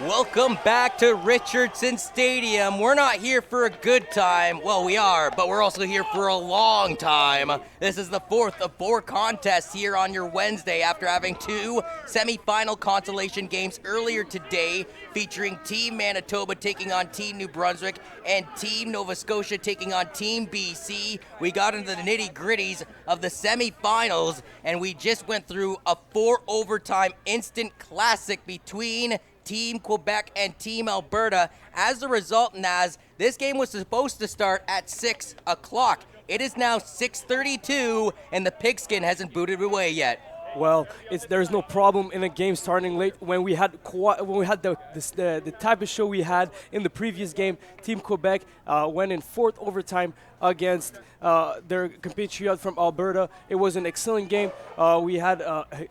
Welcome back to Richardson Stadium. We're not here for a good time. Well, we are, but we're also here for a long time. This is the fourth of four contests here on your Wednesday after having two semifinal consolation games earlier today featuring Team Manitoba taking on Team New Brunswick and Team Nova Scotia taking on Team BC. We got into the nitty-gritties of the semifinals, and we just went through a 4-overtime instant classic between Team Quebec and Team Alberta. As a result, Naz, this game was supposed to start at 6 o'clock. It is now 6:32, and the pigskin hasn't booted away yet. Well, there's no problem in a game starting late. When we had the type of show we had in the previous game, Team Quebec went in fourth overtime against their compatriot from Alberta. It was an excellent game. We had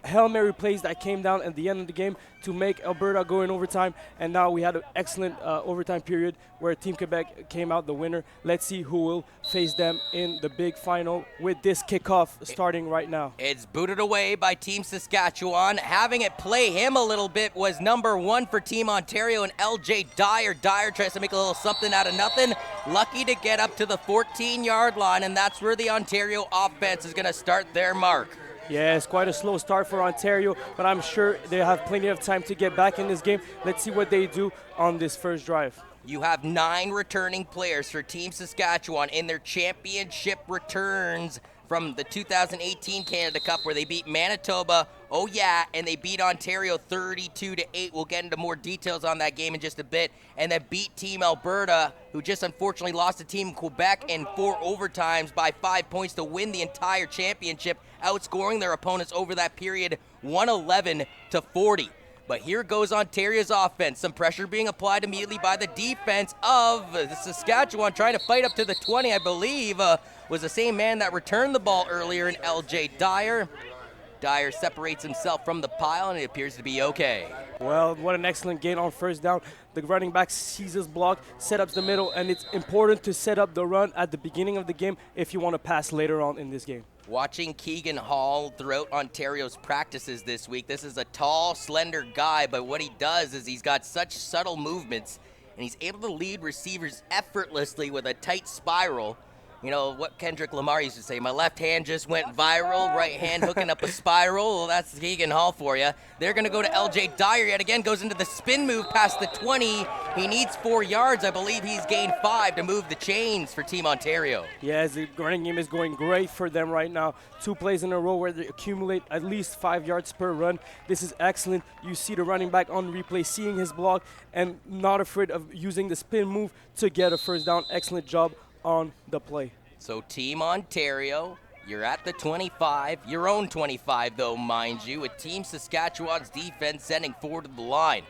Hail Mary plays that came down at the end of the game to make Alberta go in overtime, and now we had an excellent overtime period where Team Quebec came out the winner. Let's see who will face them in the big final with this kickoff starting right now. It's booted away by Team Saskatchewan. Having it play him a little bit was number one for Team Ontario and LJ Dyer. Dyer tries to make a little something out of nothing. Lucky to get up to the 14-yard line, and that's where the Ontario offense is going to start their mark. Yeah, it's quite a slow start for Ontario, but I'm sure they have plenty of time to get back in this game. Let's see what they do on this first drive. You have 9 returning players for Team Saskatchewan in their championship returns from the 2018 Canada Cup, where they beat Manitoba, oh yeah, and they beat Ontario 32-8. We'll get into more details on that game in just a bit. And then beat Team Alberta, who just unfortunately lost to Team Quebec in 4 overtimes by 5 points to win the entire championship, outscoring their opponents over that period 111-40. But here goes Ontario's offense. Some pressure being applied immediately by the defense of the Saskatchewan, trying to fight up to the 20, I believe, was the same man that returned the ball earlier in LJ Dyer. Dyer separates himself from the pile, and it appears to be okay. Well, what an excellent gain on first down. The running back sees his block, set up the middle, and it's important to set up the run at the beginning of the game if you want to pass later on in this game. Watching Keegan Hall throughout Ontario's practices this week, this is a tall, slender guy, but what he does is he's got such subtle movements, and he's able to lead receivers effortlessly with a tight spiral. You know what Kendrick Lamar used to say, my left hand just went viral, right hand hooking up a spiral. Well, that's Keegan Hall for you. They're going to go to LJ Dyer yet again, goes into the spin move past the 20. He needs 4 yards. I believe he's gained 5 to move the chains for Team Ontario. Yes, the running game is going great for them right now. 2 plays in a row where they accumulate at least 5 yards per run. This is excellent. You see the running back on replay seeing his block and not afraid of using the spin move to get a first down. Excellent job on the play. So Team Ontario, you're at the 25, your own 25 though, mind you, with Team Saskatchewan's defense sending forward to the line.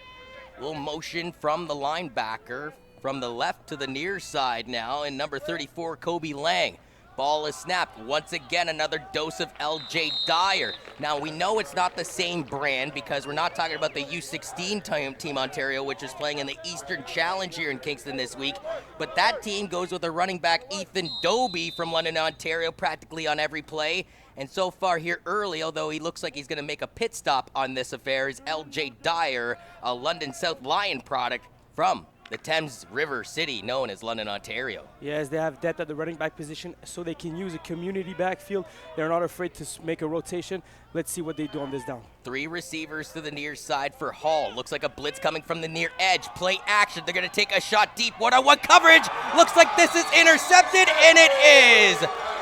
Little motion from the linebacker from the left to the near side now, and number 34, Kobe Lang. Ball is snapped. Once again, another dose of LJ Dyer. Now, we know it's not the same brand because we're not talking about the U16 Team Ontario, which is playing in the Eastern Challenge here in Kingston this week. But that team goes with a running back, Ethan Doby from London, Ontario, practically on every play. And so far here early, although he looks like he's going to make a pit stop on this affair, is LJ Dyer, a London South Lion product from the Thames River city known as London, Ontario. Yes, they have depth at the running back position, so they can use a community backfield. They're not afraid to make a rotation. Let's see what they do on this down. 3 receivers to the near side for Hall. Looks like a blitz coming from the near edge. Play action. They're going to take a shot deep. One-on-one coverage. Looks like this is intercepted, and it is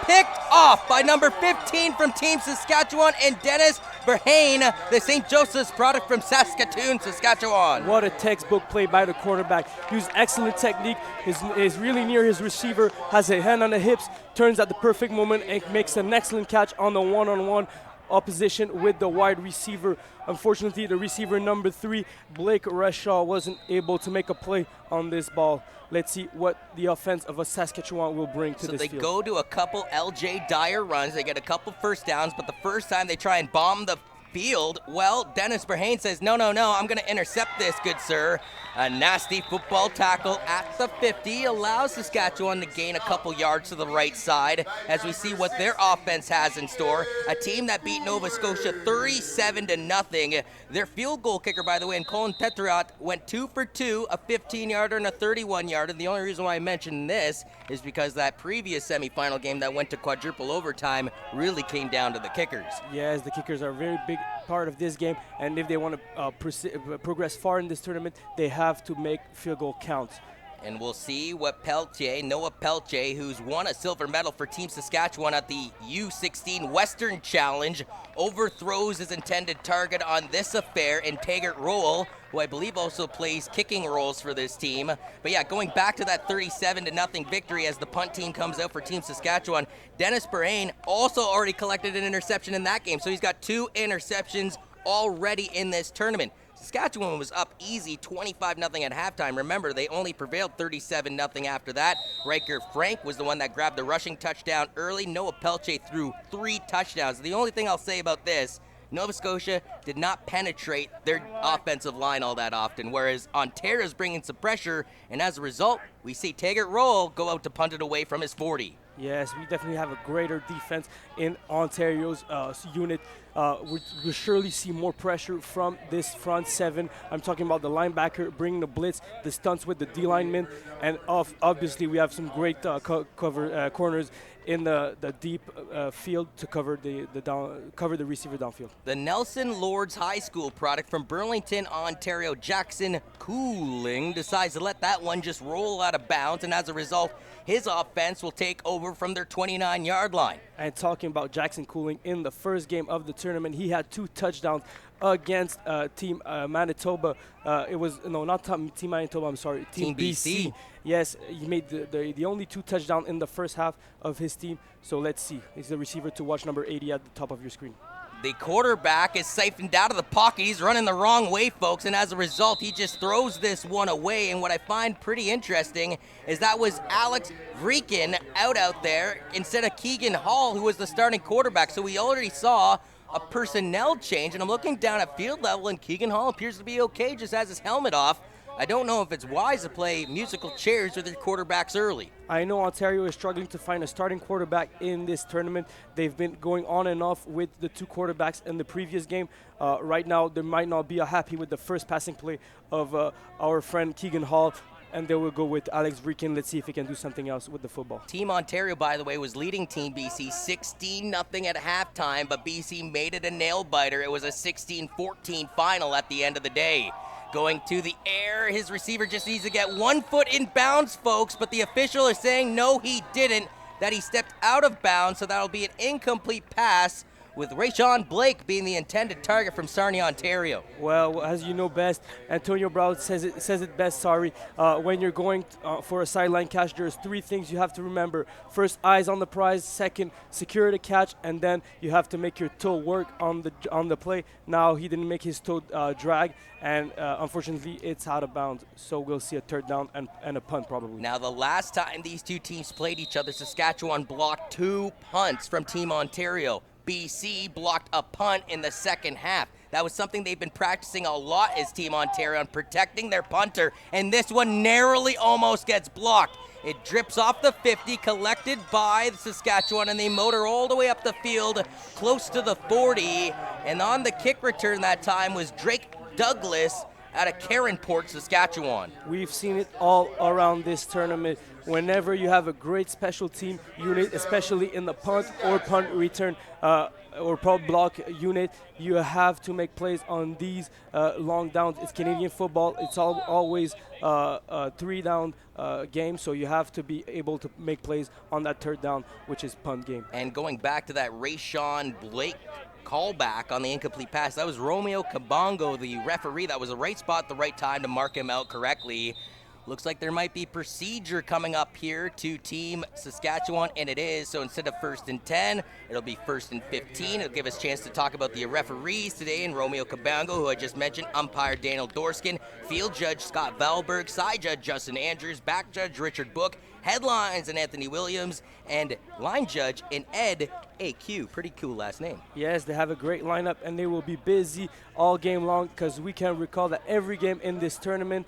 picked off by number 15 from Team Saskatchewan and Dennis Verheyen, the St. Joseph's product from Saskatoon, Saskatchewan. What a textbook play by the quarterback. Used excellent technique. Is really near his receiver, has a hand on the hips, turns at the perfect moment, and makes an excellent catch on the one-on-one opposition with the wide receiver. Unfortunately, the receiver number 3, Blake Reshaw, wasn't able to make a play on this ball. Let's see what the offense of a Saskatchewan will bring to this field. So they go to a couple LJ Dyer runs. They get a couple first downs, but the first time they try and bomb the field. Well, Dennis Berhane says, no, I'm going to intercept this, good sir. A nasty football tackle at the 50 allows Saskatchewan to gain a couple yards to the right side as we see what their offense has in store. A team that beat Nova Scotia 37-0. Their field goal kicker, by the way, and Colin Petriot went 2 for 2, a 15-yarder and a 31-yarder. The only reason why I mention this is because that previous semifinal game that went to quadruple overtime really came down to the kickers. Yes, the kickers are a very big part of this game, and if they want to progress far in this tournament, they have to make field goal counts. And we'll see what Noah Peltier, who's won a silver medal for Team Saskatchewan at the U16 Western Challenge, overthrows his intended target on this affair in Taggart Rowell, who I believe also plays kicking roles for this team. But yeah, going back to that 37-0 victory as the punt team comes out for Team Saskatchewan, Dennis Berhane also already collected an interception in that game, so he's got 2 interceptions already in this tournament. Saskatchewan was up easy 25-0 at halftime. Remember, they only prevailed 37-0 after that. Riker Frank was the one that grabbed the rushing touchdown early. Noah Peltier threw 3 touchdowns. The only thing I'll say about this, Nova Scotia did not penetrate their offensive line all that often, whereas Ontario's bringing some pressure, and as a result, we see Taggart Rowell go out to punt it away from his 40. Yes, we definitely have a greater defense in Ontario's unit. We'll surely see more pressure from this front 7. I'm talking about the linebacker bringing the blitz, the stunts with the D linemen, and obviously we have some great corners in the deep field to cover the receiver downfield. The Nelson Lords High School product from Burlington, Ontario, Jackson Cooling, decides to let that one just roll out of bounds, and as a result, his offense will take over from their 29-yard line. And talking about Jackson Cooling, in the first game of the tournament, he had 2 touchdowns against Team Manitoba. Team Manitoba, I'm sorry, Team BC. Yes, he made the only 2 touchdowns in the first half of his team. So let's see. He's the receiver to watch, number 80 at the top of your screen. The quarterback is siphoned out of the pocket. He's running the wrong way, folks, and as a result, he just throws this one away. And what I find pretty interesting is that was Alex Vreekin out there instead of Keegan Hall, who was the starting quarterback. So we already saw a personnel change, and I'm looking down at field level, and Keegan Hall appears to be okay, just has his helmet off. I don't know if it's wise to play musical chairs with your quarterbacks early. I know Ontario is struggling to find a starting quarterback in this tournament. They've been going on and off with the 2 quarterbacks in the previous game. Right now, they might not be happy with the first passing play of our friend Keegan Hall, and they will go with Alex Vreekin. Let's see if he can do something else with the football. Team Ontario, by the way, was leading Team BC 16-0 at halftime, but BC made it a nail-biter. It was a 16-14 final at the end of the day. Going to the air, his receiver just needs to get 1 foot in bounds, folks, but the official is saying no, he didn't, that he stepped out of bounds, so that'll be an incomplete pass, with Rayshawn Blake being the intended target from Sarnia, Ontario. Well, as you know best, Antonio Brown says it best, sorry. When you're going for a sideline catch, there's 3 things you have to remember. First, eyes on the prize. Second, secure the catch. And then you have to make your toe work on the play. Now, he didn't make his toe drag, and unfortunately, it's out of bounds. So we'll see a 3rd down and a punt probably. Now, the last time these 2 teams played each other, Saskatchewan blocked 2 punts from Team Ontario. BC blocked a punt in the second half. That was something they've been practicing a lot as Team Ontario on protecting their punter, and this one narrowly almost gets blocked. It drips off the 50, collected by Saskatchewan, and they motor all the way up the field close to the 40. And on the kick return that time was Drake Douglas out of Caronport, Saskatchewan. We've seen it all around this tournament. Whenever you have a great special team unit, especially in the punt or punt return or punt block unit, you have to make plays on these long downs. It's Canadian football. It's always a 3-down game, so you have to be able to make plays on that 3rd down, which is punt game. And going back to that Rayshawn Blake callback on the incomplete pass, that was Romeo Kabongo, the referee. That was the right spot, the right time to mark him out correctly. Looks like there might be procedure coming up here to Team Saskatchewan, and it is. So instead of 1st and 10, it'll be 1st and 15. It'll give us a chance to talk about the referees today, and Romeo Cabango, who I just mentioned, umpire Daniel Dorskin, field judge Scott Valberg, side judge Justin Andrews, back judge Richard Book, headlines and Anthony Williams, and line judge in Ed AQ. Pretty cool last name. Yes, they have a great lineup, and they will be busy all game long because we can recall that every game in this tournament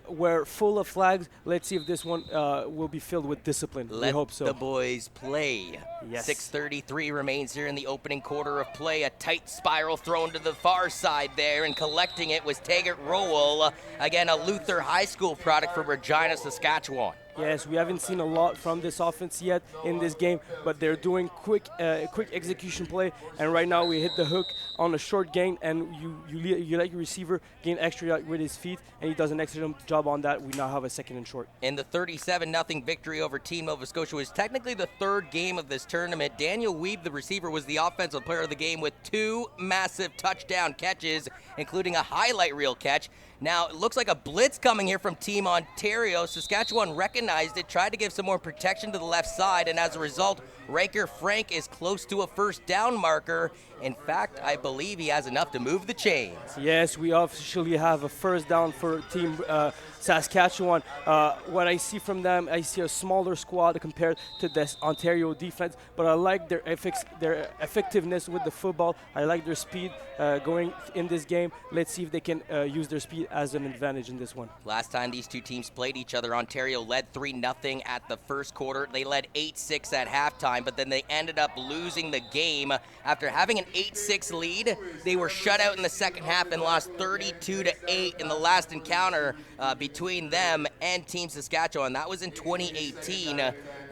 were full of flags. Let's see if this one will be filled with discipline. We hope so. Let the boys play. Yes. 6:33 remains here in the opening quarter of play. A tight spiral thrown to the far side there, and collecting it was Taggart Rowell. Again, a Luther High School product from Regina, Saskatchewan. Yes, we haven't seen a lot from this offense yet in this game, but they're doing quick execution play. And right now we hit the hook on a short gain, and you let your receiver gain extra yard with his feet, and he does an excellent job on that. We now have a 2nd and short. In the 37-0 victory over Team Nova Scotia was technically the 3rd game of this tournament. Daniel Wiebe, the receiver, was the offensive player of the game with 2 massive touchdown catches, including a highlight reel catch. Now, it looks like a blitz coming here from Team Ontario. Saskatchewan recognized it, tried to give some more protection to the left side, and as a result, Ranker Frank is close to a 1st down marker. In fact, I believe he has enough to move the chains. Yes, we officially have a 1st down for Team Saskatchewan. What I see from them, I see a smaller squad compared to this Ontario defense, but I like their effectiveness with the football. I like their speed going in this game. Let's see if they can use their speed as an advantage in this one. Last time these two teams played each other, Ontario led 3-0 at the 1st quarter. They led 8-6 at halftime, but then they ended up losing the game. After having an 8-6 lead, they were shut out in the 2nd half and lost 32-8 in the last encounter between them and Team Saskatchewan. That was in 2018.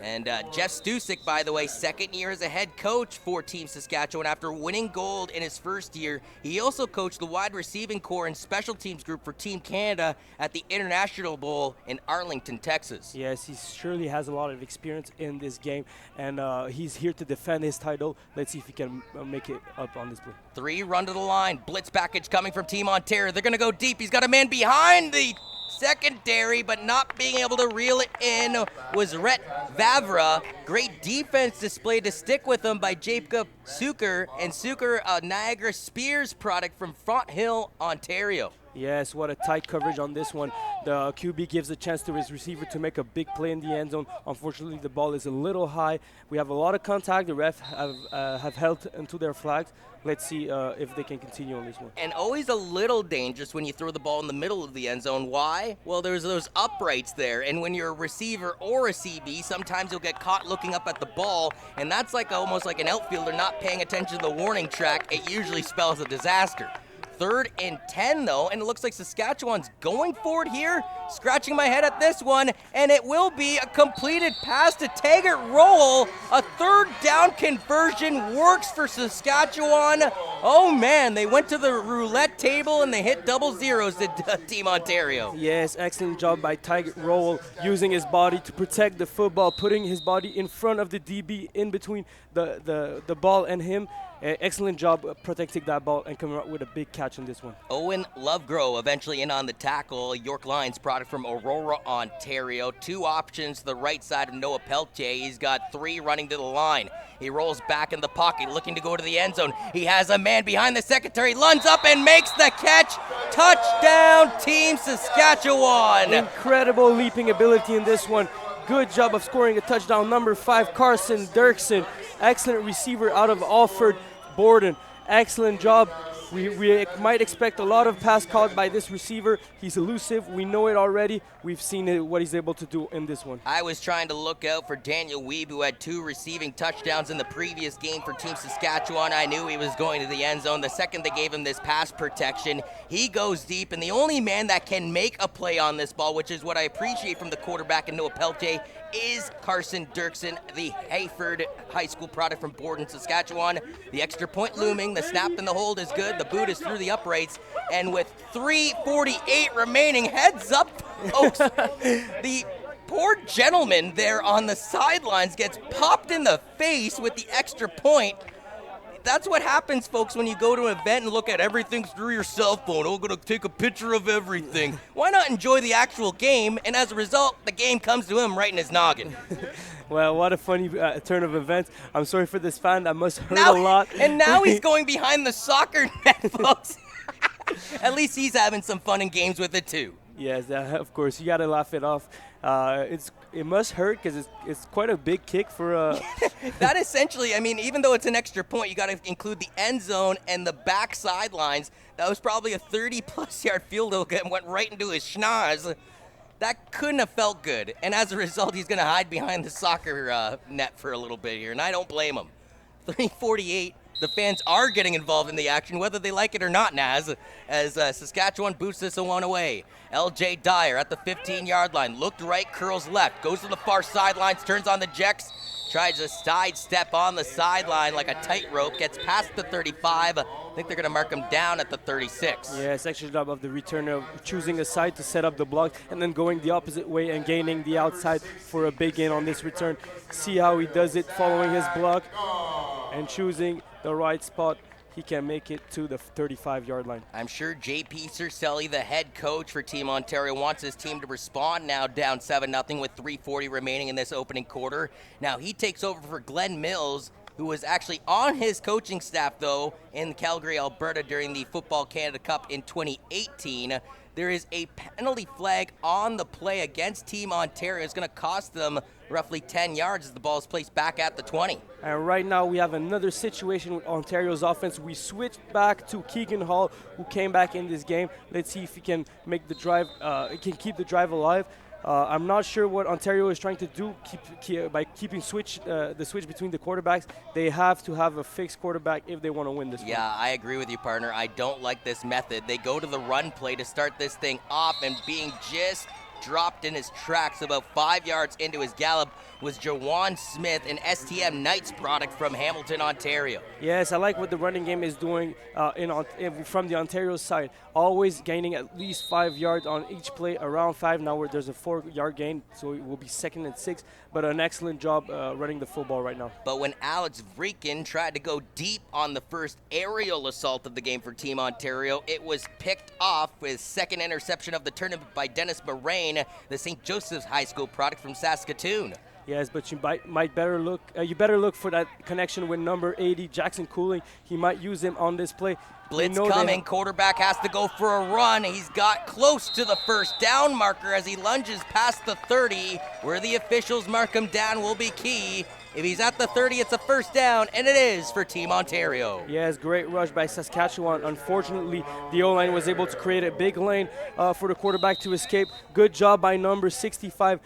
And Jeff Stusik, by the way, 2nd year as a head coach for Team Saskatchewan after winning gold in his 1st year. He also coached the wide receiving corps and special teams group for Team Canada at the International Bowl in Arlington, Texas. Yes, he surely has a lot of experience in this game, and he's here to defend his title. Let's see if he can make it up on this play. 3 run to the line. Blitz package coming from Team Ontario. They're going to go deep. He's got a man behind the secondary, but not being able to reel it in was Rhett Vavra. Great defense displayed to stick with him by Jacob Suker, and Suker, a Niagara Spears product from Fonthill, Ontario. Yes, what a tight coverage on this one. The QB gives a chance to his receiver to make a big play in the end zone. Unfortunately, the ball is a little high. We have a lot of contact. The ref have held into their flags. Let's see if they can continue on this one. And always a little dangerous when you throw the ball in the middle of the end zone. Why? Well, there's those uprights there, and when you're a receiver or a CB, sometimes you'll get caught looking up at the ball, and that's like almost like an outfielder not paying attention to the warning track. It usually spells a disaster. 3rd and 10, though, and it looks like Saskatchewan's going for it here. Scratching my head at this one, and it will be a completed pass to Taggart Rowell. A 3rd down conversion works for Saskatchewan. Oh, man, they went to the roulette table, and they hit double zeros to Team Ontario. Yes, excellent job by Taggart Rowell using his body to protect the football, putting his body in front of the DB in between the ball and him. Excellent job protecting that ball and coming up with a big catch on this one. Owen Lovegrove eventually in on the tackle. York Lions product from Aurora, Ontario. 2 options to the right side of Noah Peltier. He's got 3 running to the line. He rolls back in the pocket, looking to go to the end zone. He has a man behind the secondary, lunges up and makes the catch. Touchdown, Team Saskatchewan. Incredible leaping ability in this one. Good job of scoring a touchdown. Number 5, Carson Dirksen. Excellent receiver out of Alfred Borden. Excellent job. We might expect a lot of pass caught by this receiver. He's elusive. We know it already. We've seen what he's able to do in this one. I was trying to look out for Daniel Wiebe, who had 2 receiving touchdowns in the previous game for Team Saskatchewan. I knew he was going to the end zone. The second they gave him this pass protection, he goes deep, and the only man that can make a play on this ball, which is what I appreciate from the quarterback in Noah Peltier, is Carson Dirksen, the Hayford High School product from Borden, Saskatchewan. The extra point looming, the snap and the hold is good, the boot is through the uprights, and with 3:48 remaining, heads up, folks, the poor gentleman there on the sidelines gets popped in the face with the extra point. That's what happens, folks, when you go to an event and look at everything through your cell phone. Oh, going to take a picture of everything. Why not enjoy the actual game? And as a result, the game comes to him right in his noggin. Well, what a funny turn of events. I'm sorry for this fan. That must hurt a lot. And now he's going behind the soccer net, folks. At least he's having some fun and games with it, too. Yes, of course. You got to laugh it off. It must hurt because it's quite a big kick for That essentially, I mean, even though it's an extra point, you got to include the end zone and the back sidelines. That was probably a 30-plus yard field goal and went right into his schnoz. That couldn't have felt good. And as a result, he's going to hide behind the soccer net for a little bit here, and I don't blame him. 3:48. The fans are getting involved in the action, whether they like it or not, Naz, as Saskatchewan boosts this one away. L.J. Dyer at the 15-yard line. Looked right, curls left. Goes to the far sidelines, turns on the jacks. Tries to sidestep on the sideline like a tightrope. Gets past the 35. I think they're going to mark him down at the 36. Yeah, it's actually the job of the returner choosing a side to set up the block and then going the opposite way and gaining the outside for a big gain on this return. See how he does it following his block and choosing the right spot. He can make it to the 35-yard line. I'm sure J.P. Cercelli, the head coach for Team Ontario, wants his team to respond now down 7-0 with 3:40 remaining in this opening quarter. Now he takes over for Glenn Mills, who was actually on his coaching staff, though, in Calgary, Alberta during the Football Canada Cup in 2018. There is a penalty flag on the play against Team Ontario. It's going to cost them roughly 10 yards as the ball is placed back at the 20. And right now we have another situation with Ontario's offense. We switched back to Keegan Hall, who came back in this game. Let's see if he can make the drive, can keep the drive alive. I'm not sure what Ontario is trying to do by keeping the switch between the quarterbacks. They have to have a fixed quarterback if they want to win this one. Yeah, I agree with you, partner. I don't like this method. They go to the run play to start this thing off, and being just dropped in his tracks about 5 yards into his gallop was Jawan Smith, an STM Knights product from Hamilton, Ontario. Yes, I like what the running game is doing from the Ontario side. Always gaining at least 5 yards on each play, around 5 now where there's a 4-yard gain, so it will be 2nd and 6, but an excellent job running the football right now. But when Alex Vreekin tried to go deep on the first aerial assault of the game for Team Ontario, it was picked off with second interception of the tournament by Dennis Moraine, the St. Joseph's High School product from Saskatoon. Yes, but you better look for that connection with number 80, Jackson Cooling. He might use him on this play. Blitz coming. Quarterback has to go for a run. He's got close to the first down marker as he lunges past the 30. Where the officials mark him down will be key. If he's at the 30, it's a first down, and it is for Team Ontario. Yes, great rush by Saskatchewan. Unfortunately, the O-line was able to create a big lane for the quarterback to escape. Good job by number 65.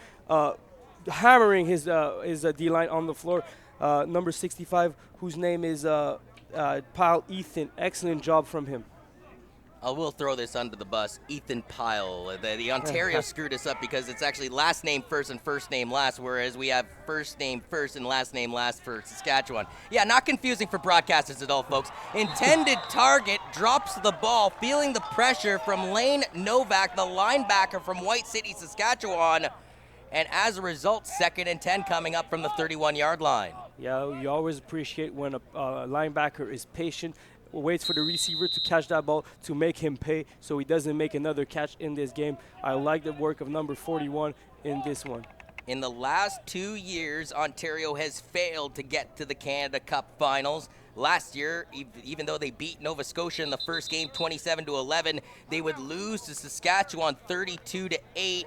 Hammering his D-line on the floor. Number 65, whose name is Pyle Ethan. Excellent job from him. I will throw this under the bus. Ethan Pyle. The Ontario screwed us up because it's actually last name first and first name last, whereas we have first name first and last name last for Saskatchewan. Yeah, not confusing for broadcasters at all, folks. Intended target drops the ball, feeling the pressure from Lane Novak, the linebacker from White City, Saskatchewan. And as a result, 2nd and 10 coming up from the 31-yard line. Yeah, you always appreciate when a linebacker is patient, waits for the receiver to catch that ball to make him pay so he doesn't make another catch in this game. I like the work of number 41 in this one. In the last 2 years, Ontario has failed to get to the Canada Cup finals. Last year, even though they beat Nova Scotia in the first game 27-11, they would lose to Saskatchewan 32-8.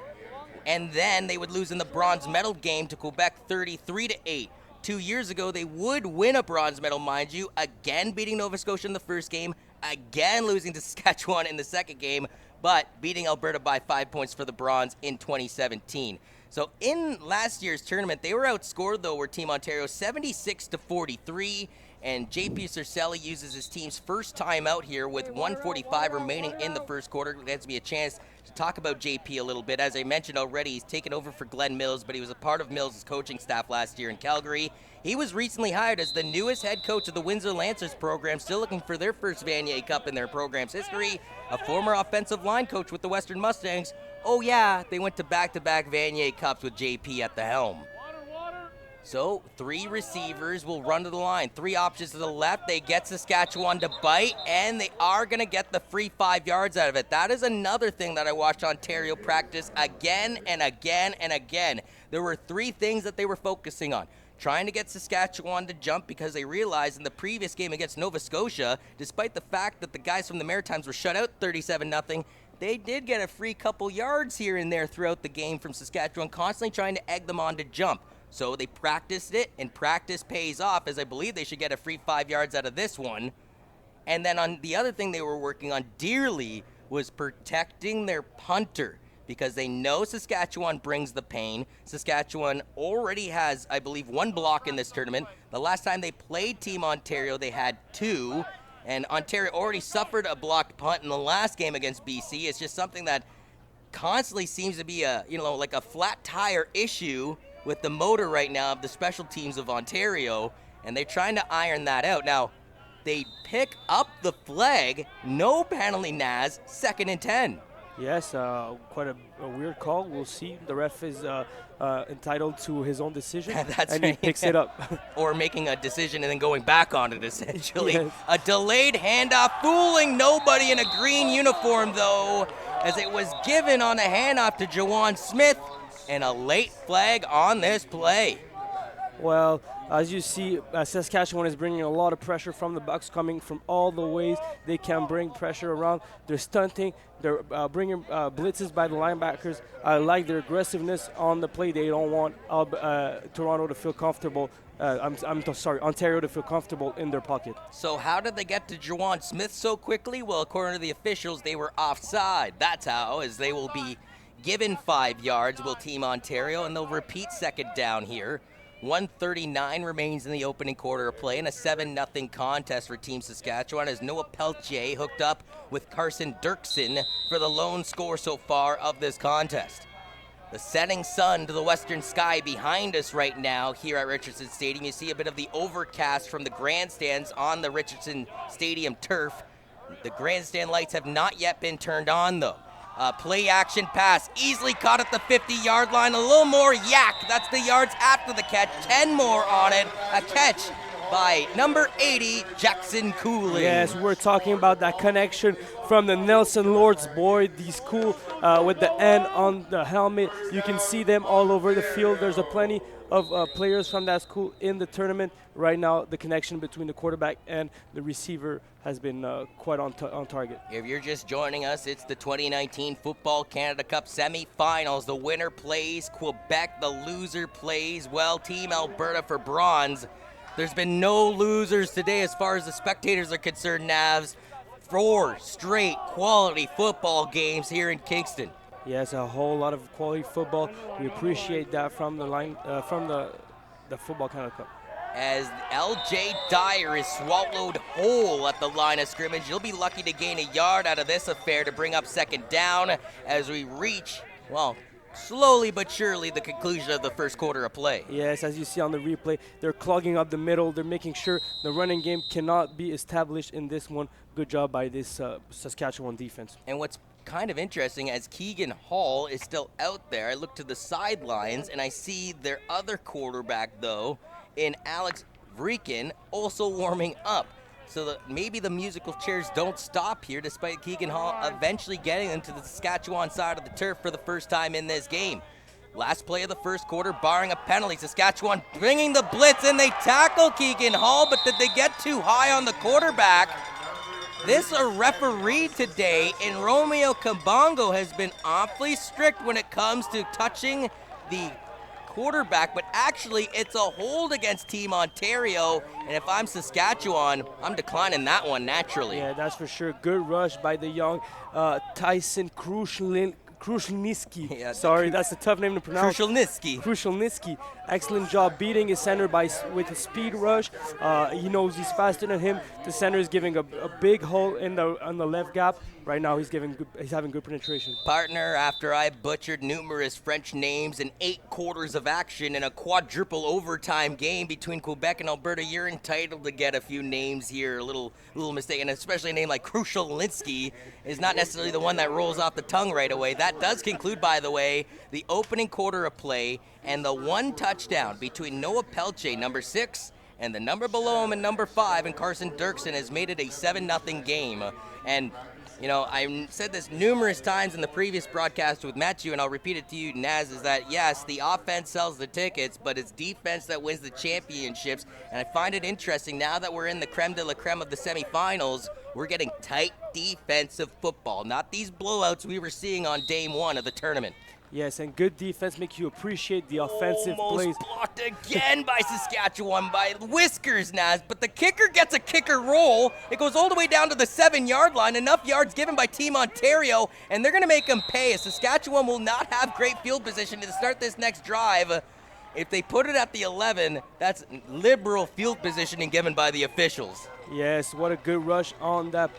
And then they would lose in the bronze medal game to Quebec 33-8. 2 years ago, they would win a bronze medal, mind you, again beating Nova Scotia in the first game, again losing to Saskatchewan in the second game, but beating Alberta by 5 points for the bronze in 2017. So in last year's tournament, they were outscored, though, were Team Ontario 76-43. And J.P. Cercelli uses his team's first time out here with 1:45 remaining in the first quarter. It gives me a chance to talk about J.P. a little bit. As I mentioned already, he's taken over for Glenn Mills, but he was a part of Mills' coaching staff last year in Calgary. He was recently hired as the newest head coach of the Windsor Lancers program, still looking for their first Vanier Cup in their program's history. A former offensive line coach with the Western Mustangs. Oh yeah, they went to back-to-back Vanier Cups with J.P. at the helm. So 3 receivers will run to the line. 3 options to the left. They get Saskatchewan to bite, and they are going to get the free 5 yards out of it. That is another thing that I watched Ontario practice again and again and again. There were 3 things that they were focusing on. Trying to get Saskatchewan to jump because they realized in the previous game against Nova Scotia, despite the fact that the guys from the Maritimes were shut out 37-0, they did get a free couple yards here and there throughout the game from Saskatchewan, constantly trying to egg them on to jump. So they practiced it, and practice pays off, as I believe they should get a free 5 yards out of this one. And then on the other thing they were working on dearly was protecting their punter, because they know Saskatchewan brings the pain. Saskatchewan already has, I believe, 1 block in this tournament. The last time they played Team Ontario, they had 2. And Ontario already suffered a blocked punt in the last game against BC. It's just something that constantly seems to be like a flat tire issue with the motor right now of the special teams of Ontario, and they're trying to iron that out. Now, they pick up the flag, no penalty, Naz, 2nd and 10. Yes, quite a weird call. We'll see. The ref is entitled to his own decision, That's and right. he picks it up. Or making a decision and then going back on it, essentially. Yes. A delayed handoff, fooling nobody in a green uniform, though, as it was given on a handoff to Jawan Smith, and a late flag on this play. Well, as you see, Saskatchewan is bringing a lot of pressure from the Bucks, coming from all the ways they can bring pressure around. They're stunting. They're bringing blitzes by the linebackers. I like their aggressiveness on the play. They don't want Toronto to feel comfortable. Ontario to feel comfortable in their pocket. So how did they get to Jawan Smith so quickly? Well, according to the officials, they were offside. That's how, as they will be given 5 yards, will Team Ontario, and they'll repeat 2nd down here. 1:39 remains in the opening quarter of play, and a 7-0 contest for Team Saskatchewan as Noah Peltier hooked up with Carson Dirksen for the lone score so far of this contest. The setting sun to the western sky behind us right now here at Richardson Stadium. You see a bit of the overcast from the grandstands on the Richardson Stadium turf. The grandstand lights have not yet been turned on, though. Play action pass, easily caught at the 50-yard line. A little more yak. That's the yards after the catch. 10 more on it. A catch by number 80, Jackson Cooley. Yes, we're talking about that connection from the Nelson Lords boy. These cool with the N on the helmet. You can see them all over the field. There's a plenty of players from that school in the tournament. Right now, the connection between the quarterback and the receiver has been quite on target. If you're just joining us, it's the 2019 Football Canada Cup semifinals. The winner plays Quebec. The loser plays, well, Team Alberta for bronze. There's been no losers today as far as the spectators are concerned, Navs. 4 straight quality football games here in Kingston. Yes, a whole lot of quality football. We appreciate that from the Football Canada Cup. As L.J. Dyer is swallowed whole at the line of scrimmage. You'll be lucky to gain a yard out of this affair to bring up 2nd down as we reach, well, slowly but surely the conclusion of the first quarter of play. Yes, as you see on the replay, they're clogging up the middle. They're making sure the running game cannot be established in this one. Good job by this Saskatchewan defense. And what's kind of interesting, as Keegan Hall is still out there, I look to the sidelines and I see their other quarterback, though, in Alex Vreekin, also warming up. So that maybe the musical chairs don't stop here, despite Keegan Hall eventually getting them to the Saskatchewan side of the turf for the first time in this game. Last play of the first quarter, barring a penalty, Saskatchewan bringing the blitz, and they tackle Keegan Hall, but did they get too high on the quarterback? This a referee today in Romeo Kabongo has been awfully strict when it comes to touching the quarterback, but actually it's a hold against Team Ontario, and if I'm Saskatchewan, I'm declining that one naturally. Yeah, that's for sure. Good rush by the young Tyson Krushelniski. Yeah, Sorry, that's a tough name to pronounce. Krushelniski. Excellent job beating his center with a speed rush. He knows he's faster than him. The center is giving a big hole on the left gap. right now he's having good penetration. Partner, after I butchered numerous French names in 8 quarters of action in a quadruple overtime game between Quebec and Alberta, you're entitled to get a few names here. A little mistake, and especially a name like Krushalinsky is not necessarily the one that rolls off the tongue right away. That does conclude, by the way, the opening quarter of play and the one touchdown between Noah Pelche, number 6, and the number below him and number 5, and Carson Dirksen has made it a 7-0 game. And you know, I said this numerous times in the previous broadcast with Matthew, and I'll repeat it to you, Naz, is that, yes, the offense sells the tickets, but it's defense that wins the championships. And I find it interesting, now that we're in the creme de la creme of the semifinals, we're getting tight defensive football, not these blowouts we were seeing on day 1 of the tournament. Yes, and good defense makes you appreciate the offensive plays. Almost blocked again by Saskatchewan by whiskers, Naz, but the kicker gets a kicker roll. It goes all the way down to the 7-yard line, enough yards given by Team Ontario, and they're going to make them pay. Saskatchewan will not have great field position to start this next drive. If they put it at the 11, that's liberal field positioning given by the officials. Yes, what a good rush on that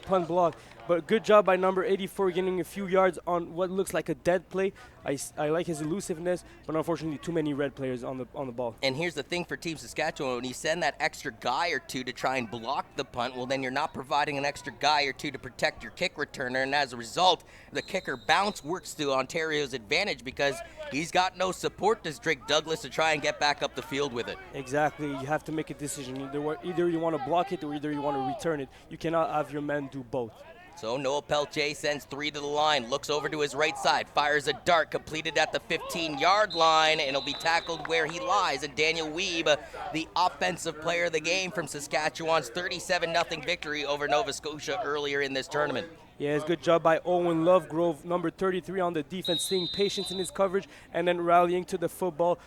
punt block. But good job by number 84 getting a few yards on what looks like a dead play. I like his elusiveness, but unfortunately too many red players on the ball. And here's the thing for Team Saskatchewan, when you send that extra guy or two to try and block the punt, well then you're not providing an extra guy or two to protect your kick returner, and as a result, the kicker bounce works to Ontario's advantage because he's got no support, does Drake Douglas, to try and get back up the field with it. Exactly, you have to make a decision. Either you want to block it or either you want to return it. You cannot have your men do both. So Noah Pelche sends 3 to the line, looks over to his right side, fires a dart, completed at the 15-yard line, and it'll be tackled where he lies. And Daniel Weeb, the offensive player of the game from Saskatchewan's 37-0 victory over Nova Scotia earlier in this tournament. Yes, good job by Owen Lovegrove, number 33 on the defense, seeing patience in his coverage and then rallying to the football.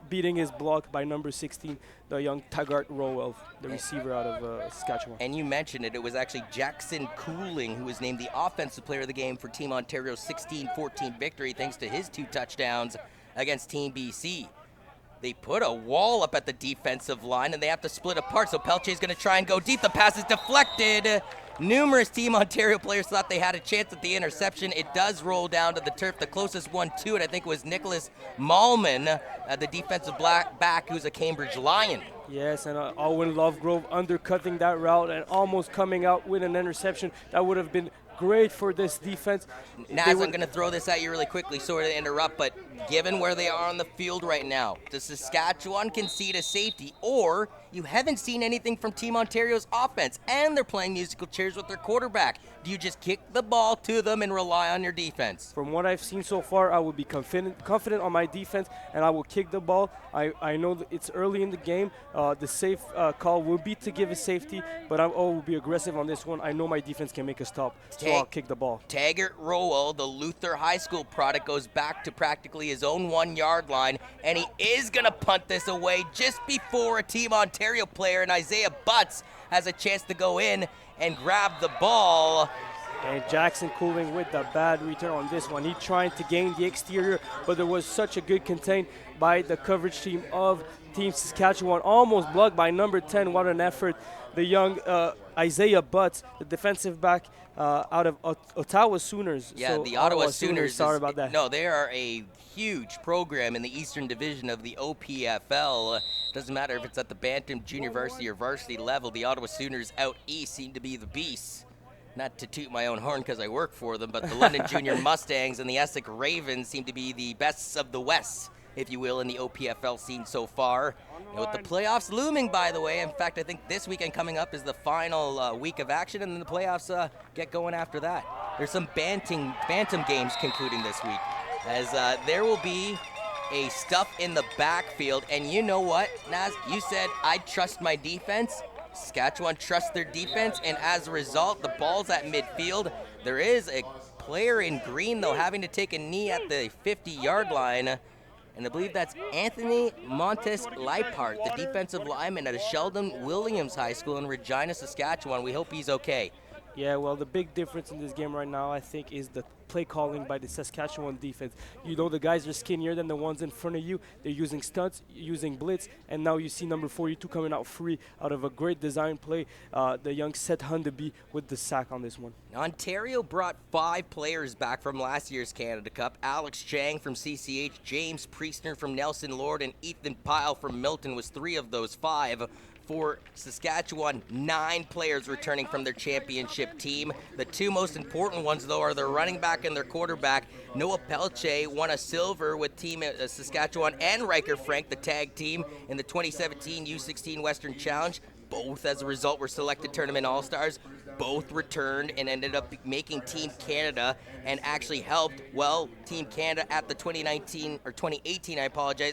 Beating his block by number 16, the young Taggart Rowell, the receiver out of Saskatchewan. And you mentioned it, it was actually Jackson Cooling who was named the offensive player of the game for Team Ontario's 16-14 victory thanks to his 2 touchdowns against Team BC. They put a wall up at the defensive line and they have to split apart, so Pelche's going to try and go deep. The pass is deflected. Numerous Team Ontario players thought they had a chance at the interception. It does roll down to the turf. The closest one to it, I think, was Nicholas Malman, the defensive back who's a Cambridge Lion. Yes, and Owen Lovegrove undercutting that route and almost coming out with an interception. That would have been great for this defense. Naz, I'm going to throw this at you really quickly, sorry to interrupt, but given where they are on the field right now, does Saskatchewan concede a safety, or you haven't seen anything from Team Ontario's offense, and they're playing musical chairs with their quarterback? Do you just kick the ball to them and rely on your defense? From what I've seen so far, I will be confident on my defense, and I will kick the ball. I know that it's early in the game. The safe call will be to give a safety, but I will be aggressive on this one. I know my defense can make a stop, so I'll kick the ball. Taggart Rowell, the Luther High School product, goes back to practically his own 1-yard line, and he is going to punt this away just before a Team Ontario player, and Isaiah Butts, has a chance to go in and grab the ball. And Jackson Cooling with the bad return on this one. He trying to gain the exterior, but there was such a good contain by the coverage team of Team Saskatchewan. Almost blocked by number 10. What an effort. The young Isaiah Butts, the defensive back out of Ottawa Sooners. Yeah, so the Ottawa Sooners. Sorry about that. No, they are a huge program in the Eastern Division of the OPFL. Doesn't matter if it's at the Bantam, Junior Varsity, or Varsity level. The Ottawa Sooners out east seem to be the beasts. Not to toot my own horn because I work for them, but the London Junior Mustangs and the Essex Ravens seem to be the bests of the West, if you will, in the OPFL scene so far. And with the playoffs looming, by the way, in fact, I think this weekend coming up is the final week of action, and then the playoffs get going after that. There's some Bantam games concluding this week, as there will be a stuff in the backfield. And you know what, Naz? You said I trust my defense. Saskatchewan trusts their defense, and as a result, the ball's at midfield. There is a player in green, though, having to take a knee at the 50-yard line. And I believe that's Anthony Montes Leipart, the defensive lineman at Sheldon Williams High School in Regina, Saskatchewan. We hope he's okay. Yeah, well, the big difference in this game right now, I think, is the play calling by the Saskatchewan defense. You know, the guys are skinnier than the ones in front of you. They're using stunts, using blitz, and now you see number 42 coming out free out of a great design play. The young Seth Hundaby with the sack on this one. Ontario brought 5 players back from last year's Canada Cup. Alex Chang from CCH, James Priestner from Nelson Lord, and Ethan Pyle from Milton was 3 of those 5. For Saskatchewan, 9 players returning from their championship team. The 2 most important ones, though, are their running back and their quarterback. Noah Pelche won a silver with Team Saskatchewan and Riker Frank, the tag team, in the 2017 U16 Western Challenge. Both, as a result, were selected tournament all-stars. Both returned and ended up making Team Canada and actually helped, well, Team Canada at the 2018,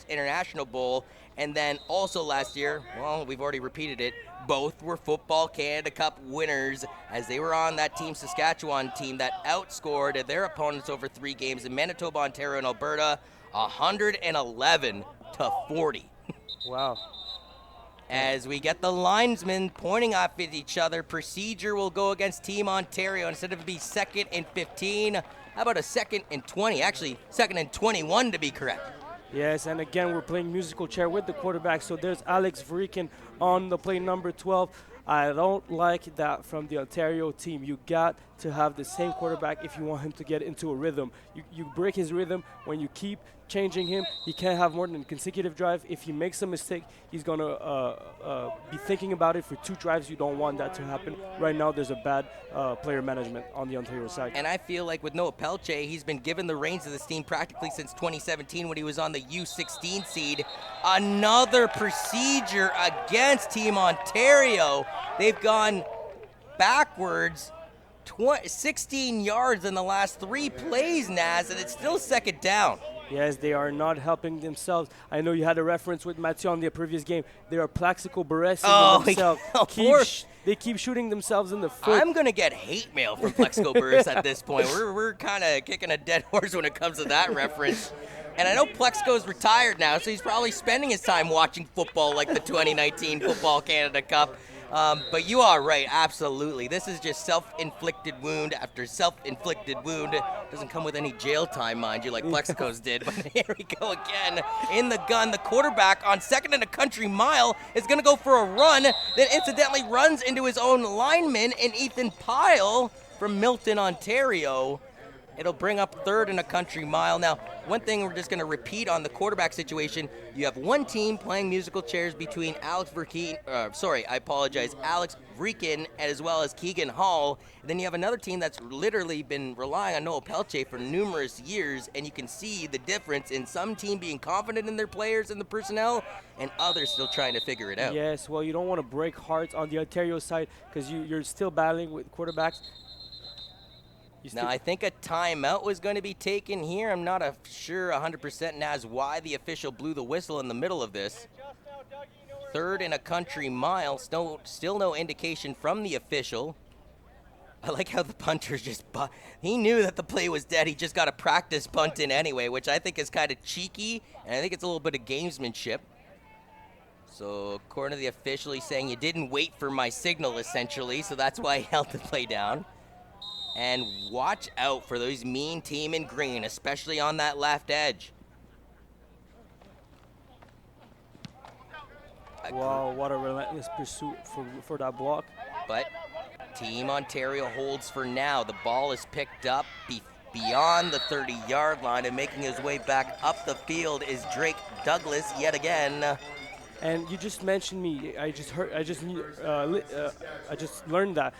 International Bowl. And then also last year, well, we've already repeated it, both were Football Canada Cup winners as they were on that Team Saskatchewan team that outscored their opponents over 3 games in Manitoba, Ontario, and Alberta, 111-40. Wow. As we get the linesmen pointing off at each other, procedure will go against Team Ontario. Instead of it be 2nd and 15, how about a 2nd and 20? Actually, 2nd and 21 to be correct. Yes, and again, we're playing musical chair with the quarterback. So there's Alex Vrikin on the play number 12. I don't like that from the Ontario team. You got to have the same quarterback if you want him to get into a rhythm. You break his rhythm when you keep changing him. He can't have more than a consecutive drive. If he makes a mistake, he's going to be thinking about it for 2 drives. You don't want that to happen. Right now, there's a bad player management on the Ontario side. And I feel like with Noah Pelche, he's been given the reins of this team practically since 2017 when he was on the U16 seed. Another procedure against Team Ontario. They've gone backwards 16 yards in the last 3 plays, Naz, and it's still 2nd down. Yes, they are not helping themselves. I know you had a reference with Mathieu on the previous game. They are Plaxico Barres themselves. They keep shooting themselves in the foot. I'm going to get hate mail from Plaxico Barres at this point. We're kind of kicking a dead horse when it comes to that reference. And I know Plexico's retired now, so he's probably spending his time watching football like the 2019 Football Canada Cup. But you are right, absolutely. This is just self-inflicted wound after self-inflicted wound. Doesn't come with any jail time, mind you, like Plexico's did. But here we go again in the gun. The quarterback on 2nd and a country mile is going to go for a run, then incidentally runs into his own lineman in Ethan Pyle from Milton, Ontario. It'll bring up 3rd and a country mile. Now, one thing we're just going to repeat on the quarterback situation, you have one team playing musical chairs between Alex Vrikin as well as Keegan Hall. And then you have another team that's literally been relying on Noah Pelche for numerous years, and you can see the difference in some team being confident in their players and the personnel, and others still trying to figure it out. Yes, well, you don't want to break hearts on the Ontario side because you're still battling with quarterbacks. Now, I think a timeout was going to be taken here. I'm not sure 100% Naz why the official blew the whistle in the middle of this. 3rd and a country mile. Still no indication from the official. I like how the punter he knew that the play was dead. He just got a practice punt in anyway, which I think is kind of cheeky, and I think it's a little bit of gamesmanship. So according to the official, he's saying you didn't wait for my signal, essentially, so that's why he held the play down. And watch out for those mean team in green, especially on that left edge. Wow, what a relentless pursuit for that block. But Team Ontario holds for now. The ball is picked up beyond the 30-yard line, and making his way back up the field is Drake Douglas yet again. And you just mentioned me. I just learned that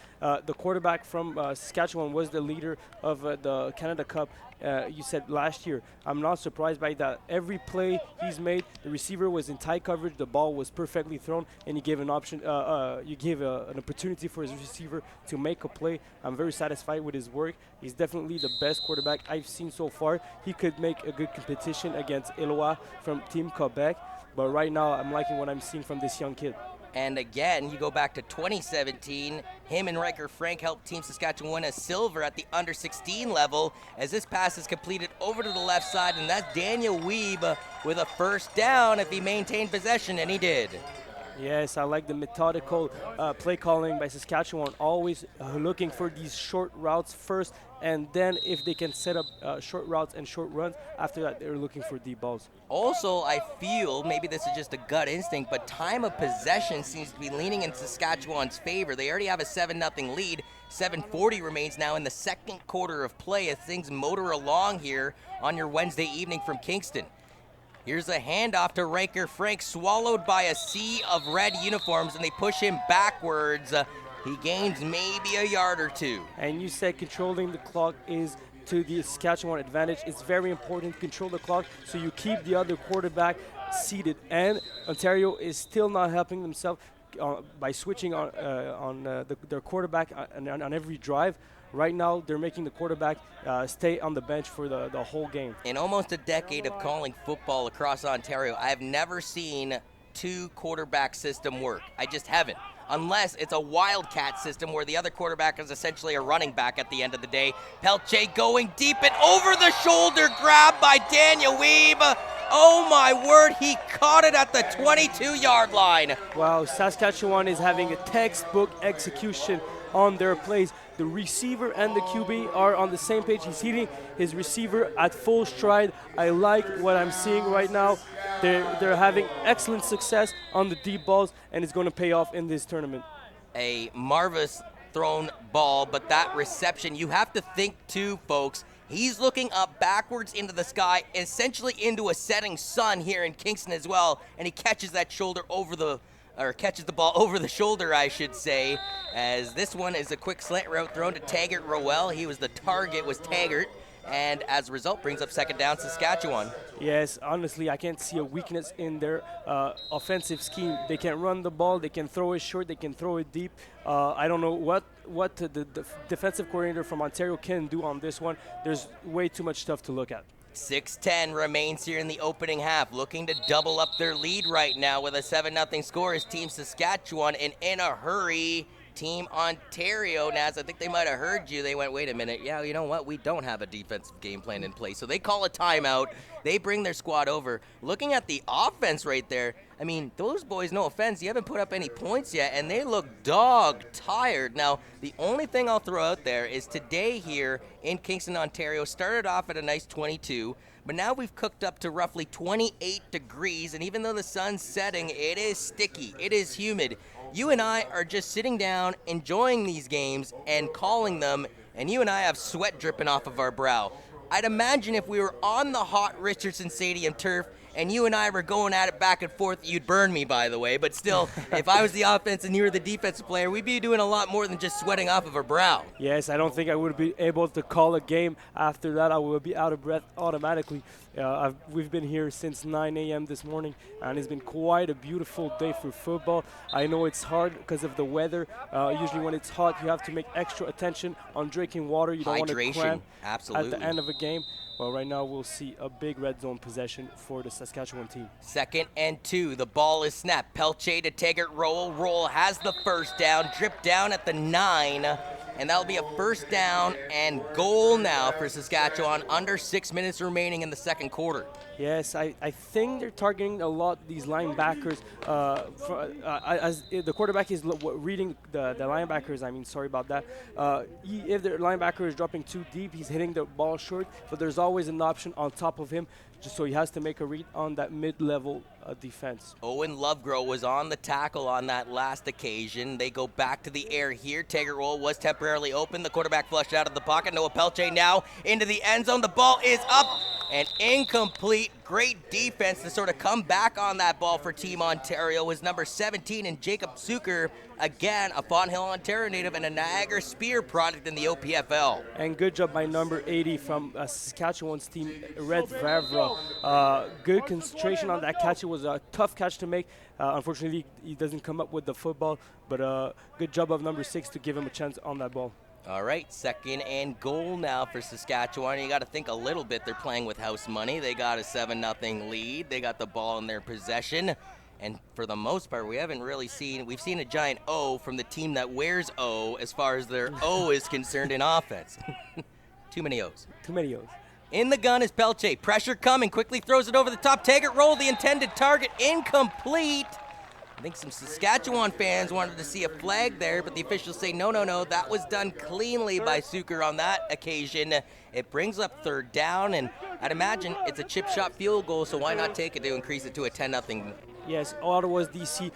the quarterback from Saskatchewan was the leader of the Canada Cup. You said last year. I'm not surprised by that. Every play he's made, the receiver was in tight coverage. The ball was perfectly thrown, and you gave an option. You gave an opportunity for his receiver to make a play. I'm very satisfied with his work. He's definitely the best quarterback I've seen so far. He could make a good competition against Eloa from Team Quebec. But right now, I'm liking what I'm seeing from this young kid. And again, you go back to 2017, him and Riker Frank helped Team Saskatchewan win a silver at the under-16 level as this pass is completed over to the left side, and that's Daniel Weeb with a first down if he maintained possession, and he did. Yes, I like the methodical play calling by Saskatchewan, always looking for these short routes first, and then if they can set up short routes and short runs, after that they're looking for deep balls. Also, I feel, maybe this is just a gut instinct, but time of possession seems to be leaning in Saskatchewan's favor. They already have a 7-0 lead. 7:40 remains now in the second quarter of play as things motor along here on your Wednesday evening from Kingston. Here's a handoff to Riker Frank, swallowed by a sea of red uniforms, and they push him backwards. He gains maybe a yard or two. And you said controlling the clock is to the Saskatchewan advantage. It's very important to control the clock so you keep the other quarterback seated. And Ontario is still not helping themselves by switching on their quarterback on every drive. Right now, they're making the quarterback stay on the bench for the whole game. In almost a decade of calling football across Ontario, I've never seen two quarterback system work. I just haven't. Unless it's a wildcat system where the other quarterback is essentially a running back at the end of the day. Pelche going deep and over the shoulder grab by Daniel Weeb. Oh my word, he caught it at the 22-yard line. Wow, Saskatchewan is having a textbook execution on their plays. The receiver and the QB are on the same page. He's hitting his receiver at full stride. I like what I'm seeing right now. They're having excellent success on the deep balls, and it's going to pay off in this tournament. A marvelous thrown ball, but that reception, you have to think too, folks. He's looking up backwards into the sky, essentially into a setting sun here in Kingston as well, and he catches that catches the ball over the shoulder, I should say, as this one is a quick slant route thrown to Taggart Rowell. He was the target, was Taggart, and as a result brings up second down Saskatchewan. Yes, honestly, I can't see a weakness in their offensive scheme. They can run the ball, they can throw it short, they can throw it deep. I don't know what the defensive coordinator from Ontario can do on this one. There's way too much stuff to look at. 6:10 remains here in the opening half, looking to double up their lead right now with a 7-0 score is Team Saskatchewan, and in a hurry, Team Ontario. Naz, I think they might have heard you. They went, wait a minute, yeah, you know what? We don't have a defensive game plan in place. So they call a timeout. They bring their squad over. Looking at the offense right there, I mean, those boys, no offense, you haven't put up any points yet, and they look dog tired. Now, the only thing I'll throw out there is today here in Kingston, Ontario, started off at a nice 22, but now we've cooked up to roughly 28 degrees, and even though the sun's setting, it is sticky, it is humid. You and I are just sitting down, enjoying these games and calling them, and you and I have sweat dripping off of our brow. I'd imagine if we were on the hot Richardson Stadium turf and you and I were going at it back and forth, you'd burn me, by the way. But still, if I was the offense and you were the defensive player, we'd be doing a lot more than just sweating off of our brow. Yes, I don't think I would be able to call a game after that. I would be out of breath automatically. We've been here since 9 a.m. this morning, and it's been quite a beautiful day for football. I know it's hard because of the weather. Usually when it's hot, you have to make extra attention on drinking water. You don't want to cramp absolutely at the end of a game. Well, right now we'll see a big red zone possession for the Saskatchewan team. 2nd and 2. The ball is snapped. Pelche to Taggart Rowell. Rowell has the first down. Drip down at the 9. And that'll be a first down and goal now for Saskatchewan. Under 6 minutes remaining in the second quarter. Yes, I think they're targeting a lot these linebackers. As the quarterback is reading the linebackers, sorry about that. If the linebacker is dropping too deep, he's hitting the ball short, but there's always an option on top of him, just so he has to make a read on that mid-level defense. Owen Lovegrove was on the tackle on that last occasion. They go back to the air here. Taggart Rowell was temporarily open. The quarterback flushed out of the pocket. Noah Pelche now into the end zone. The ball is up and incomplete. Great defense to sort of come back on that ball for Team Ontario was number 17 and Jacob Zucker, again a Fonthill, Ontario native and a Niagara Spear product in the OPFL. And good job by number 80 from Saskatchewan's team, Red Vavra. Good concentration on that catch. It was a tough catch to make. Unfortunately, he doesn't come up with the football, but good job of number 6 to give him a chance on that ball. All right, 2nd and goal now for Saskatchewan. You got to think a little bit. They're playing with house money. They got a 7-0 lead. They got the ball in their possession. And for the most part, we've seen a giant O from the team that wears O as far as their O is concerned in offense. Too many O's. Too many O's. In the gun is Pelche. Pressure coming. Quickly throws it over the top. Taggart Rowell, the intended target. Incomplete. I think some Saskatchewan fans wanted to see a flag there, but the officials say no, no, no. That was done cleanly by Suker on that occasion. It brings up third down, and I'd imagine it's a chip shot field goal, so why not take it to increase it to a 10-0? Yes, Ottawa's DC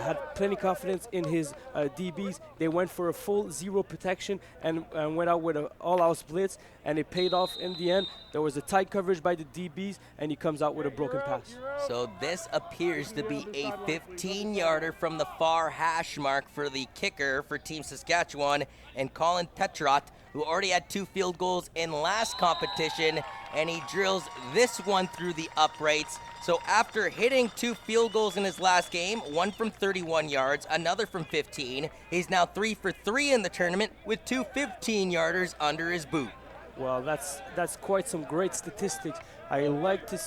had plenty confidence in his DBs. They went for a full zero protection and went out with an all-out blitz, and it paid off in the end. There was a tight coverage by the DBs, and he comes out with a broken pass. So this appears to be a 15-yarder from the far hash mark for the kicker for Team Saskatchewan, and Colin Petrot, who already had 2 field goals in last competition, and he drills this one through the uprights. So after hitting 2 field goals in his last game, one from 31 yards, another from 15, he's now 3 for 3 in the tournament with 2 15-yarders under his boot. Well, that's quite some great statistics. I like to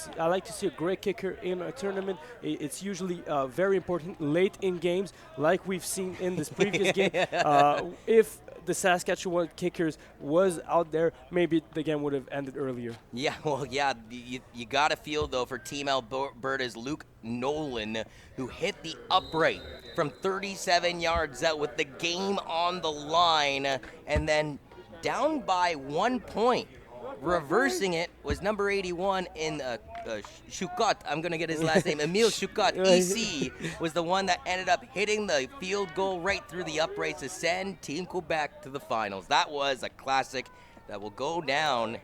see a great kicker in a tournament. It's usually very important late in games, like we've seen in this previous game. If the Saskatchewan kickers was out there, maybe the game would have ended earlier. Yeah, well, yeah, you got to feel, though, for Team Alberta's Luke Nolan, who hit the upright from 37 yards out with the game on the line, and then down by 1 point. Reversing it was number 81 in Choucot. I'm going to get his last name. Emile Choucot, EC, was the one that ended up hitting the field goal right through the uprights to send Team Quebec to the finals. That was a classic that will go down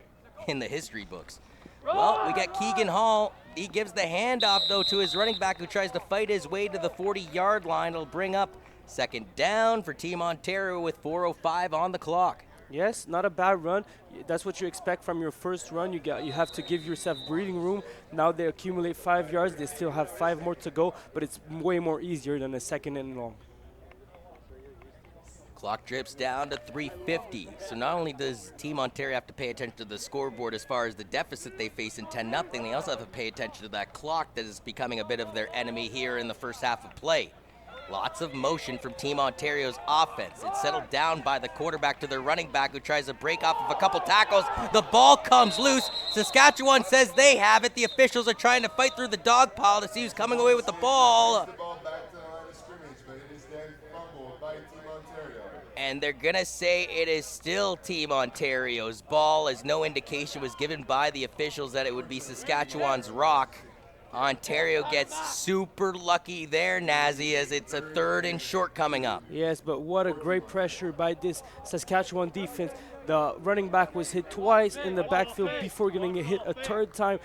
in the history books. Well, we got Keegan Hall. He gives the handoff, though, to his running back, who tries to fight his way to the 40-yard line. It'll bring up second down for Team Ontario with 4:05 on the clock. Yes, not a bad run. That's what you expect from your first run. You have to give yourself breathing room. Now they accumulate 5 yards. They still have 5 more to go, but it's way more easier than a second and long. Clock drips down to 3:50. So not only does Team Ontario have to pay attention to the scoreboard as far as the deficit they face in 10-0, they also have to pay attention to that clock that is becoming a bit of their enemy here in the first half of play. Lots of motion from Team Ontario's offense. It's settled down by the quarterback to their running back, who tries to break off of a couple tackles. The ball comes loose. Saskatchewan says they have it. The officials are trying to fight through the dog pile to see who's coming away with the ball. And they're going to say it is still Team Ontario's ball, as no indication was given by the officials that it would be Saskatchewan's rock. Ontario gets super lucky there, Nazi, as it's a 3rd and short coming up. Yes, but what a great pressure by this Saskatchewan defense. The running back was hit twice in the backfield before getting hit a 3rd time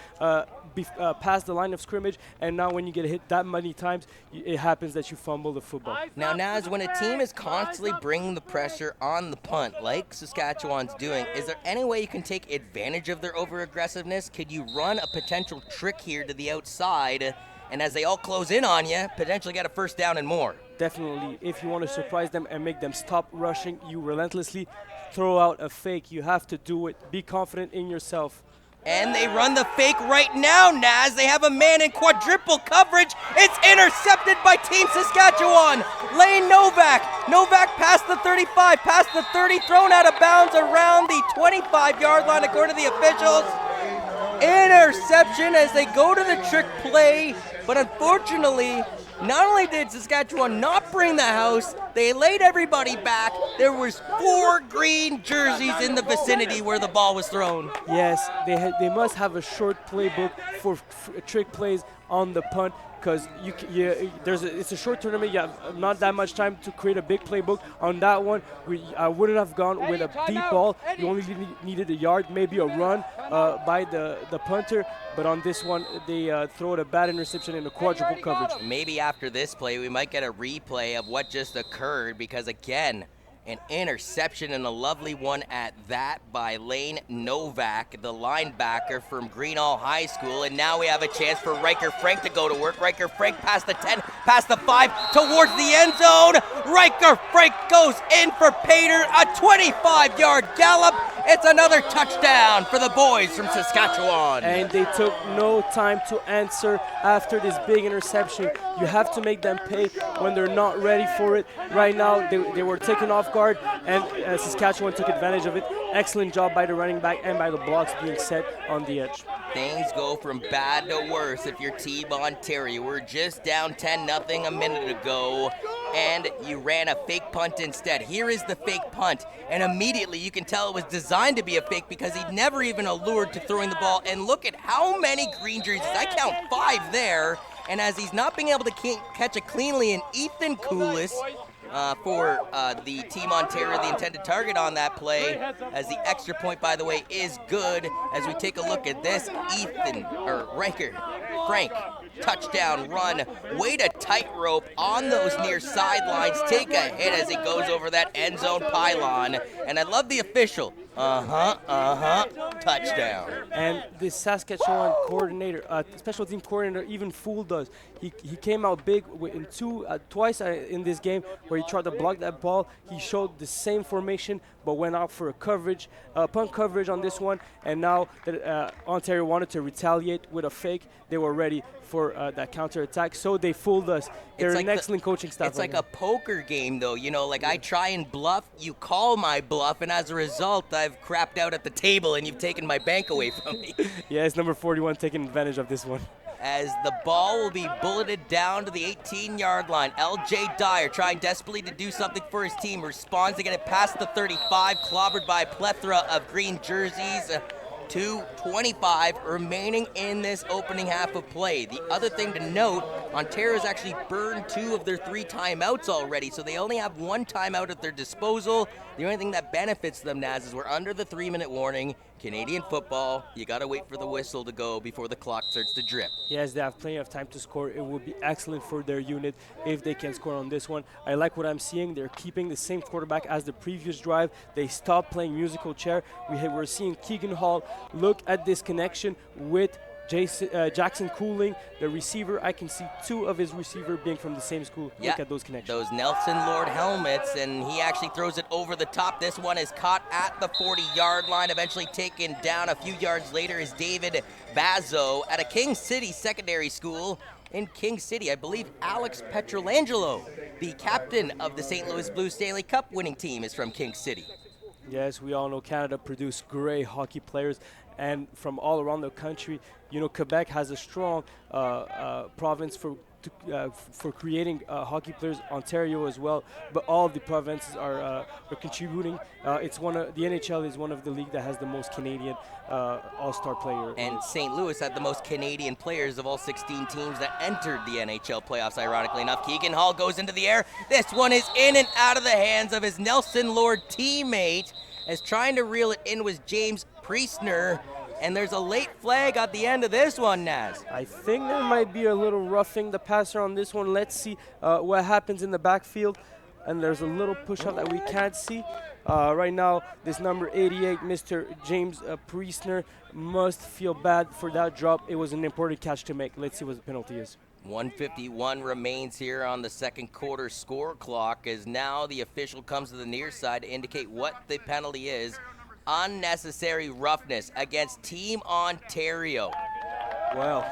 past the line of scrimmage, and now when you get hit that many times, it happens that you fumble the football. Now, Naz, when a team is constantly bringing the pressure on the punt, like Saskatchewan's doing, is there any way you can take advantage of their over-aggressiveness? Could you run a potential trick here to the outside, and as they all close in on you, potentially get a first down and more? Definitely. If you want to surprise them and make them stop rushing you relentlessly, throw out a fake. You have to do it. Be confident in yourself. And they run the fake right now, Naz. They have a man in quadruple coverage. It's intercepted by Team Saskatchewan. Lane Novak. Novak past the 35, past the 30, thrown out of bounds around the 25-yard line according to the officials. Interception as they go to the trick play, but unfortunately, not only did Saskatchewan not bring the house, they laid everybody back. There was 4 green jerseys in the vicinity where the ball was thrown. Yes, they must have a short playbook for trick plays on the punt, because it's a short tournament. You have not that much time to create a big playbook. On that one, I wouldn't have gone with a deep ball. You only needed a yard, maybe a run by the punter. But on this one, they throw a bad interception in a quadruple coverage. Maybe after this play, we might get a replay of what just occurred, because again, an interception, and a lovely one at that, by Lane Novak, the linebacker from Greenall High School. And now we have a chance for Riker Frank to go to work. Riker Frank past the 10, past the 5, towards the end zone. Riker Frank goes in for Pater, a 25-yard gallop. It's another touchdown for the boys from Saskatchewan. And they took no time to answer after this big interception. You have to make them pay when they're not ready for it. Right now, they were taken off guard, and Saskatchewan took advantage of it. Excellent job by the running back and by the blocks being set on the edge. things go from bad to worse if you're Team Ontario. We're just down 10-0 a minute ago, and you ran a fake punt instead. Here is the fake punt, and immediately you can tell it was designed to be a fake because he never even allured to throwing the ball. And look at how many green jerseys. I count 5 there. And as he's not being able to catch it cleanly, and Ethan Koulis for the Team Ontario, the intended target on that play, as the extra point, by the way, is good. As we take a look at this, Frank, touchdown run, way to tightrope on those near sidelines, take a hit as he goes over that end zone pylon, and I love the official, touchdown. And the Saskatchewan coordinator, special team coordinator, even fooled us. He came out big in twice in this game where he tried to block that ball. He showed the same formation but went out for a punt coverage on this one. And now that Ontario wanted to retaliate with a fake, they were ready for that counterattack. So they fooled us. They're like an excellent coaching staff. It's like a poker game, though. You know, like I try and bluff, you call my bluff, and as a result, I've crapped out at the table and you've taken my bank away from me. Yeah, it's number 41 taking advantage of this one. As the ball will be bulleted down to the 18-yard line. L.J. Dyer trying desperately to do something for his team. Responds to get it past the 35, clobbered by a plethora of green jerseys. 2:25 remaining in this opening half of play. The other thing to note, Ontario's actually burned 2 of their 3 timeouts already, so they only have 1 timeout at their disposal. The only thing that benefits them, Naz, is we're under the 3-minute warning. Canadian football, you got to wait for the whistle to go before the clock starts to drip. Yes, they have plenty of time to score. It would be excellent for their unit if they can score on this one. I like what I'm seeing. They're keeping the same quarterback as the previous drive. They stopped playing musical chair. We're seeing Keegan Hall look at this connection with Jackson Cooling, the receiver. I can see 2 of his receiver being from the same school. Yeah, look at those connections. Those Nelson Lord helmets, and he actually throws it over the top. This one is caught at the 40-yard line, eventually taken down a few yards later is David Vazo at a King City secondary school in King City. I believe Alex Petrolangelo, the captain of the St. Louis Blues Stanley Cup winning team, is from King City. Yes, we all know Canada produced great hockey players, and from all around the country. You know, Quebec has a strong province for creating hockey players. Ontario as well, but all the provinces are contributing. It's the NHL is one of the league that has the most Canadian all-star player. And St. Louis had the most Canadian players of all 16 teams that entered the NHL playoffs, ironically enough. Keegan Hall goes into the air. This one is in and out of the hands of his Nelson Lord teammate, as trying to reel it in was James Priestner. And there's a late flag at the end of this one, Naz. I think there might be a little roughing the passer on this one. Let's see what happens in the backfield. And there's a little push-up that we can't see. Right now, this number 88, Mr. James Priestner, must feel bad for that drop. It was an important catch to make. Let's see what the penalty is. 1:51 remains here on the second quarter score clock, as now the official comes to the near side to indicate what the penalty is. Unnecessary roughness against Team Ontario. Well,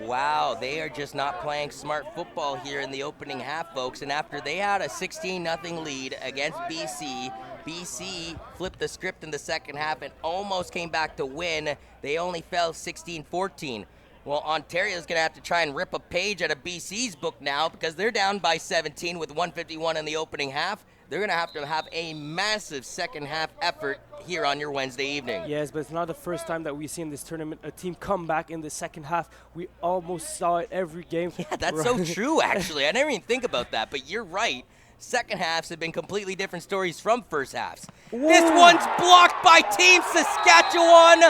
wow, they are just not playing smart football here in the opening half, folks. And after they had a 16-0 lead against BC, BC flipped the script in the second half and almost came back to win. They only fell 16-14. Well, Ontario's going to have to try and rip a page out of BC's book now, because they're down by 17 with 1:51 in the opening half. They're going to have a massive second half effort here on your Wednesday evening. Yes, but it's not the first time that we see in this tournament a team come back in the second half. We almost saw it every game. Yeah, that's so true, actually. I never even think about that, but you're right. Second halves have been completely different stories from first halves. Whoa. This one's blocked by Team Saskatchewan.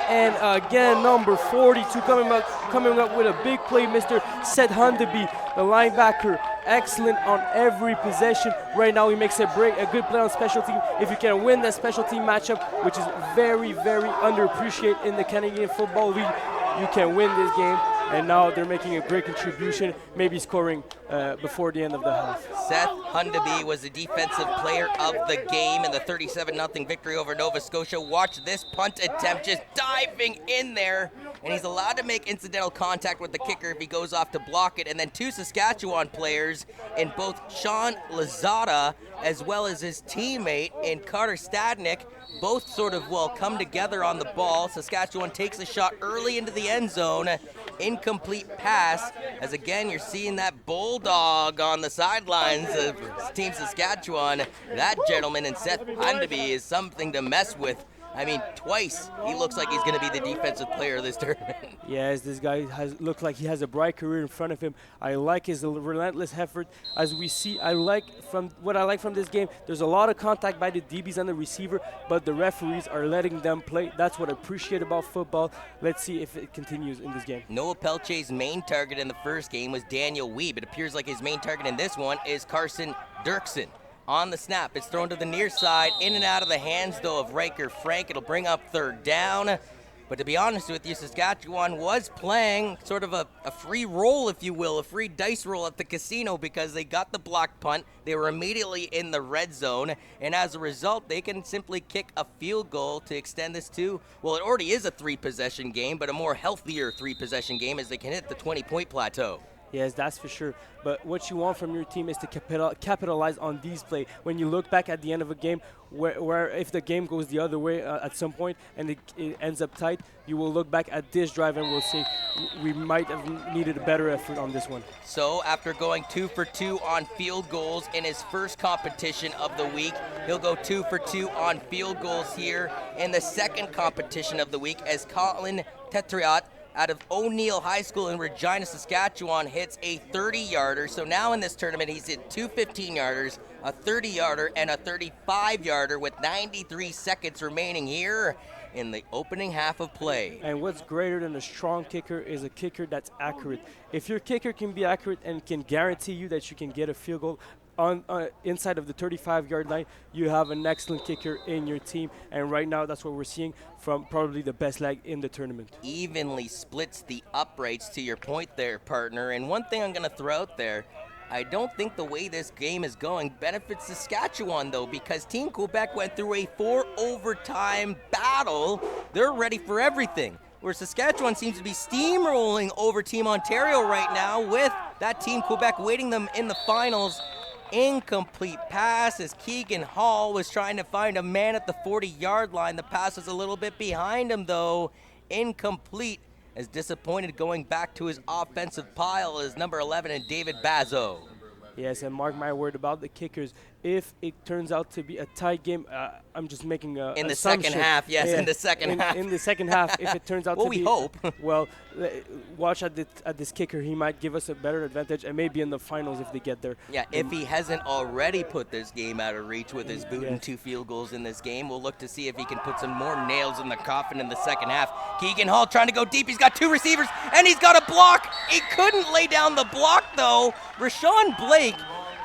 And again, number 42 coming up with a big play, Mr. Seth Hundeby, the linebacker. Excellent on every possession. Right now he makes a good play on special team. If you can win that special team matchup, which is very, very underappreciated in the Canadian Football League, you can win this game. And now they're making a great contribution, maybe scoring before the end of the half. Seth Hundeby was the defensive player of the game in the 37-0 victory over Nova Scotia. Watch this punt attempt, just diving in there and he's allowed to make incidental contact with the kicker if he goes off to block it. And then 2 Saskatchewan players in both Sean Lazada as well as his teammate in Carter Stadnick both sort of, well, come together on the ball. Saskatchewan takes a shot early into the end zone. Incomplete pass, as again, you're seeing that bulldog on the sidelines of Team Saskatchewan. That gentleman in Seth Handeby is something to mess with. I mean, twice he looks like he's going to be the defensive player of this tournament. Yes, this guy looks like he has a bright career in front of him. I like his relentless effort. As we see, what I like from this game, there's a lot of contact by the DBs and the receiver, but the referees are letting them play. That's what I appreciate about football. Let's see if it continues in this game. Noah Pelche's main target in the first game was Daniel Weeb. It appears like his main target in this one is Carson Dirksen. On the snap, it's thrown to the near side, in and out of the hands, though, of Riker Frank. It'll bring up 3rd down. But to be honest with you, Saskatchewan was playing sort of a free roll, if you will, a free dice roll at the casino because they got the block punt. They were immediately in the red zone, and as a result, they can simply kick a field goal to extend this to, well, it already is a 3-possession game, but a more healthier 3-possession game as they can hit the 20-point plateau. Yes, that's for sure. But what you want from your team is to capitalize on these plays. When you look back at the end of a game, where if the game goes the other way at some point and it ends up tight, you will look back at this drive and we'll say we might have needed a better effort on this one. So after going 2 for 2 on field goals in his first competition of the week, he'll go 2 for 2 on field goals here in the second competition of the week as Colin Tetriot out of O'Neill High School in Regina, Saskatchewan, hits a 30-yarder. So now in this tournament, he's hit 2 15-yarders, a 30-yarder, and a 35-yarder with 93 seconds remaining here in the opening half of play. And what's greater than a strong kicker is a kicker that's accurate. If your kicker can be accurate and can guarantee you that you can get a field goal on inside of the 35-yard line, you have an excellent kicker in your team. And right now, that's what we're seeing from probably the best leg in the tournament. Evenly splits the uprights, to your point there, partner. And one thing I'm going to throw out there, I don't think the way this game is going benefits Saskatchewan, though, because Team Quebec went through a 4-overtime battle. They're ready for everything, where Saskatchewan seems to be steamrolling over Team Ontario right now, with that Team Quebec waiting them in the finals. Incomplete pass as Keegan Hall was trying to find a man at the 40-yard line. The pass was a little bit behind him, though. Incomplete, as disappointed going back to his offensive pile is number 11 and David Bazo. Yes, and mark my word about the kickers. If it turns out to be a tight game, I'm just making a in the assumption. Second half, yes, yeah, in the second half. In the second half, if it turns out well, to be... we hope. Well, watch at this kicker. He might give us a better advantage, and maybe in the finals if they get there. Yeah, if he hasn't already put this game out of reach with his boot and 2 field goals in this game, we'll look to see if he can put some more nails in the coffin in the second half. Keegan Hall trying to go deep. He's got 2 receivers, and he's got a block. He couldn't lay down the block, though. Rashawn Blake,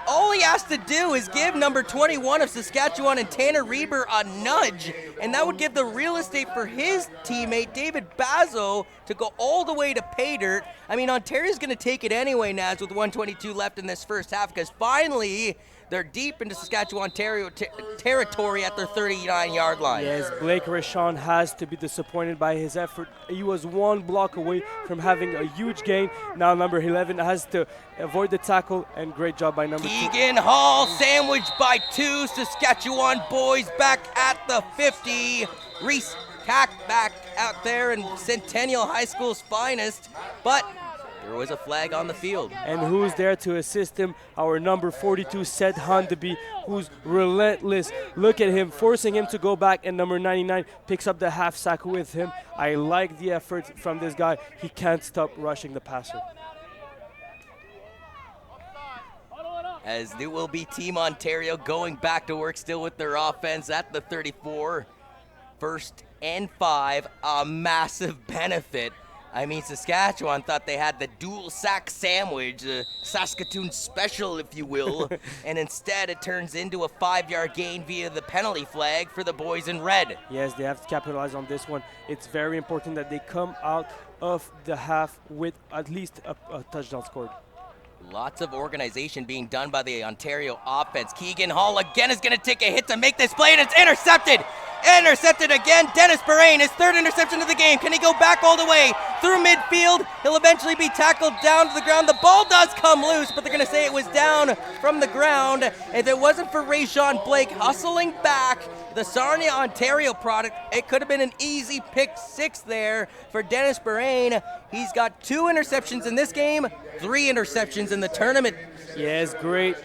all he has to do is give number 21 of Saskatchewan and Tanner Reber a nudge, and that would give the real estate for his teammate, David Bazo, to go all the way to pay dirt. I mean, Ontario's going to take it anyway, Naz, with 1:22 left in this first half, because finally they're deep into Saskatchewan territory at their 39-yard line. Yes, Blake Rashawn has to be disappointed by his effort. He was 1 block away from having a huge gain. Now number 11 has to avoid the tackle, and great job by number 2. Keegan Hall sandwiched by 2 Saskatchewan boys back at the 50. Reese Cack back out there in Centennial High School's finest, but there was a flag on the field. And who's there to assist him? Our number 42, Seth Handeby, who's relentless. Look at him, forcing him to go back, and number 99 picks up the half sack with him. I like the effort from this guy. He can't stop rushing the passer. As it will be Team Ontario going back to work still with their offense at the 34. 1st and 5, a massive benefit. I mean, Saskatchewan thought they had the dual sack sandwich, Saskatoon special, if you will, and instead it turns into a 5-yard gain via the penalty flag for the boys in red. Yes, they have to capitalize on this one. It's very important that they come out of the half with at least a touchdown scored. Lots of organization being done by the Ontario offense. Keegan Hall again is going to take a hit to make this play, and it's intercepted. Intercepted again. Dennis Barain, his third interception of the game. Can he go back all the way through midfield? He'll eventually be tackled down to the ground. The ball does come loose, but they're going to say it was down from the ground. If it wasn't for Rajon Blake hustling back, the Sarnia, Ontario product, it could have been an easy pick 6 there for Dennis Barain. He's got 2 interceptions in this game, 3 interceptions in the tournament. Yes, great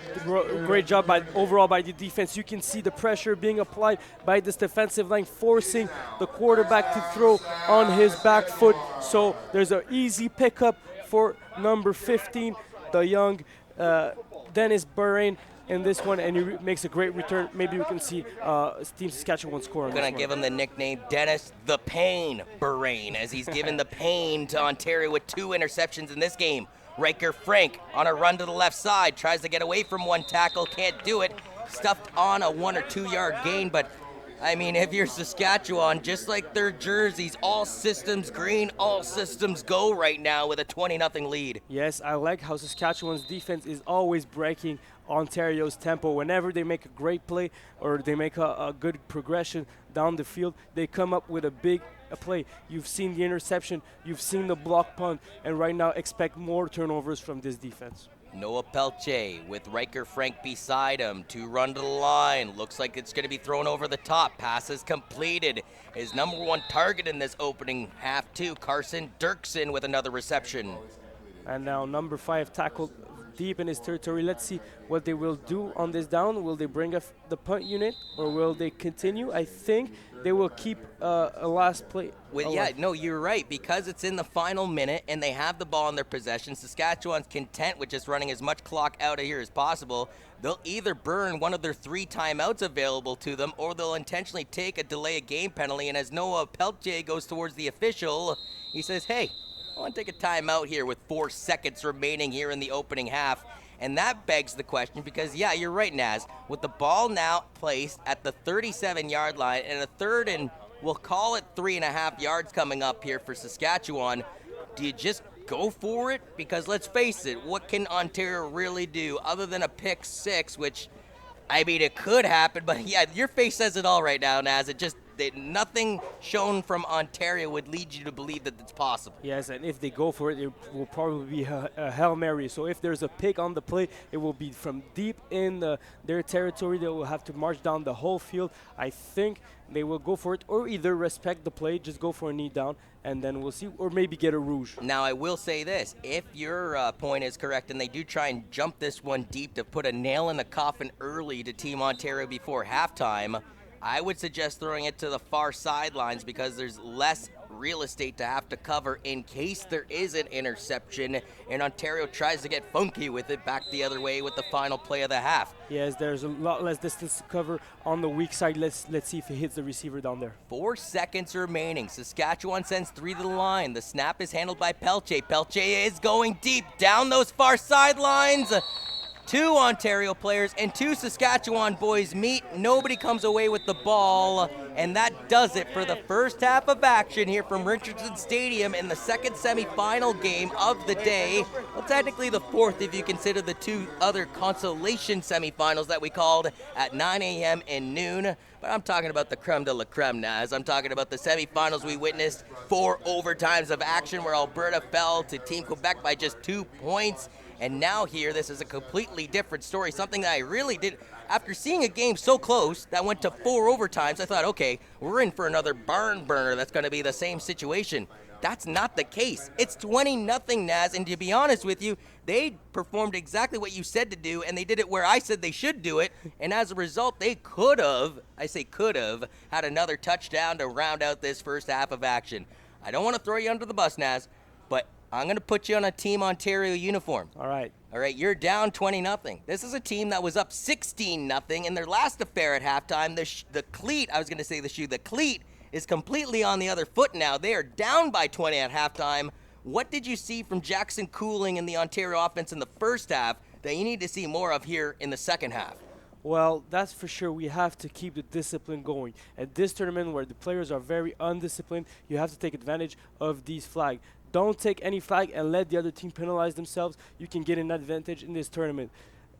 job overall by the defense. You can see the pressure being applied by this defensive line, forcing the quarterback to throw on his back foot. So there's an easy pickup for number 15, the young Dennis Barain in this one, and he makes a great return. Maybe we can see Team Saskatchewan score on this one. Going to give him the nickname Dennis the Pain Barain, as he's given the pain to Ontario with 2 interceptions in this game. Riker Frank on a run to the left side, tries to get away from one tackle, can't do it. Stuffed on a 1 or 2 yard gain, but I mean, if you're Saskatchewan, just like their jerseys, all systems green, all systems go right now with a 20-0 lead. Yes, I like how Saskatchewan's defense is always breaking Ontario's tempo. Whenever they make a great play or they make a good progression down the field, they come up with a big play. You've seen the interception, you've seen the block punt, and right now expect more turnovers from this defense. Noah Pelche with Riker Frank beside him to run to the line. Looks like it's going to be thrown over the top. Pass is completed. His number 1 target in this opening half, too, Carson Dirksen with another reception. And now number 5 tackled deep in his territory. Let's see what they will do on this down. Will they bring up the punt unit or will they continue? I think they will keep a last play. No, you're right. Because it's in the final minute and they have the ball in their possession, Saskatchewan's content with just running as much clock out of here as possible. They'll either burn one of their 3 timeouts available to them or they'll intentionally take a delay of game penalty. And as Noah Peltier goes towards the official, he says, hey, I want to take a timeout here with 4 seconds remaining here in the opening half. And that begs the question because, yeah, you're right, Naz. With the ball now placed at the 37-yard line and a 3rd and we'll call it 3.5 yards coming up here for Saskatchewan, do you just go for it? Because let's face it, what can Ontario really do other than a pick 6, which, I mean, it could happen. But, yeah, your face says it all right now, Naz. Nothing shown from Ontario would lead you to believe that it's possible. Yes, and if they go for it, it will probably be a Hail Mary. So if there's a pick on the play, it will be from deep in their territory. They will have to march down the whole field. I think they will go for it or either respect the play, just go for a knee down, and then we'll see, or maybe get a rouge. Now, I will say this. If your point is correct and they do try and jump this one deep to put a nail in the coffin early to Team Ontario before halftime, I would suggest throwing it to the far sidelines because there's less real estate to have to cover in case there is an interception and Ontario tries to get funky with it back the other way with the final play of the half. Yes, there's a lot less distance to cover on the weak side. Let's see if he hits the receiver down there. 4 seconds remaining. Saskatchewan sends 3 to the line. The snap is handled by Pelche. Pelche is going deep down those far sidelines. 2 Ontario players and 2 Saskatchewan boys meet. Nobody comes away with the ball, and that does it for the first half of action here from Richardson Stadium in the second semifinal game of the day. Well, technically the 4th if you consider the 2 other consolation semifinals that we called at 9 a.m. and noon. But I'm talking about the creme de la creme, Naz. I'm talking about the semifinals we witnessed 4 overtimes of action where Alberta fell to Team Quebec by just 2 points. And now here, this is a completely different story, something that I really did. After seeing a game so close that went to 4 overtimes, I thought, okay, we're in for another barn burner that's going to be the same situation. That's not the case. It's 20-0, Naz, and to be honest with you, they performed exactly what you said to do, and they did it where I said they should do it, and as a result, they could have, I say could have, had another touchdown to round out this first half of action. I don't want to throw you under the bus, Naz, but I'm going to put you on a Team Ontario uniform. All right, you're down 20-0. This is a team that was up 16-0 in their last affair at halftime. The cleat is completely on the other foot now. They are down by 20 at halftime. What did you see from Jackson Cooling and the Ontario offense in the first half that you need to see more of here in the second half? Well, that's for sure. We have to keep the discipline going. At this tournament where the players are very undisciplined, you have to take advantage of these flags. Don't take any flag and let the other team penalize themselves. You can get an advantage in this tournament.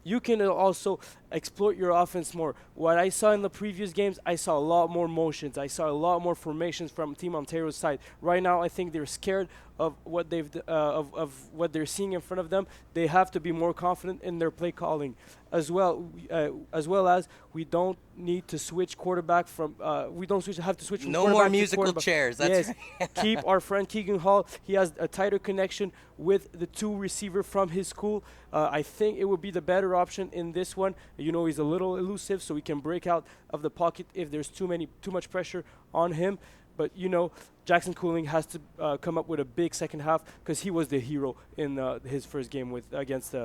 you can also exploit your offense more. What I saw in the previous games, I saw a lot more motions. I saw a lot more formations from Team Ontario's side. Right now, I think they're scared of what of what they're seeing in front of them. They have to be more confident in their play calling, as well as we don't need to switch quarterback from. We don't have to switch from No quarterback more to musical quarterback. chairs. That's yes, right. keep our friend Keegan Hall. He has a tighter connection with the two receiver from his school. I think it would be the better option in this one. He's a little elusive, so he can break out of the pocket if there's too much pressure on him. But Jackson Cooling has to come up with a big second half because he was the hero in his first game against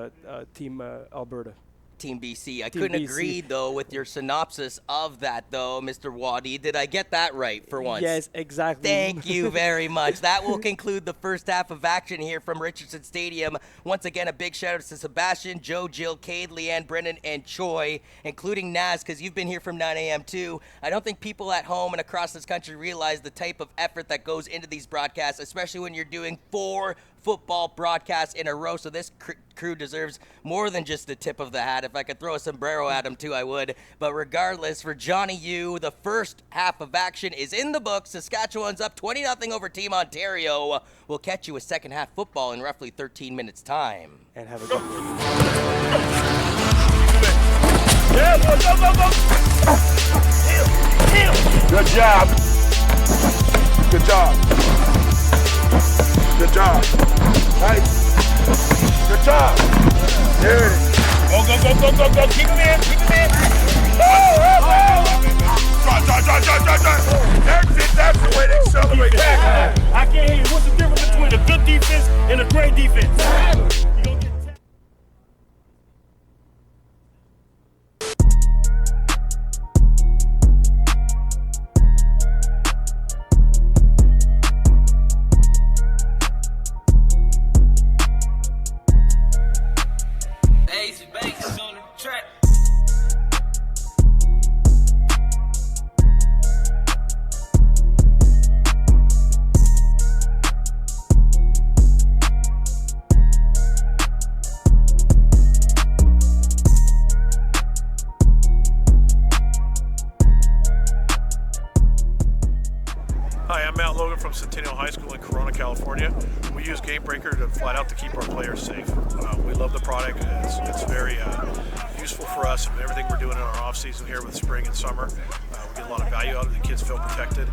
Team Alberta. Team BC. I Team couldn't BC. agree, though, with your synopsis of that, though, Mr. Wadi. Did I get that right for once? Yes, exactly. Thank you very much. That will conclude the first half of action here from Richardson Stadium. Once again, a big shout out to Sebastian, Joe, Jill, Cade, Leanne, Brennan, and Choi, including Naz, because you've been here from 9 a.m. too. I don't think people at home and across this country realize the type of effort that goes into these broadcasts, especially when you're doing 4 football broadcasts in a row. So this crew deserves more than just the tip of the hat. If I could throw a sombrero at them too, I would. But regardless, for Johnny U, the first half of action is in the books. Saskatchewan's up 20-0 over Team Ontario. We'll catch you with second half football in roughly 13 minutes time. And have a good one. Yeah, boy, go. Heel. Good job. Good job. Nice. Good job. There it is. Go. Keep him in. That's the way they celebrate. I can't hear you. What's the difference between a good defense and a great defense? From Centennial High School in Corona, California. We use Game Breaker to flat out to keep our players safe. We love the product. It's very useful for us and everything we're doing in our off season here with spring and summer. We get a lot of value out of it. The kids feel protected.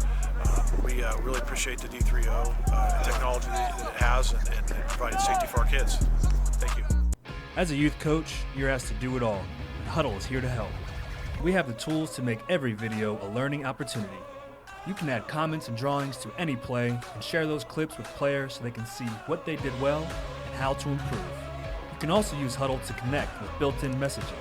We really appreciate the D3O technology that it has and providing safety for our kids. Thank you. As a youth coach, you're asked to do it all, and Huddle is here to help. We have the tools to make every video a learning opportunity. You can add comments and drawings to any play and share those clips with players so they can see what they did well and how to improve. You can also use Huddle to connect with built-in messaging,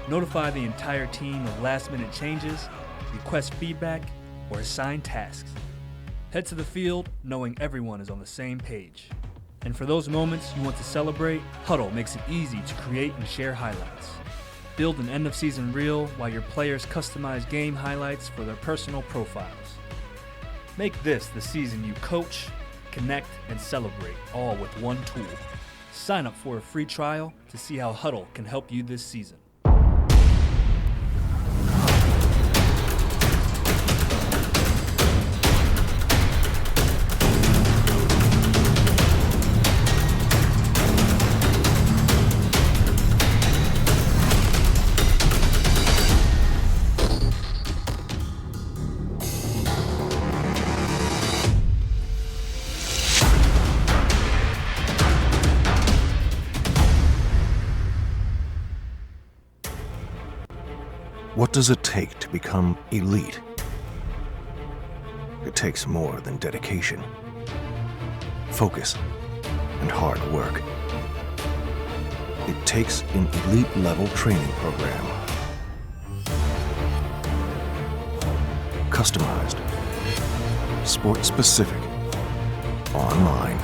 notify the entire team of last-minute changes, request feedback, or assign tasks. Head to the field knowing everyone is on the same page. And for those moments you want to celebrate, Huddle makes it easy to create and share highlights. Build an end-of-season reel while your players customize game highlights for their personal profiles. Make this the season you coach, connect, and celebrate, all with one tool. Sign up for a free trial to see how Huddle can help you this season. What does it take to become elite? It takes more than dedication, focus, and hard work. It takes an elite-level training program. Customized, sport-specific, online.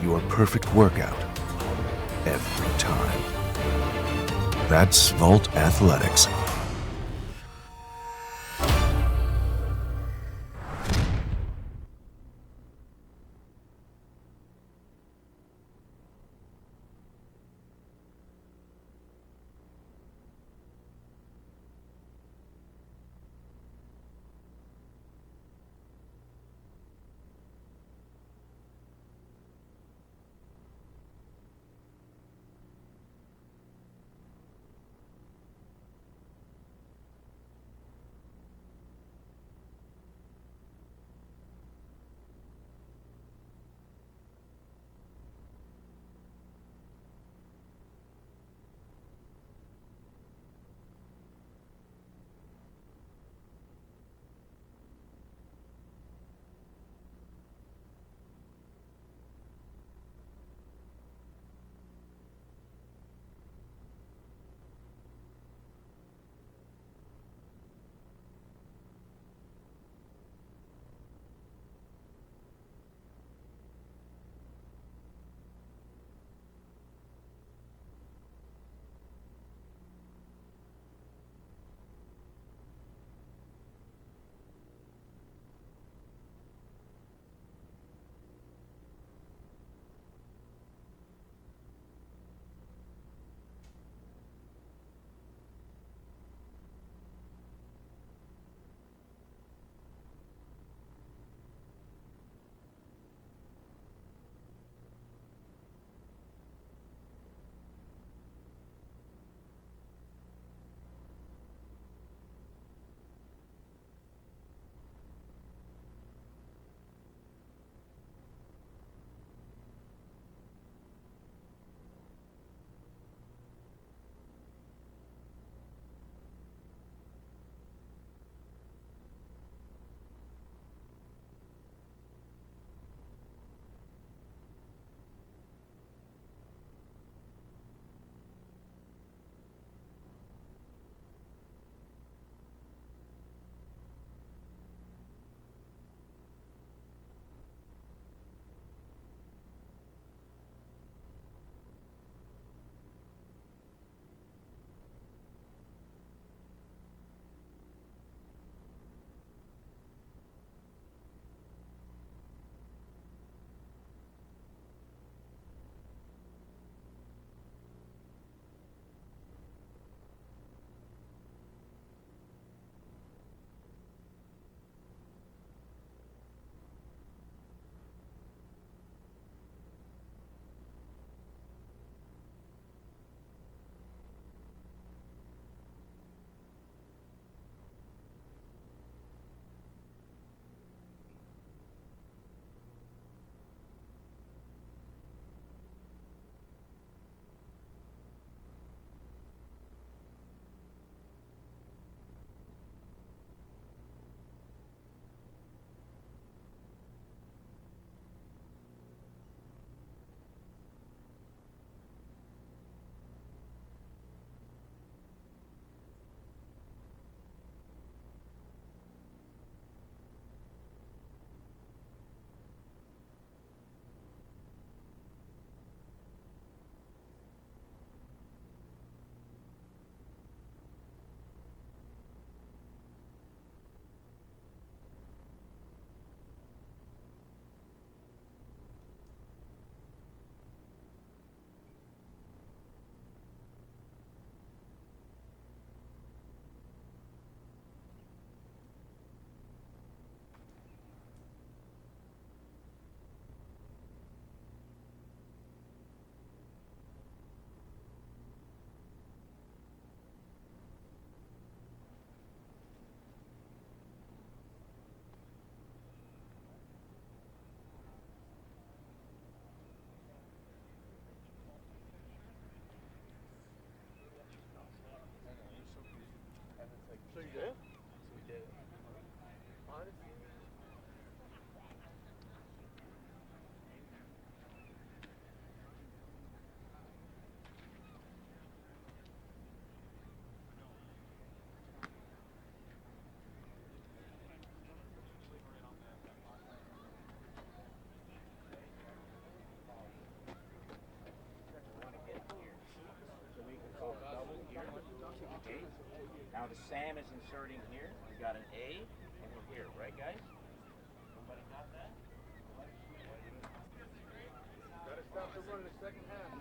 Your perfect workout every time. That's Volt Athletics.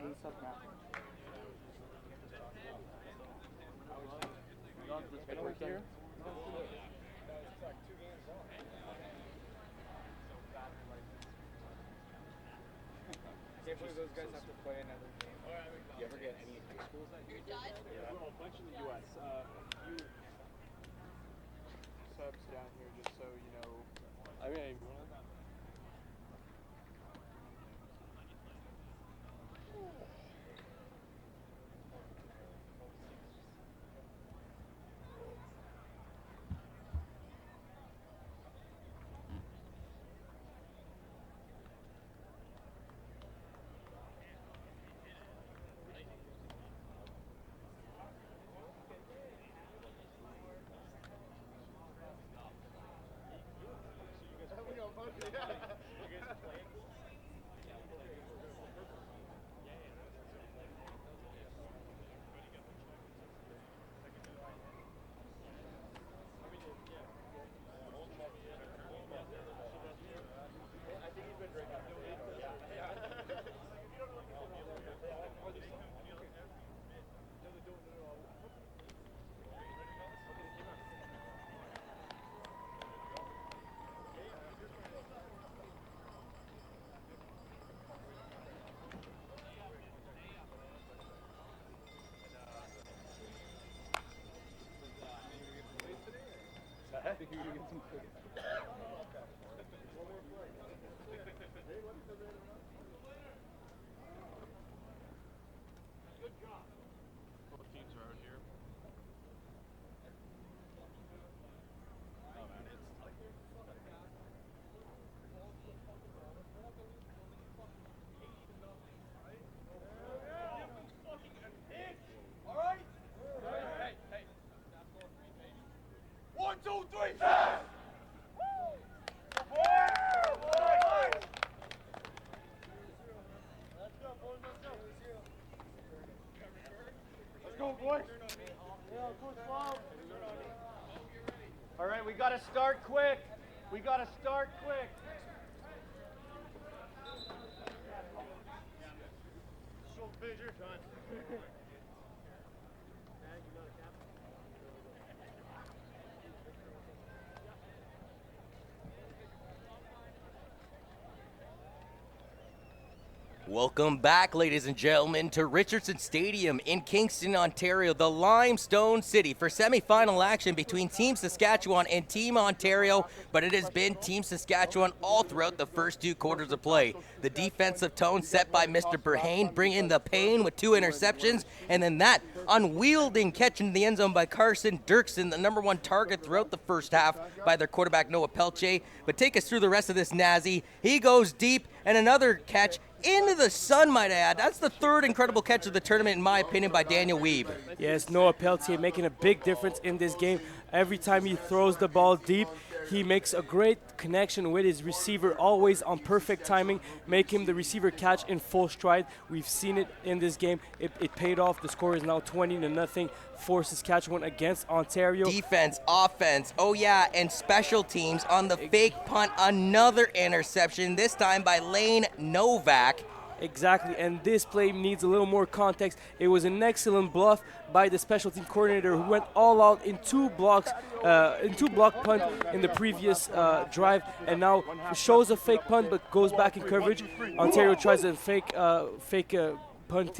Can't believe those guys have to play another game. You ever get any high schools that do that? Yeah, well, a bunch in the U.S. A few subs down here, just so you know. I mean, Both teams are out here. All right, we got to start quick. We got to start quick. Welcome back, ladies and gentlemen, to Richardson Stadium in Kingston, Ontario, the Limestone City, for semifinal action between Team Saskatchewan and Team Ontario, but it has been Team Saskatchewan all throughout the first 2 quarters of play. The defensive tone set by Mr. Berhane, bringing the pain with 2 interceptions, and then that unwielding catch in the end zone by Carson Dirksen, the #1 target throughout the first half by their quarterback Noah Pelche. But take us through the rest of this, Nazi. He goes deep, and another catch into the sun, might I add. That's the 3rd incredible catch of the tournament, in my opinion, by Daniel Weeb. Yes, Noah Peltier making a big difference in this game. Every time he throws the ball deep, he makes a great connection with his receiver, always on perfect timing, make him the receiver catch in full stride. We've seen it in this game. It paid off. The score is now 20-0 for Saskatchewan against Ontario. Defense, offense, oh yeah, and special teams on the fake punt. Another interception, this time by Lane Novak. Exactly, and this play needs a little more context. It was an excellent bluff by the special team coordinator, who went all out in 2 blocks, in 2 block punt in the previous drive, and now shows a fake punt but goes back in coverage. Ontario tries a fake punt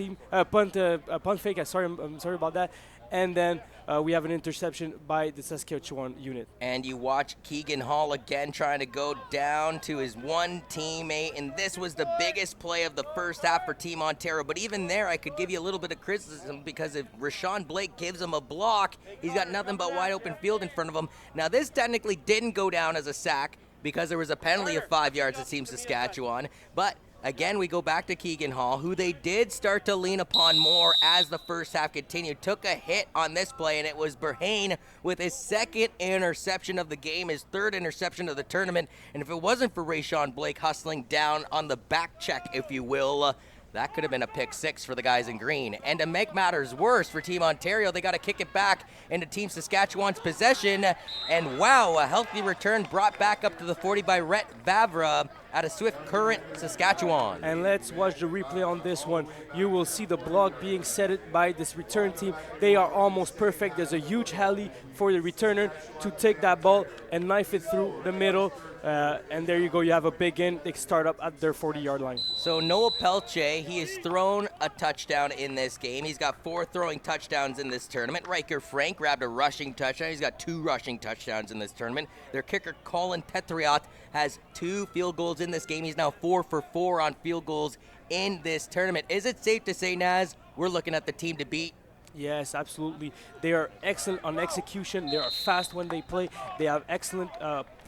fake. I'm sorry about that. And then we have an interception by the Saskatchewan unit. And you watch Keegan Hall again trying to go down to his one teammate, and this was the biggest play of the first half for Team Ontario. But even there, I could give you a little bit of criticism, because if Rashawn Blake gives him a block, he's got nothing but wide open field in front of him. Now, this technically didn't go down as a sack because there was a penalty of 5 yards to Team Saskatchewan, but again, we go back to Keegan Hall, who they did start to lean upon more as the first half continued. Took a hit on this play, and it was Berhane with his 2nd interception of the game, his 3rd interception of the tournament. And if it wasn't for Rashawn Blake hustling down on the back check, if you will, That could have been a pick 6 for the guys in green. And to make matters worse for Team Ontario, they got to kick it back into Team Saskatchewan's possession. And wow, a healthy return brought back up to the 40 by Rhett Vavra out of Swift Current, Saskatchewan. And let's watch the replay on this one. You will see the block being set by this return team. They are almost perfect. There's a huge halley for the returner to take that ball and knife it through the middle. And there you go, you have a big in. They start up at their 40-yard line. So Noah Pelche, he has thrown a touchdown in this game. He's got 4 throwing touchdowns in this tournament. Riker Frank grabbed a rushing touchdown. He's got 2 rushing touchdowns in this tournament. Their kicker, Colin Tetriot, has 2 field goals in this game. He's now 4 for 4 on field goals in this tournament. Is it safe to say, Naz, we're looking at the team to beat? Yes, absolutely. They are excellent on execution. They are fast when they play. They have excellent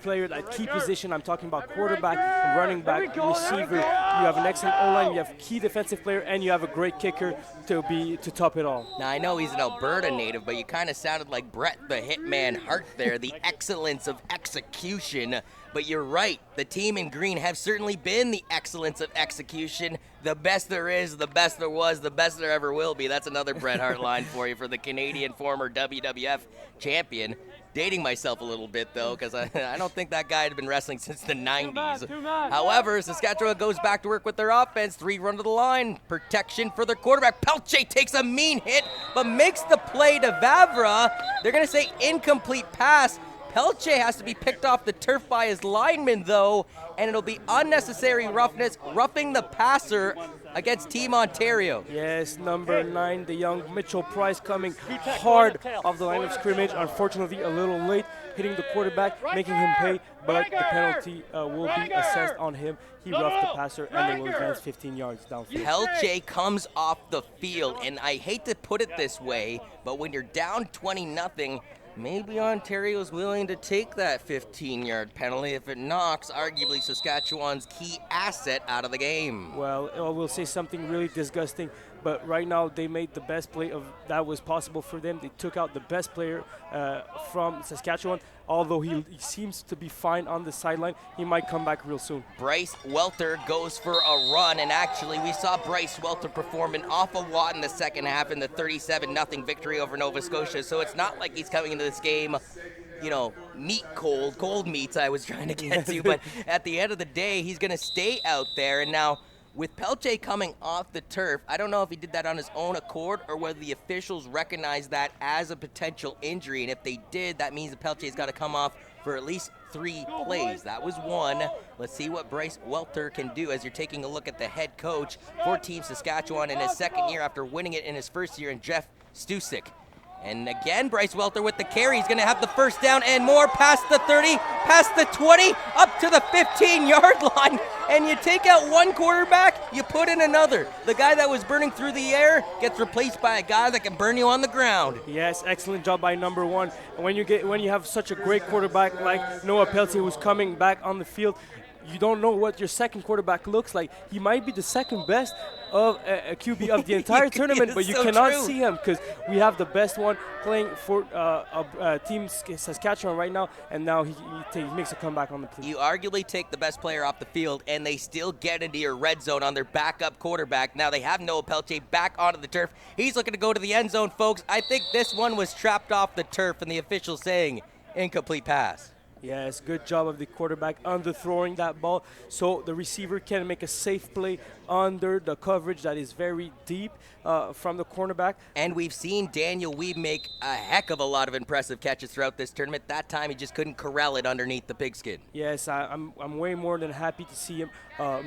players at key position. I'm talking about quarterback, running back, receiver. You have an excellent O-line. You have key defensive player, and you have a great kicker to top it all. Now, I know he's an Alberta native, but you kind of sounded like Brett the Hitman Hart there, the excellence of execution. But you're right, the team in green have certainly been the excellence of execution. The best there is, the best there was, the best there ever will be. That's another Bret Hart line for you for the Canadian former WWF champion. Dating myself a little bit, though, because I don't think that guy had been wrestling since the 90s. However, Saskatchewan goes back to work with their offense. 3 run to the line. Protection for their quarterback. Pelche takes a mean hit, but makes the play to Vavra. They're going to say incomplete pass. Pelche has to be picked off the turf by his lineman, though, and it'll be unnecessary roughness, roughing the passer against Team Ontario. Yes, number 9, the young Mitchell Price coming hard off the line of scrimmage. Unfortunately, a little late, hitting the quarterback, making him pay, but the penalty will be assessed on him. He roughed the passer, and they will advance 15 yards downfield. Pelche comes off the field, and I hate to put it this way, but when you're down 20-0, maybe Ontario's willing to take that 15-yard penalty if it knocks arguably Saskatchewan's key asset out of the game. Well, I will say something really disgusting, but right now they made the best play of that was possible for them. They took out the best player from Saskatchewan. Although he seems to be fine on the sideline, he might come back real soon. Bryce Welter goes for a run, and actually we saw Bryce Welter perform an awful lot in the second half in the 37-0 victory over Nova Scotia, so it's not like he's coming into this game, you know, cold meats I was trying to get to, but at the end of the day, he's going to stay out there. And now, with Pelche coming off the turf, I don't know if he did that on his own accord or whether the officials recognized that as a potential injury. And if they did, that means that Pelche's got to come off for at least 3 plays. That was 1. Let's see what Bryce Welter can do as you're taking a look at the head coach for Team Saskatchewan in his second year after winning it in his first year, in Jeff Stusik. And again, Bryce Welter with the carry. He's going to have the first down and more, past the 30, past the 20, up to the 15-yard line. And you take out one quarterback, you put in another. The guy that was burning through the air gets replaced by a guy that can burn you on the ground. Yes, excellent job by number 1. And when you have such a great quarterback like Noah Peltier who's coming back on the field, you don't know what your second quarterback looks like. He might be the second best of a QB of the entire tournament, but you so cannot true. see him because we have the best one playing for Team Saskatchewan right now, and now he makes a comeback on the field. You arguably take the best player off the field, and they still get into your red zone on their backup quarterback. Now they have Noah Pelche back onto the turf. He's looking to go to the end zone, folks. I think this one was trapped off the turf, and the official saying incomplete pass. Yes, good job of the quarterback underthrowing that ball so the receiver can make a safe play under the coverage that is very deep from the cornerback. And we've seen Daniel Weeb make a heck of a lot of impressive catches throughout this tournament. That time he just couldn't corral it underneath the pigskin. Yes, I'm way more than happy to see him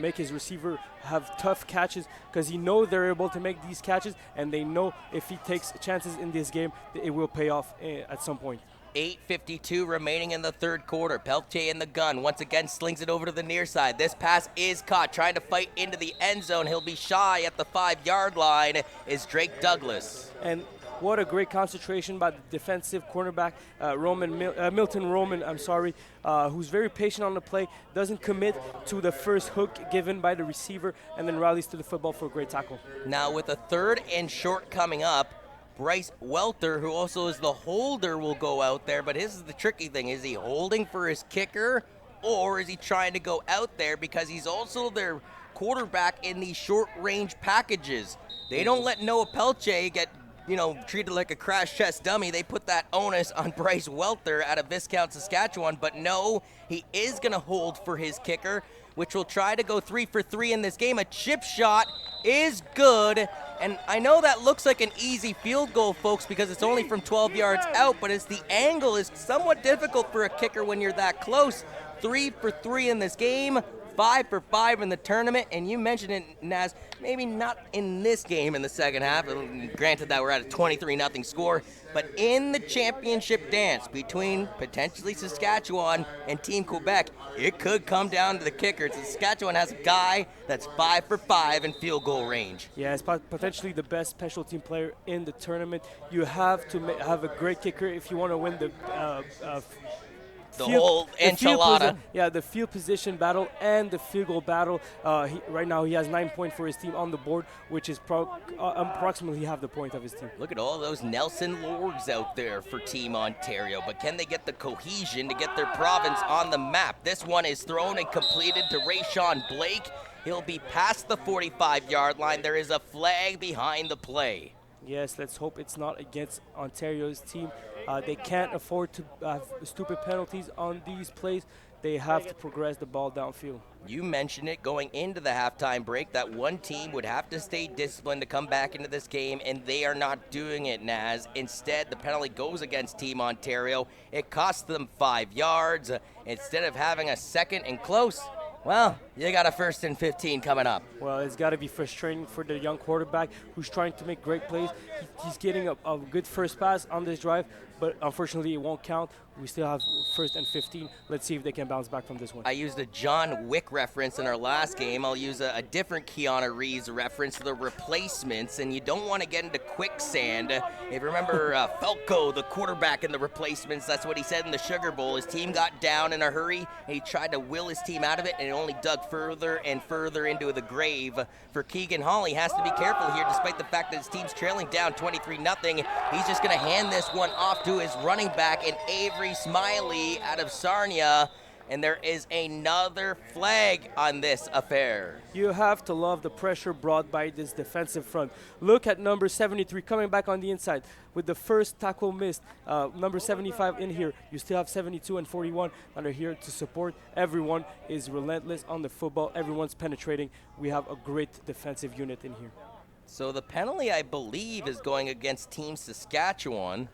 make his receiver have tough catches because he knows they're able to make these catches, and they know if he takes chances in this game, it will pay off at some point. 8:52 remaining in the third quarter. Pelche in the gun. Once again slings it over to the near side. This pass is caught. Trying to fight into the end zone. He'll be shy at the 5-yard line is Drake Douglas. And what a great concentration by the defensive cornerback, Milton Roman, who's very patient on the play, doesn't commit to the first hook given by the receiver, and then rallies to the football for a great tackle. Now with a 3rd and short coming up, Bryce Welter, who also is the holder, will go out there, but this is the tricky thing. Is he holding for his kicker, or is he trying to go out there because he's also their quarterback in these short-range packages? They don't let Noah Pelche get, treated like a crash test dummy. They put that onus on Bryce Welter out of Viscount, Saskatchewan, but no, he is going to hold for his kicker, which will try to go 3 for 3 in this game. A chip shot is good, and I know that looks like an easy field goal, folks, because it's only from 12 yards out, but the angle is somewhat difficult for a kicker when you're that close. 3 for 3 in this game, 5 for 5 in the tournament, and you mentioned it, Naz, maybe not in this game in the second half. Granted that we're at a 23-0 score, but in the championship dance between potentially Saskatchewan and Team Quebec, it could come down to the kicker. Saskatchewan has a guy that's 5 for 5 in field goal range. Yeah, it's potentially the best special team player in the tournament. You have to have a great kicker if you want to win the whole enchilada. The field position battle and the field goal battle. Right now he has 9 points for his team on the board, which is approximately half the point of his team. Look at all those Nelson Lords out there for Team Ontario, but can they get the cohesion to get their province on the map? This one is thrown and completed to Rayshawn Blake. He'll be past the 45-yard line. There is a flag behind the play. Yes, let's hope it's not against Ontario's team. They can't afford to have stupid penalties on these plays. They have to progress the ball downfield. You mentioned it going into the halftime break that one team would have to stay disciplined to come back into this game, and they are not doing it, Naz. Instead, the penalty goes against Team Ontario. It costs them 5 yards. Instead of having a second and close, well, you got a 1st and 15 coming up. Well, it's got to be frustrating for the young quarterback who's trying to make great plays. He's getting a good first pass on this drive, but unfortunately it won't count. We still have 1st and 15. Let's see if they can bounce back from this one. I used a John Wick reference in our last game. I'll use a different Keanu Reeves reference, the replacements, and you don't want to get into quicksand. If you remember Falco, the quarterback in the replacements, that's what he said in the Sugar Bowl. His team got down in a hurry, and he tried to will his team out of it, and it only dug further and further into the grave. For Keegan Hall, he has to be careful here, despite the fact that his team's trailing down 23-0. He's just going to hand this one off to his running back, and Avery Smiley out of Sarnia, and there is another flag on this affair. You have to love the pressure brought by this defensive front. Look at number 73 coming back on the inside with the first tackle missed. Number 75 in here. You still have 72 and 41 under here to support. Everyone is relentless on the football. Everyone's penetrating. We have a great defensive unit in here. So the penalty, I believe, is going against Team Saskatchewan.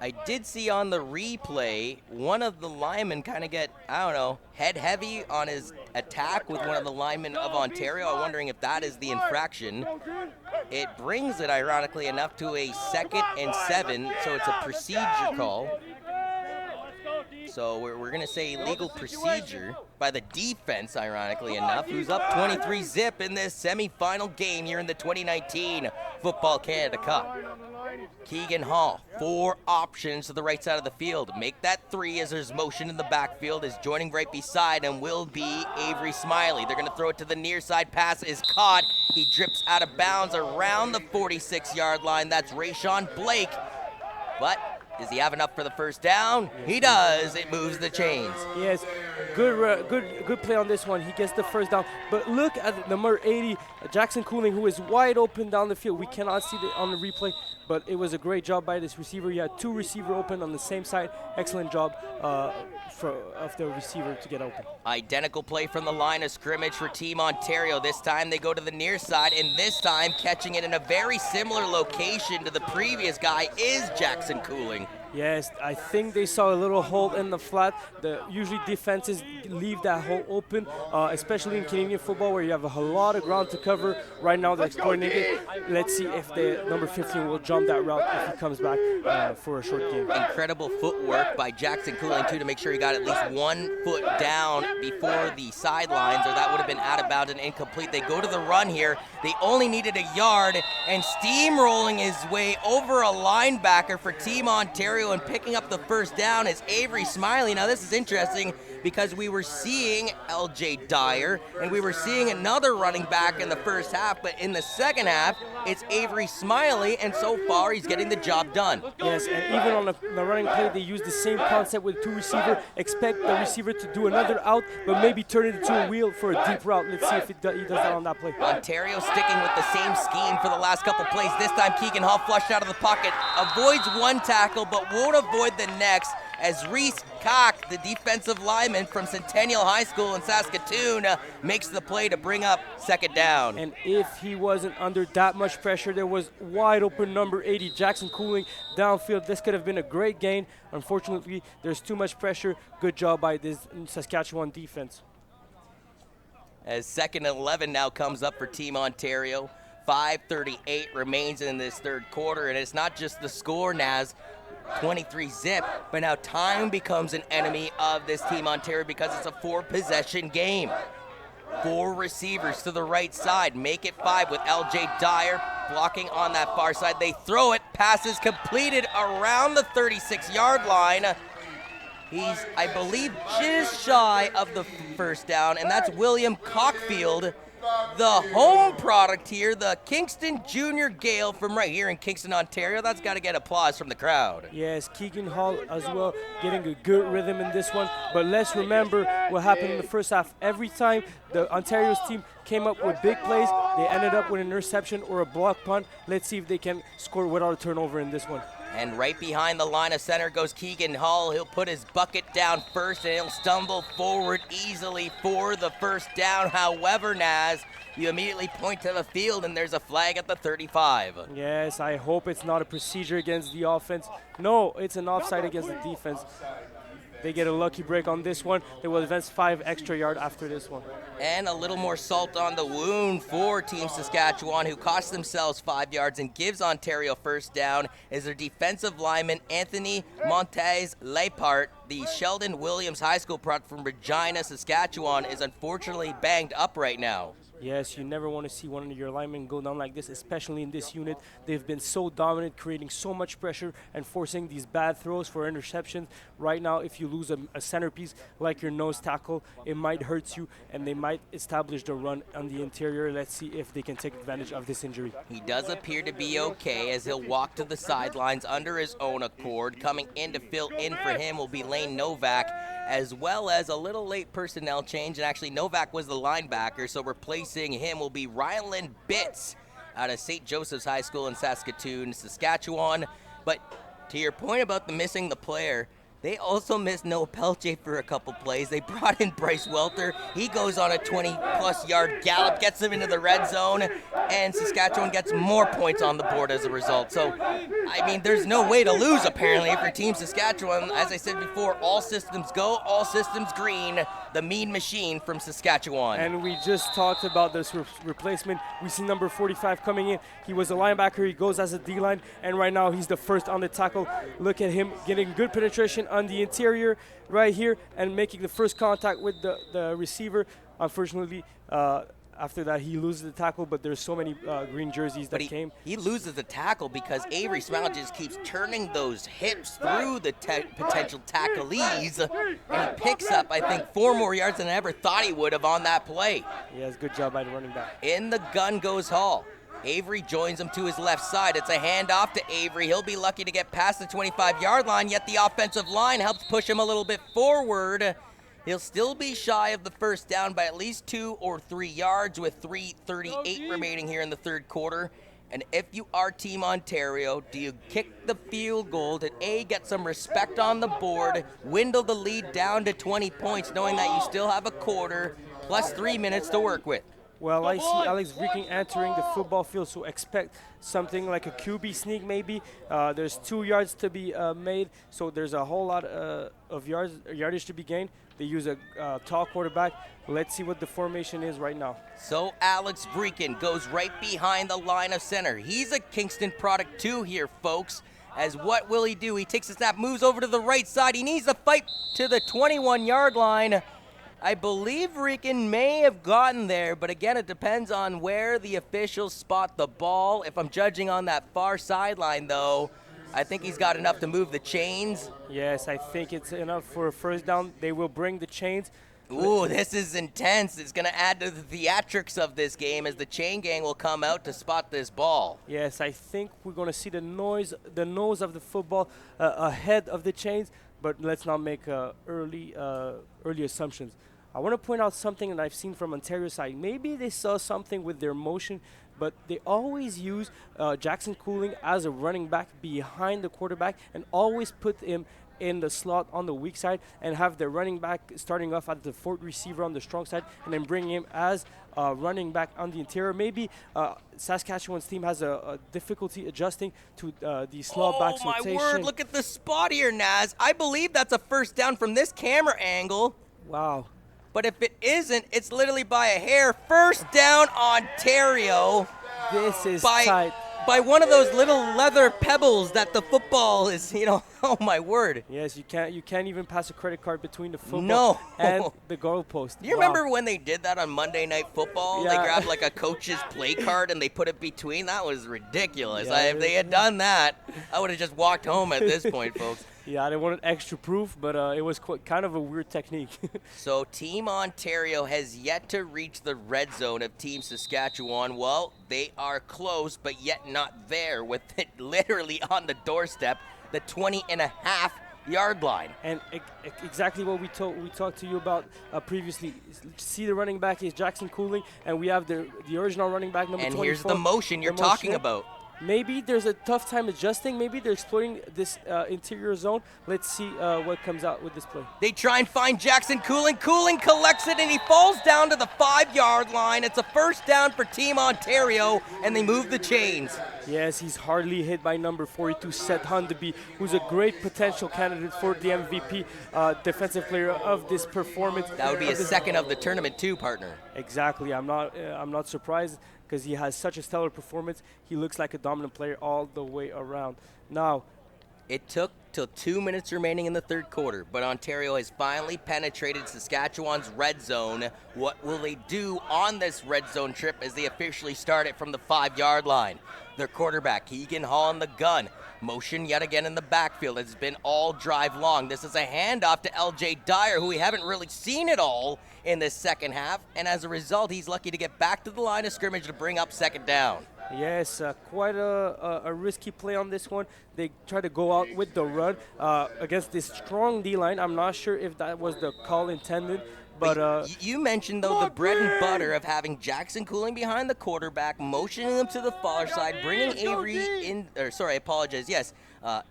I did see on the replay one of the linemen kind of get, head heavy on his attack with one of the linemen of Ontario. I'm wondering if that is the infraction. It brings it, ironically enough, to a 2nd and 7, so it's a procedure call. So we're going to say legal procedure by the defense, ironically enough, who's up 23-0 in this semifinal game here in the 2019 Football Canada Cup. Keegan Hall, 4 options to the right side of the field. Make that 3 as there's motion in the backfield. Is joining right beside him will be Avery Smiley. They're going to throw it to the near side. Pass is caught. He drips out of bounds around the 46-yard line. That's Rayshawn Blake. But does he have enough for the first down? He does. It moves the chains. Yes, good play on this one. He gets the first down. But look at number 80, Jackson Cooling, who is wide open down the field. We cannot see it on the replay, but it was a great job by this receiver. He had 2 receivers open on the same side. Excellent job of the receiver to get open. Identical play from the line of scrimmage for Team Ontario. This time they go to the near side, and this time catching it in a very similar location to the previous guy is Jackson Cooling. Yes, I think they saw a little hole in the flat. Usually defenses leave that hole open, especially in Canadian football where you have a lot of ground to cover. Right now they're exploiting it. Let's see if the number 15 will jump that route if he comes back for a short game. Incredible footwork by Jackson Cooling, too, to make sure he got at least 1 foot down before the sidelines, or that would have been out of bounds and incomplete. They go to the run here. They only needed a yard, and steamrolling his way over a linebacker for Team Ontario and picking up the first down is Avery Smiley. Now this is interesting because we were seeing LJ Dyer and we were seeing another running back in the first half, but in the second half, it's Avery Smiley, and so far he's getting the job done. Yes, and even on the running play, they use the same concept with two receiver. Expect the receiver to do another out, but maybe turn it into a wheel for a deep route. Let's see if he does that on that play. Ontario sticking with the same scheme for the last couple plays. This time Keegan Hall flushed out of the pocket, avoids one tackle, but won't avoid the next as Reese Cock, the defensive lineman from Centennial High School in Saskatoon, makes the play to bring up second down. And if he wasn't under that much pressure, there was wide open number 80, Jackson Cooling, downfield. This could have been a great gain. Unfortunately, there's too much pressure. Good job by this Saskatchewan defense. As second and 11 now comes up for Team Ontario. 5:38 remains in this third quarter, and it's not just the score, Naz, 23-zip, but now time becomes an enemy of this Team Ontario because it's a 4-possession game. 4 receivers to the right side, make it 5 with LJ Dyer blocking on that far side. They throw it, passes completed around the 36-yard line. He's, I believe, just shy of the first down, and that's William Cockfield, the home product here, the Kingston Junior Gale from right here in Kingston, Ontario. That's got to get applause from the crowd. Yes, Keegan Hall as well, getting a good rhythm in this one. But let's remember what happened in the first half. Every time the Ontario's team came up with big plays, they ended up with an interception or a block punt. Let's see if they can score without a turnover in this one. And right behind the line of center goes Keegan Hall. He'll put his bucket down first, and he'll stumble forward easily for the first down. However, Naz, you immediately point to the field, and there's a flag at the 35. Yes, I hope it's not a procedure against the offense. No, it's an offside against the defense. They get a lucky break on this one. They will advance 5 extra yards after this one. And a little more salt on the wound for Team Saskatchewan, who cost themselves 5 yards and gives Ontario first down, is their defensive lineman Anthony Montez Lepart. The Sheldon Williams High School product from Regina, Saskatchewan, is unfortunately banged up right now. Yes, you never want to see one of your linemen go down like this, especially in this unit. They've been so dominant, creating so much pressure and forcing these bad throws for interceptions. Right now, if you lose a centerpiece like your nose tackle, it might hurt you, and they might establish the run on the interior. Let's see if they can take advantage of this injury. He does appear to be okay as he'll walk to the sidelines under his own accord. Coming in to fill in for him will be Lane Novak, as well as a little late personnel change. And actually, Novak was the linebacker, so replacing him will be Ryland Bitts out of St. Joseph's High School in Saskatoon, Saskatchewan. But to your point about the missing the player, they also missed Noah Pelche for a couple plays. They brought in Bryce Welter. He goes on a 20-plus yard gallop, gets them into the red zone, and Saskatchewan gets more points on the board as a result. So, I mean, there's no way to lose, apparently, for Team Saskatchewan. As I said before, all systems go, all systems green. The mean machine from Saskatchewan. And we just talked about this replacement. We see number 45 coming in. He was a linebacker. He goes as a D-line, and right now he's the first on the tackle. Look at him getting good penetration on the interior right here and making the first contact with the receiver. Unfortunately, after that, he loses the tackle, but there's so many green jerseys that came. He loses the tackle because Avery Smile just keeps turning those hips through the potential tacklees, and he picks up, I think, 4 more yards than I ever thought he would have on that play. Yes, good job by the running back. In the gun goes Hall. Avery joins him to his left side. It's a handoff to Avery. He'll be lucky to get past the 25-yard line, yet the offensive line helps push him a little bit forward. He'll still be shy of the first down by at least 2 or 3 yards with 3:38 remaining here in the third quarter. And if you are Team Ontario, do you kick the field goal to A, get some respect on the board, dwindle the lead down to 20 points, knowing that you still have a quarter plus 3 minutes to work with? Well, I see Alex Breaking entering the football field, so expect something like a QB sneak maybe. There's 2 yards to be made, so there's a whole lot of yardage to be gained. They use a tall quarterback. Let's see what the formation is right now. So Alex Breakin goes right behind the line of center. He's a Kingston product too here, folks. As what will he do? He takes a snap, moves over to the right side. He needs to fight to the 21-yard line. I believe Rican may have gotten there, but again, it depends on where the officials spot the ball. If I'm judging on that far sideline, though, I think he's got enough to move the chains. Yes, I think it's enough for a first down. They will bring the chains. Ooh, this is intense. It's going to add to the theatrics of this game as the chain gang will come out to spot this ball. Yes, I think we're going to see the nose of the football ahead of the chains, but let's not make early assumptions. I want to point out something that I've seen from Ontario side. Maybe they saw something with their motion, but they always use Jackson Cooling as a running back behind the quarterback and always put him in the slot on the weak side and have the running back starting off at the fourth receiver on the strong side and then bring him as running back on the interior. Maybe Saskatchewan's team has a difficulty adjusting to the slot back rotation. Oh, my word. Look at the spot here, Naz. I believe that's a first down from this camera angle. Wow. But if it isn't, it's literally by a hair. First down, Ontario. This is tight. By one of those little leather pebbles that the football is, oh my word. Yes, you can't even pass a credit card between the football and the goalpost. Do you remember when they did that on Monday Night Football? Yeah. They grabbed like a coach's play card and they put it between? That was ridiculous. Yeah, If they had done that, I would have just walked home at this point, folks. Yeah, they wanted extra proof, but it was kind of a weird technique. So Team Ontario has yet to reach the red zone of Team Saskatchewan. Well, they are close, but yet not there, with it literally on the doorstep, the 20.5-yard line. And exactly what we talked to you about previously. See, the running back is Jackson Cooling, and we have the original running back, number 24. And here's the motion you're talking about. Maybe there's a tough time adjusting. Maybe they're exploiting this interior zone. Let's see what comes out with this play. They try and find Jackson Cooling. Cooling collects it, and he falls down to the 5-yard line. It's a first down for Team Ontario, and they move the chains. Yes, he's hardly hit by number 42, Seth Hundeby, who's a great potential candidate for the MVP defensive player of this performance. That would be his second of the tournament too, partner. Exactly. I'm not surprised, because he has such a stellar performance. He looks like a dominant player all the way around. Now, it took till 2 minutes remaining in the third quarter, but Ontario has finally penetrated Saskatchewan's red zone. What will they do on this red zone trip as they officially start it from the 5-yard line? Their quarterback, Keegan Hall, in the gun. Motion yet again in the backfield. It's been all drive long. This is a handoff to LJ Dyer, who we haven't really seen at all in this second half, and as a result, he's lucky to get back to the line of scrimmage to bring up second down. yes, quite a risky play on this one. They try to go out with the run against this strong D-line. I'm not sure if that was the call intended. But you mentioned, though, the bread and butter of having Jackson Cooling behind the quarterback, motioning them to the far side, bringing Avery in, I apologize, yes,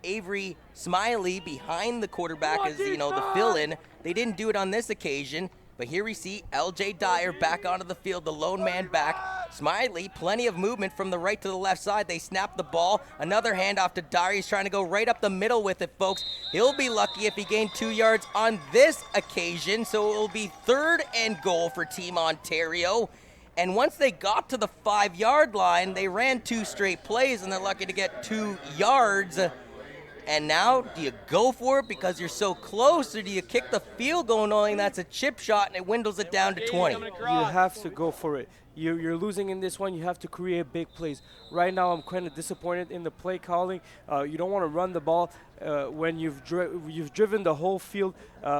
Avery Smiley behind the quarterback as, the fill-in. They didn't do it on this occasion, but here we see LJ Dyer back onto the field, the lone man back. Smiley, plenty of movement from the right to the left side. They snap the ball. Another handoff to Dyer. He's trying to go right up the middle with it, folks. He'll be lucky if he gained 2 yards on this occasion, so it will be 3rd and goal for Team Ontario. And once they got to the 5-yard line, they ran 2 straight plays, and they're lucky to get 2 yards. And now, do you go for it because you're so close, or do you kick the field goal knowing that's a chip shot and it dwindles it down to 20? you have to go for it. You're losing in this one. You have to create big plays. Right now, I'm kind of disappointed in the play calling. You don't want to run the ball when you've driven the whole field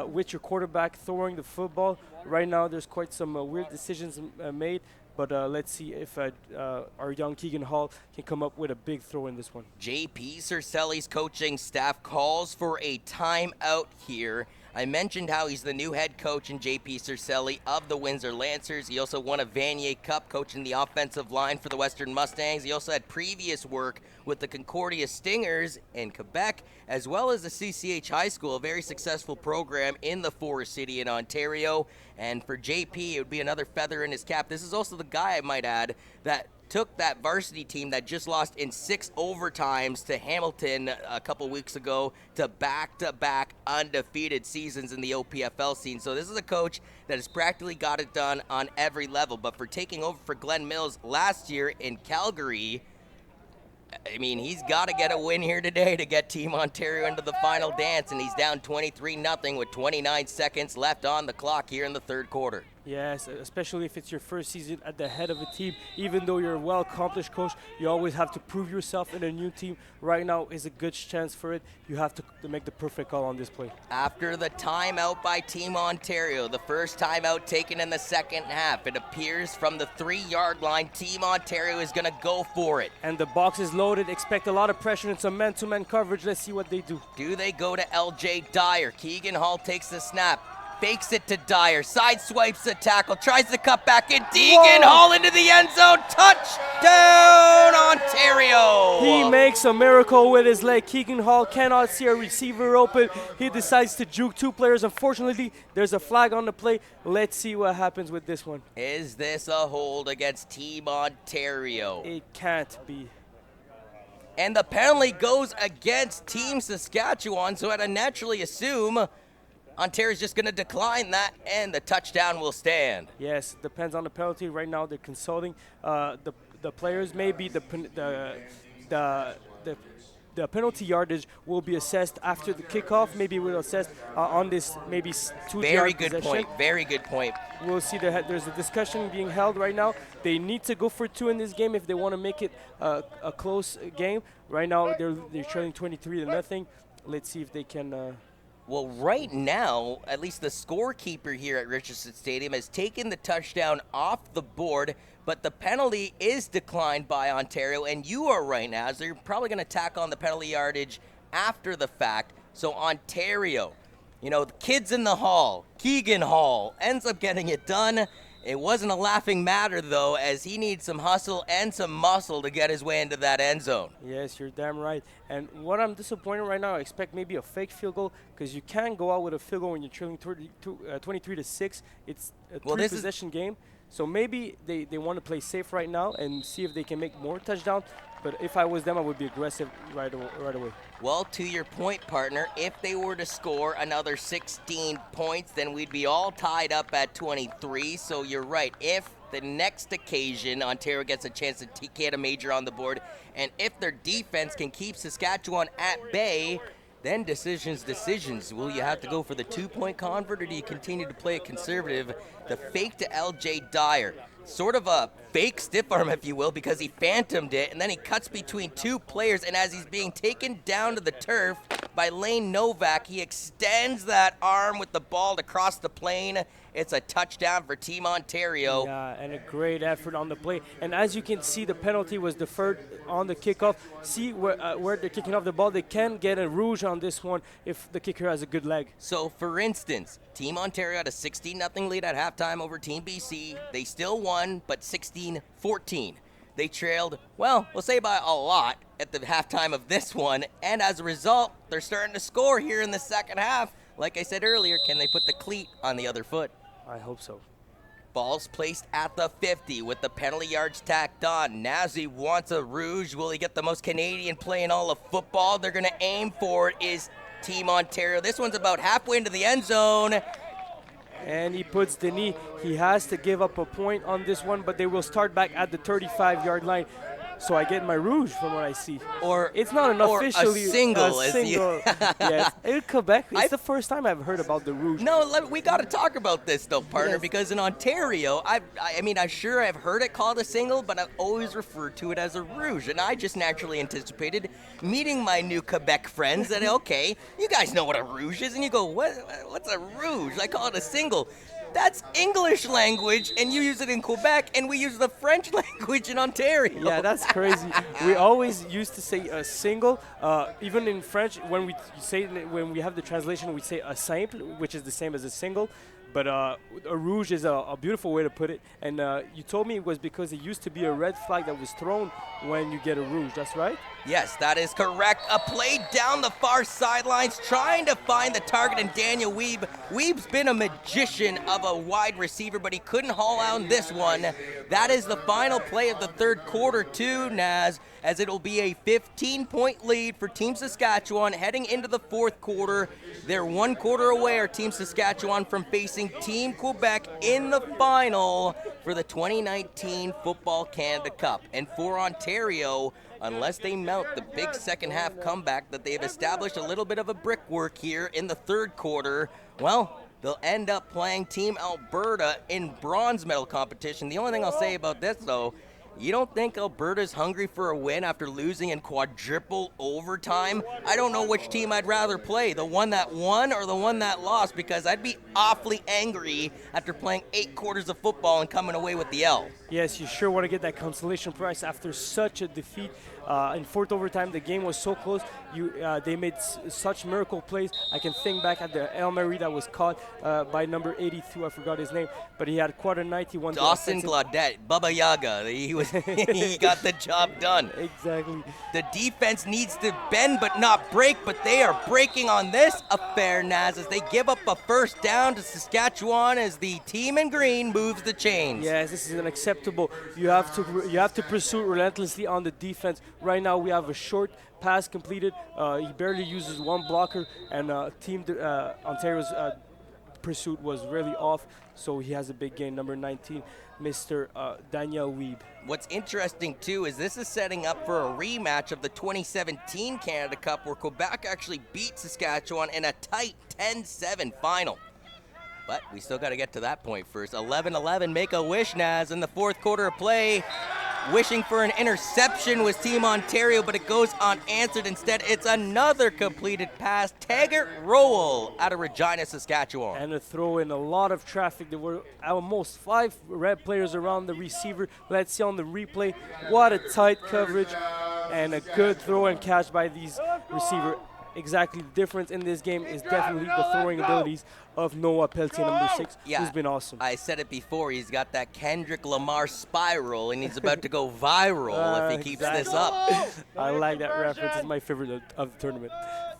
with your quarterback throwing the football. Right now, there's quite some weird decisions made. But let's see if our young Keegan Hall can come up with a big throw in this one. JP Cercelli's coaching staff calls for a timeout here. I mentioned how he's the new head coach in JP Cercelli of the Windsor Lancers. He also won a Vanier Cup coaching the offensive line for the Western Mustangs. He also had previous work with the Concordia Stingers in Quebec, as well as the CCH High School, a very successful program in the Forest City in Ontario. And for JP, it would be another feather in his cap. This is also the guy, I might add, that took that varsity team that just lost in 6 overtimes to Hamilton a couple weeks ago to back-to-back undefeated seasons in the OPFL scene. So this is a coach that has practically got it done on every level. But for taking over for Glenn Mills last year in Calgary, I mean, he's got to get a win here today to get Team Ontario into the final dance, and he's down 23-0 with 29 seconds left on the clock here in the third quarter. Yes, especially if it's your first season at the head of a team. Even though you're a well-accomplished coach, you always have to prove yourself in a new team. Right now is a good chance for it. You have to make the perfect call on this play. After the timeout by Team Ontario, the first timeout taken in the second half, it appears from the 3-yard line, Team Ontario is going to go for it. And the box is loaded. Expect a lot of pressure and some man-to-man coverage. Let's see what they do. Do they go to LJ Dyer? Keegan Hall takes the snap. Fakes it to Dyer, side swipes the tackle, tries to cut back in. Deegan Hall into the end zone, touchdown Ontario! He makes a miracle with his leg. Keegan Hall cannot see a receiver open. He decides to juke 2 players. Unfortunately, there's a flag on the play. Let's see what happens with this one. Is this a hold against Team Ontario? It can't be. And the penalty goes against Team Saskatchewan, so I'd naturally assume Ontario's just going to decline that, and the touchdown will stand. Yes, depends on the penalty. Right now, they're consulting the players. Maybe the penalty yardage will be assessed after the kickoff. Maybe we'll assess on this maybe 2 Very yard good possession. point. Very good point. We'll see there's a discussion being held right now. They need to go for 2 in this game if they want to make it a close game. Right now, they're trailing 23-0. Let's see if they can. Well, right now, at least the scorekeeper here at Richardson Stadium has taken the touchdown off the board, but the penalty is declined by Ontario, and you are right now, so you're probably going to tack on the penalty yardage after the fact. So Ontario, you know, the kids in the hall, Keegan Hall, ends up getting it done. It wasn't a laughing matter, though, as he needs some hustle and some muscle to get his way into that end zone. Yes, you're damn right. And what I'm disappointed right now, I expect maybe a fake field goal, because you can't go out with a field goal when you're trailing 23-6. It's a 3-possession game. So maybe they want to play safe right now and see if they can make more touchdowns. But if I was them, I would be aggressive right away. Well, to your point, partner, if they were to score another 16 points, then we'd be all tied up at 23. So you're right. If the next occasion Ontario gets a chance to get a major on the board, and if their defense can keep Saskatchewan at bay, then decisions. Will you have to go for the 2-point convert, or do you continue to play it conservative? The fake to LJ Dyer. Sort of a fake stiff arm, if you will, because he phantomed it, and then he cuts between 2 players, and as he's being taken down to the turf by Lane Novak, he extends that arm with the ball to cross the plane. It's a touchdown for Team Ontario. Yeah, and a great effort on the play. And as you can see, the penalty was deferred on the kickoff. See where they're kicking off the ball. They can get a rouge on this one if the kicker has a good leg. So, for instance, Team Ontario had a 16-0 lead at halftime over Team BC. They still won, but 16-14. They trailed, well, we'll say by a lot at the halftime of this one. And as a result, they're starting to score here in the second half. Like I said earlier, can they put the cleat on the other foot? I hope so. Ball's placed at the 50 with the penalty yards tacked on. Nazi wants a rouge. Will he get the most Canadian play in all of football? They're going to aim for it is Team Ontario. This one's about halfway into the end zone. And he puts the knee. He has to give up a point on this one, but they will start back at the 35-yard line. So I get my rouge from what I see. Or it's not an or officially a single. Yes, in Quebec, it's the first time I've heard about the rouge. No, we got to talk about this though, partner, because in Ontario, I mean, I'm sure I've heard it called a single, but I've always referred to it as a rouge, and I just naturally anticipated meeting my new Quebec friends that okay, you guys know what a rouge is, and you go, what's a rouge? I call it a single. That's English language, and you use it in Quebec, and we use the French language in Ontario. Yeah, that's crazy. We always used to say a single. Even in French, when we have the translation, we say a simple, which is the same as a single. But a rouge is a beautiful way to put it. And you told me it was because it used to be a red flag that was thrown when you get a rouge. That's right? Yes, that is correct. A play down the far sidelines, trying to find the target in Daniel Weeb. Weeb's been a magician of a wide receiver, but he couldn't haul out this one. That is the final play of the third quarter too, Naz, as it'll be a 15-point lead for Team Saskatchewan heading into the fourth quarter. They're 1 quarter away, our Team Saskatchewan, from facing Team Quebec in the final. for the 2019 Football Canada Cup. And for Ontario, unless they mount the big second half comeback that they've established a little bit of a brickwork here in the third quarter, well, they'll end up playing Team Alberta in bronze medal competition. The only thing I'll say about this, though, you don't think Alberta's hungry for a win after losing in quadruple overtime? I don't know which team I'd rather play, the one that won or the one that lost, because I'd be awfully angry after playing 8 quarters of football and coming away with the L. Yes, you sure want to get that consolation prize after such a defeat. In fourth overtime, the game was so close. They made such miracle plays. I can think back at the El Mary that was caught by number 82. I forgot his name, but he had quarter 90. Dawson Glaudette, Baba Yaga. He got the job done. Exactly. The defense needs to bend but not break, but they are breaking on this affair, Naz, as they give up a first down to Saskatchewan as the team in green moves the chains. Yes, this is unacceptable. You have to pursue relentlessly on the defense. Right now, we have a short pass completed. He barely uses one blocker, and Ontario's pursuit was really off, so he has a big gain. Number 19, Mr. Daniel Weeb. What's interesting, too, is this is setting up for a rematch of the 2017 Canada Cup, where Quebec actually beat Saskatchewan in a tight 10-7 final. But we still got to get to that point first. 11-11, make a wish, Naz, in the fourth quarter of play. Wishing for an interception was Team Ontario, but it goes unanswered. Instead, it's another completed pass. Taggart Rowell out of Regina, Saskatchewan. And a throw in, a lot of traffic. There were almost 5 red players around the receiver. Let's see on the replay. What a tight coverage and a good throw and catch by these receivers. Exactly, the difference in this game is definitely the throwing abilities of Noah Pelletier, number 6, who's been awesome. I said it before, he's got that Kendrick Lamar spiral, and he's about to go viral if he keeps this up. I like that reference. It's my favorite of the tournament.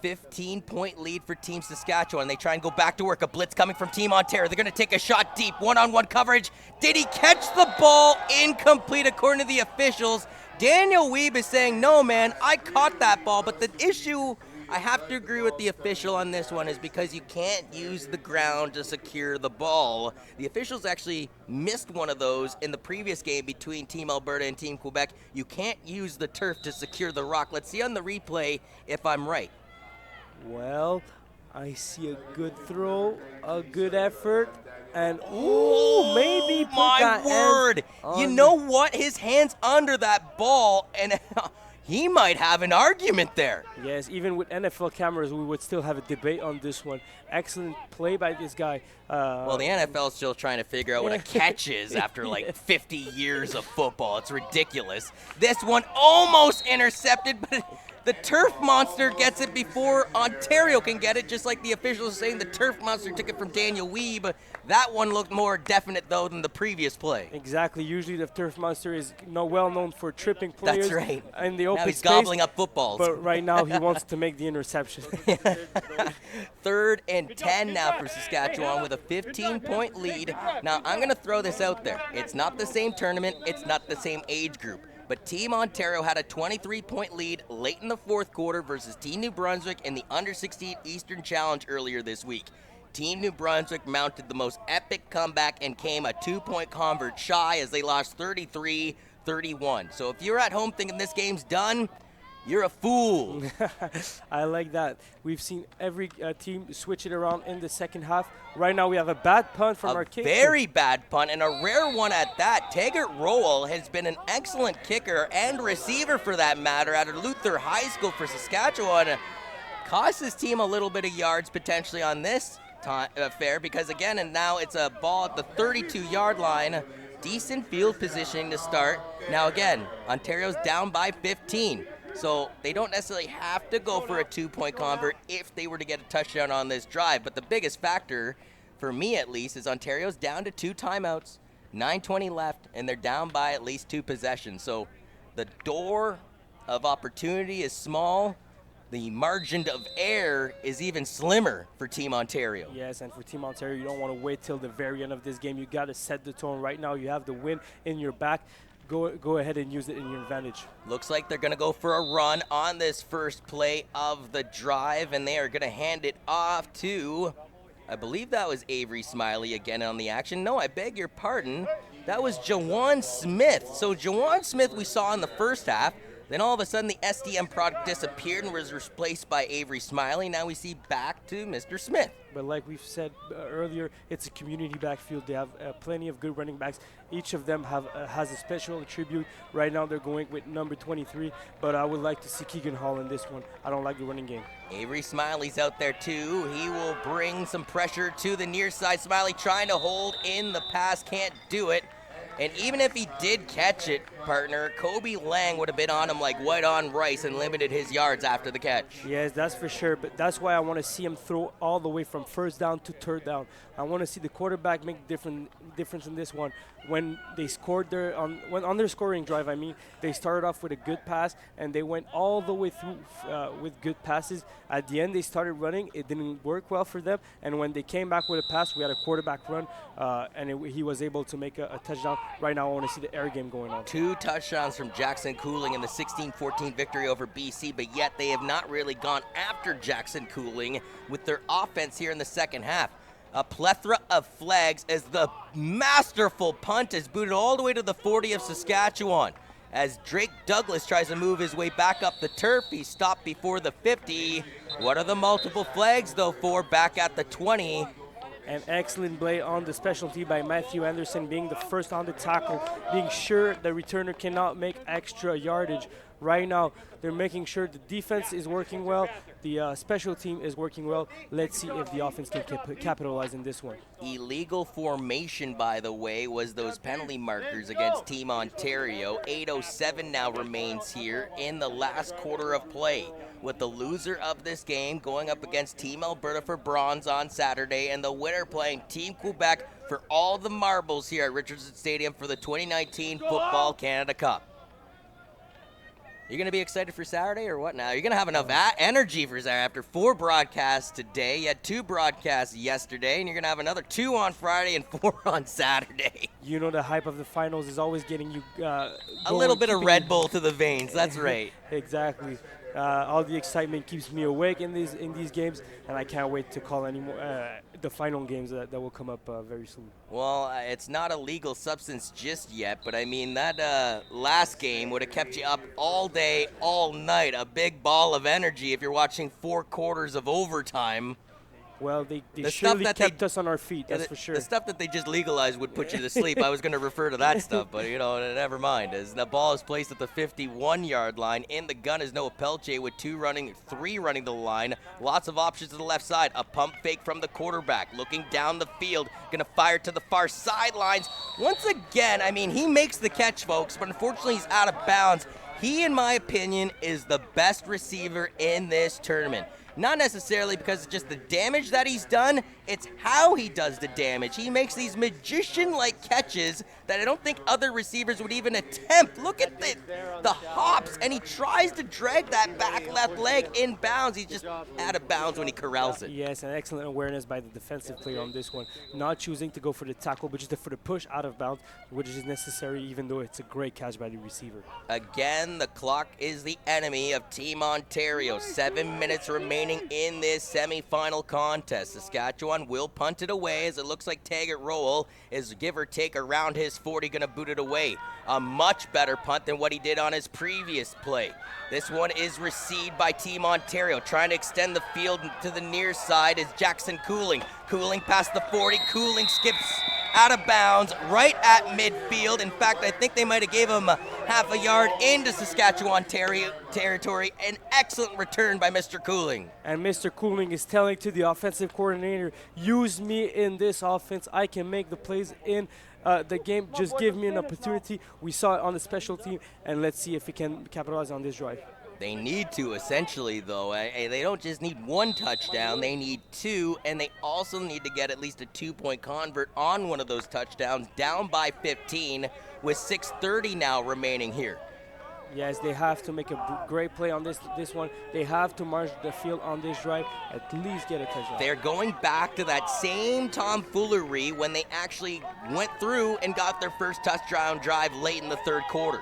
15-point lead for Team Saskatchewan. They try and go back to work. A blitz coming from Team Ontario. They're going to take a shot deep. One-on-one coverage. Did he catch the ball? Incomplete according to the officials. Daniel Weeb is saying, no, man, I caught that ball, but the issue, I have to agree with the official on this one, is because you can't use the ground to secure the ball. The officials actually missed one of those in the previous game between Team Alberta and Team Quebec. You can't use the turf to secure the rock. Let's see on the replay if I'm right. Well, I see a good throw, a good effort, and ooh, maybe put my that word! You know what? His hand's under that ball, and he might have an argument there. Yes, even with NFL cameras, we would still have a debate on this one. Excellent play by this guy. Well, the NFL's still trying to figure out what a catch is after like 50 years of football. It's ridiculous. This one almost intercepted, but the turf monster gets it before Ontario can get it, just like the officials are saying the turf monster took it from Daniel Weeb. That one looked more definite, though, than the previous play. Exactly. Usually the turf monster is well known for tripping players. That's right. In the open now he's space, gobbling up footballs. But right now he wants to make the interception. 3rd and 10 now for Saskatchewan with a 15-point lead. Now, I'm going to throw this out there. It's not the same tournament. It's not the same age group. But Team Ontario had a 23-point lead late in the fourth quarter versus Team New Brunswick in the Under-16 Eastern Challenge earlier this week. Team New Brunswick mounted the most epic comeback and came a 2-point convert shy as they lost 33-31. So if you're at home thinking this game's done, you're a fool. I like that. We've seen every team switch it around in the second half. Right now we have a bad punt from our kicker. Very bad punt, and a rare one at that. Taggart Rowell has been an excellent kicker and receiver, for that matter, out of Luther High School for Saskatchewan. Cost his team a little bit of yards potentially on this affair, because again, and now it's a ball at the 32-yard line. Decent field positioning to start. Now again, Ontario's down by 15. So they don't necessarily have to go for a 2-point convert if they were to get a touchdown on this drive. But the biggest factor, for me at least, is Ontario's down to 2 timeouts, 9:20 left, and they're down by at least 2 possessions. So the door of opportunity is small. The margin of error is even slimmer for Team Ontario. Yes, and for Team Ontario, you don't want to wait till the very end of this game. You got to set the tone right now. You have the win in your back. Go ahead and use it in your advantage. Looks like they're going to go for a run on this first play of the drive, and they are going to hand it off to, I believe that was Avery Smiley again on the action. No, I beg your pardon. That was Jawan Smith. So Jawan Smith we saw in the first half. Then all of a sudden the SDM product disappeared and was replaced by Avery Smiley. Now we see back to Mr. Smith. But like we've said earlier, it's a community backfield. They have plenty of good running backs. Each of them has a special attribute. Right now they're going with number 23, but I would like to see Keegan Hall in this one. I don't like the running game. Avery Smiley's out there too. He will bring some pressure to the near side. Smiley trying to hold in the pass, can't do it. And even if he did catch it, partner, Kobe Lang would have been on him like white on rice and limited his yards after the catch. Yes, that's for sure. But that's why I want to see him throw all the way from first down to third down. I want to see the quarterback make difference in this one. When they scored on their scoring drive, I mean, they started off with a good pass and they went all the way through with good passes. At the end, they started running. It didn't work well for them. And when they came back with a pass, we had a quarterback run, and he was able to make a touchdown. Right now, I want to see the air game going on. 2 touchdowns from Jackson Cooling in the 16-14 victory over BC, but yet they have not really gone after Jackson Cooling with their offense here in the second half. A plethora of flags as the masterful punt is booted all the way to the 40 of Saskatchewan. As Drake Douglas tries to move his way back up the turf, he stopped before the 50. What are the multiple flags, though, for back at the 20? An excellent play on the specialty by Matthew Anderson, being the first on the tackle, being sure the returner cannot make extra yardage. Right now, they're making sure the defense is working well, the special team is working well. Let's see if the offense can capitalize in this one. Illegal formation, by the way, was those penalty markers against Team Ontario. 8:07 now remains here in the last quarter of play, with the loser of this game going up against Team Alberta for bronze on Saturday, and the winner playing Team Quebec for all the marbles here at Richardson Stadium for the 2019 Football Canada Cup. You're going to be excited for Saturday or what now? You're going to have enough energy for Saturday after 4 broadcasts today. You had 2 broadcasts yesterday, and you're going to have another 2 on Friday and 4 on Saturday. You know the hype of the finals is always getting you a little bit of Red Bull to the veins. That's right. Exactly. All the excitement keeps me awake in these games, and I can't wait to call the final games that will come up very soon. Well, it's not a legal substance just yet, but I mean that last game would have kept you up all day, all night. A big ball of energy if you're watching 4 quarters of overtime. Well, they surely kept us on our feet, that's for sure. The stuff that they just legalized would put you to sleep. I was going to refer to that stuff, but, never mind. As the ball is placed at the 51-yard line, in the gun is Noah Pelche with 3 running the line. Lots of options to the left side. A pump fake from the quarterback. Looking down the field, going to fire to the far sidelines. Once again, I mean, he makes the catch, folks, but unfortunately he's out of bounds. He, in my opinion, is the best receiver in this tournament. Not necessarily because of just the damage that he's done, it's how he does the damage. He makes these magician-like catches that I don't think other receivers would even attempt. Look at the hops, and he tries to drag that back left leg in bounds. He's just out of bounds when he corrals it. Yes, an excellent awareness by the defensive player on this one. Not choosing to go for the tackle, but just for the push out of bounds, which is necessary even though it's a great catch by the receiver. Again, the clock is the enemy of Team Ontario. 7 minutes remaining in this semifinal contest. Saskatchewan will punt it away as it looks like Taggart Rowell is give or take around his 40 going to boot it away. A much better punt than what he did on his previous play. This one is received by Team Ontario. Trying to extend the field to the near side is Jackson Cooling. Cooling past the 40. Cooling skips out of bounds right at midfield. In fact, I think they might have gave him a half a yard into Saskatchewan territory. An excellent return by Mr. Cooling. And Mr. Cooling is telling to the offensive coordinator, use me in this offense. I can make the plays in the game. Just give me an opportunity. We saw it on the special team, and let's see if we can capitalize on this drive. They need to, essentially, though. They don't just need 1 touchdown. They need 2, and they also need to get at least a 2-point convert on one of those touchdowns, down by 15 with 6:30 now remaining here. Yes, they have to make a great play on this one. They have to march the field on this drive, at least get a touchdown. They're going back to that same tomfoolery when they actually went through and got their first touchdown drive late in the 3rd quarter.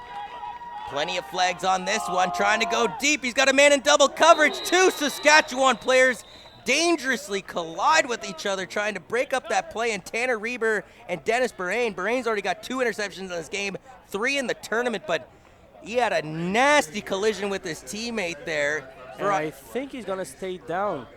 Plenty of flags on this one, trying to go deep. He's got a man in double coverage. 2 Saskatchewan players dangerously collide with each other, trying to break up that play. And Tanner Reber and Dennis Bahrain. Bahrain's already got 2 interceptions in this game, 3 in the tournament, but he had a nasty collision with his teammate there. And I think he's going to stay down.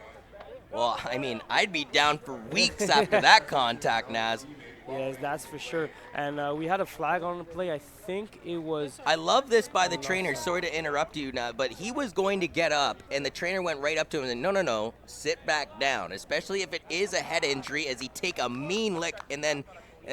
Well, I mean, I'd be down for weeks after that contact, Naz. Yes, that's for sure. And we had a flag on the play. I think it was... I love this by the trainer. Sorry to interrupt you now, but he was going to get up, and the trainer went right up to him and said, no, sit back down, especially if it is a head injury, as he take a mean lick. And then,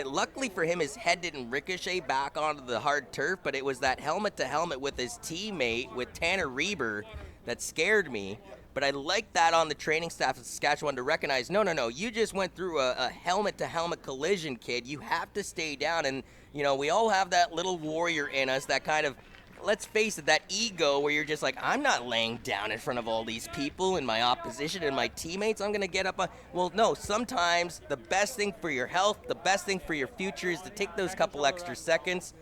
luckily for him, his head didn't ricochet back onto the hard turf, but it was that helmet-to-helmet with his teammate, with Tanner Reber, that scared me. But I like that on the training staff of Saskatchewan to recognize, no, you just went through a helmet-to-helmet collision, kid. You have to stay down. And, you know, we all have that little warrior in us, that kind of, let's face it, that ego where you're just like, I'm not laying down in front of all these people and my opposition and my teammates. I'm going to get up. Well, no, sometimes the best thing for your health, the best thing for your future is to take those couple extra seconds.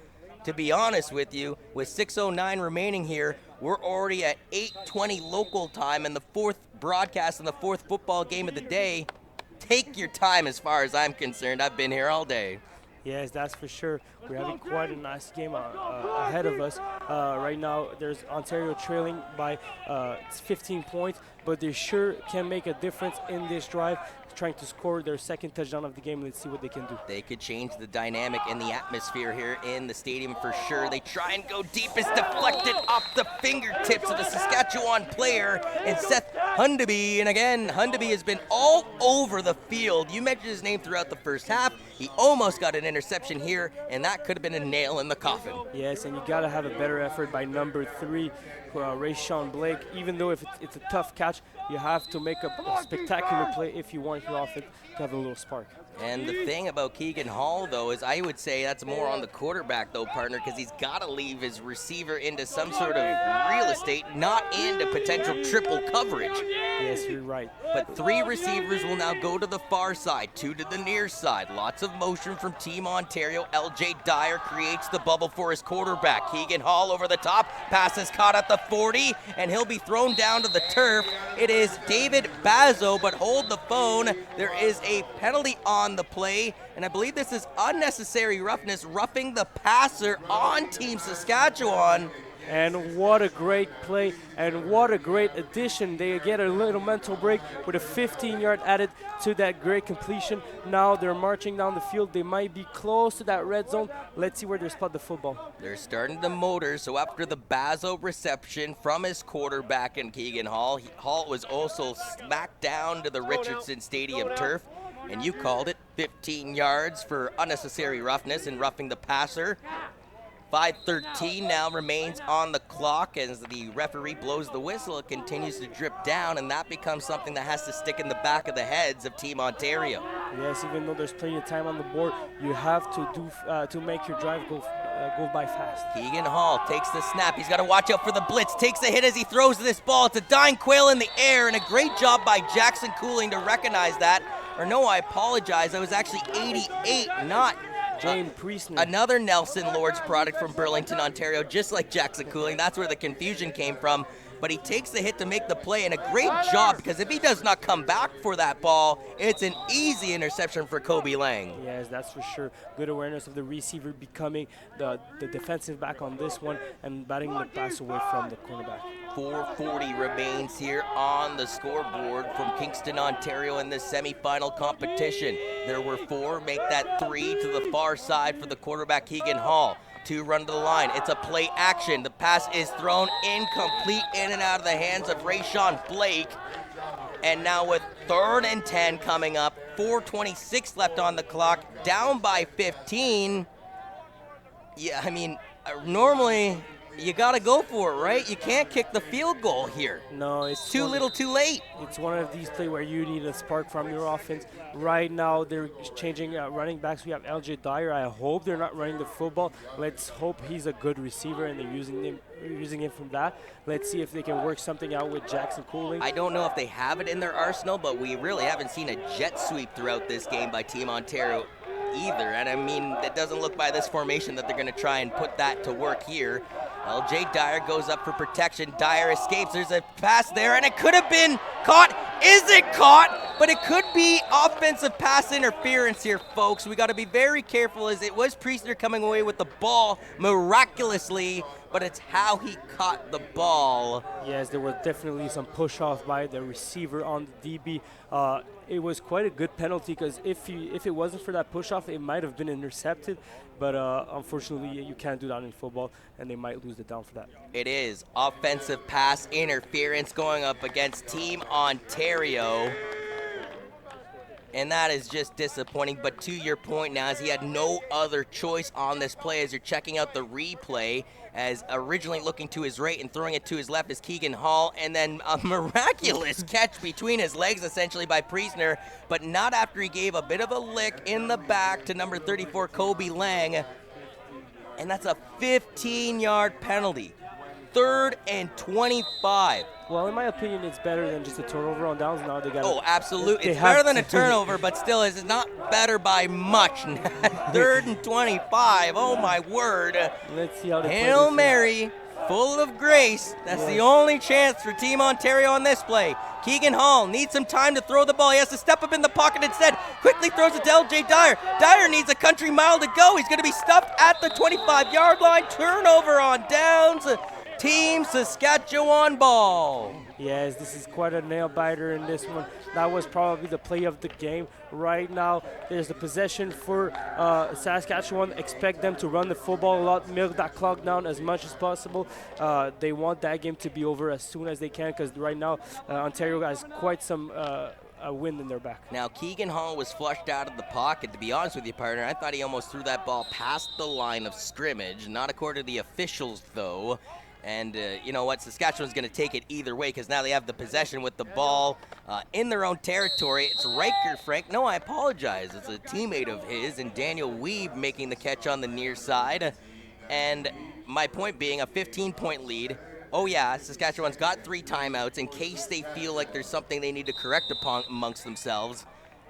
To be honest with you, with 6:09 remaining here, we're already at 8:20 local time and the 4th broadcast and the 4th football game of the day. Take your time as far as I'm concerned. I've been here all day. Yes, that's for sure. We're having quite a nice game ahead of us. Right now, there's Ontario trailing by 15 points, but they sure can make a difference in this drive, trying to score their 2nd touchdown of the game. Let's see what they can do. They could change the dynamic and the atmosphere here in the stadium for sure. They try and go deep. It's deflected off the fingertips of a Saskatchewan player and Seth Hundeby. And again, Hundeby has been all over the field. You mentioned his name throughout the first half. He almost got an interception here, and that could have been a nail in the coffin. Yes, and you got to have a better effort by number 3, Rayshawn Blake. Even though if it's a tough catch, you have to make a spectacular play if you want your offense to have a little spark. And the thing about Keegan Hall, though, is I would say that's more on the quarterback, though, partner, because he's got to leave his receiver into some sort of real estate, not into potential triple coverage. Yes, you're right. But 3 receivers will now go to the far side, 2 to the near side. Lots of motion from Team Ontario. LJ Dyer creates the bubble for his quarterback. Keegan Hall over the top. Pass is caught at the 40, and he'll be thrown down to the turf. It is David Bazo, but hold the phone. There is a penalty on the play, and I believe this is unnecessary roughness, roughing the passer on Team Saskatchewan. And what a great play, and what a great addition. They get a little mental break with a 15-yard added to that great completion. Now they're marching down the field. They might be close to that red zone. Let's see where they spot the football. They're starting to motor, so after the Bazo reception from his quarterback in Keegan Hall, Hall was also smacked down to the Richardson Stadium turf. And you called it 15 yards for unnecessary roughness and roughing the passer. 5:13 now remains on the clock as the referee blows the whistle. It continues to drip down, and that becomes something that has to stick in the back of the heads of Team Ontario. Yes, even though there's plenty of time on the board, you have to do to make your drive go by fast. Keegan Hall takes the snap. He's got to watch out for the blitz. Takes a hit as he throws this ball. It's a dying quail in the air, and a great job by Jackson Cooling to recognize that. Or no, I apologize. I was actually 88, not James Priestner. Another Nelson Lords product from Burlington, Ontario, just like Jackson Cooling. That's where the confusion came from. But he takes the hit to make the play, and a great job, because if he does not come back for that ball, it's an easy interception for Kobe Lang. Yes, that's for sure. Good awareness of the receiver becoming the defensive back on this one and batting the pass away from the cornerback. 4:40 remains here on the scoreboard from Kingston, Ontario in this semifinal competition. There were 4, make that 3 to the far side for the quarterback Keegan Hall. 2 run to the line. It's a play action. The pass is thrown incomplete in and out of the hands of Rayshawn Blake. And now with 3rd and 10 coming up, 4:26 left on the clock, down by 15. Yeah, I mean, normally you got to go for it, right? You can't kick the field goal here. No, it's too little, too late. It's one of these plays where you need a spark from your offense. Right now, they're changing running backs. We have LJ Dyer. I hope they're not running the football. Let's hope he's a good receiver and they're using him from that. Let's see if they can work something out with Jackson Cooling. I don't know if they have it in their arsenal, but we really haven't seen a jet sweep throughout this game by Team Ontario either. And I mean, it doesn't look by this formation that they're going to try and put that to work here. LJ Dyer goes up for protection. Dyer escapes. There's a pass there, and it could have been caught Is it caught? But it could be offensive pass interference here, folks. We got to be very careful as it was Priestner coming away with the ball miraculously, but it's how he caught the ball. Yes, there was definitely some push off by the receiver on the DB. It was quite a good penalty because if it wasn't for that push off, it might have been intercepted. But unfortunately, you can't do that in football, and they might lose the down for that. It is offensive pass interference going up against Team Ontario. And that is just disappointing. But to your point now, as he had no other choice on this play, as you're checking out the replay, as originally looking to his right and throwing it to his left is Keegan Hall, and then a miraculous catch between his legs essentially by Priestner, but not after he gave a bit of a lick in the back to number 34, Kobe Lang. And that's a 15-yard penalty. 3rd and 25. Well, in my opinion, it's better than just a turnover on downs. Now they got. Oh, absolutely. It's better than a turnover, but still, it's not better by much. 3rd and 25. Oh, my word. Let's see how they Hail Mary, full of grace. That's the only chance for Team Ontario on this play. Keegan Hall needs some time to throw the ball. He has to step up in the pocket instead. Quickly throws it to LJ Dyer. Dyer needs a country mile to go. He's going to be stuffed at the 25-yard line. Turnover on downs. Team Saskatchewan ball. Yes, this is quite a nail-biter in this one. That was probably the play of the game. Right now, there's the possession for Saskatchewan. Expect them to run the football a lot, milk that clock down as much as possible. They want that game to be over as soon as they can because right now, Ontario has quite some a wind in their back. Now, Keegan Hall was flushed out of the pocket. To be honest with you, partner, I thought he almost threw that ball past the line of scrimmage. Not according to the officials, though. And you know what? Saskatchewan's going to take it either way because now they have the possession with the ball in their own territory. It's Riker Frank. No, I apologize. It's a teammate of his and Daniel Weeb making the catch on the near side. And my point being a 15-point lead. Oh, yeah, Saskatchewan's got 3 timeouts in case they feel like there's something they need to correct upon amongst themselves.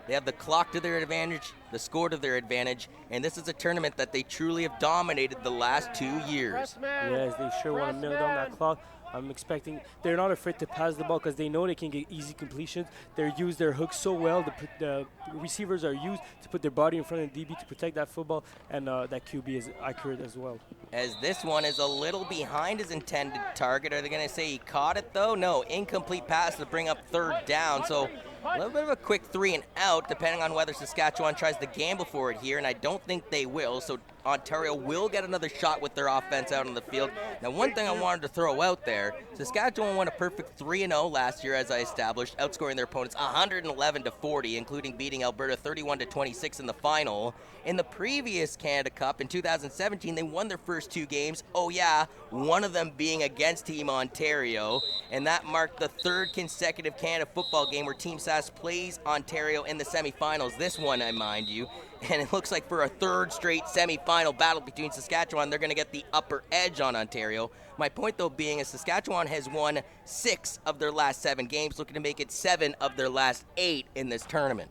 They have the clock to their advantage, the score to their advantage, and this is a tournament that they truly have dominated the last 2 years. Yes, they sure want to mill down that clock. I'm expecting they're not afraid to pass the ball because they know they can get easy completions. They use their hooks so well. The receivers are used to put their body in front of the DB to protect that football, and that QB is accurate as well. As this one is a little behind his intended target. Are they going to say he caught it, though? No, incomplete pass to bring up 3rd down. So a little bit of a quick 3 and out, depending on whether Saskatchewan tries to gamble for it here, and I don't think they will. So Ontario will get another shot with their offense out on the field. Now, one thing I wanted to throw out there, Saskatchewan won a perfect 3-0 last year, as I established, outscoring their opponents 111-40, including beating Alberta 31-26 in the final. In the previous Canada Cup in 2017, they won their first 2 games. Oh yeah, one of them being against Team Ontario, and that marked the 3rd consecutive Canada football game where Team Sask plays Ontario in the semifinals. This one, I mind you. And it looks like for a 3rd straight semifinal battle between Saskatchewan, they're going to get the upper edge on Ontario. My point, though, being is Saskatchewan has won 6 of their last 7 games, looking to make it 7 of their last 8 in this tournament.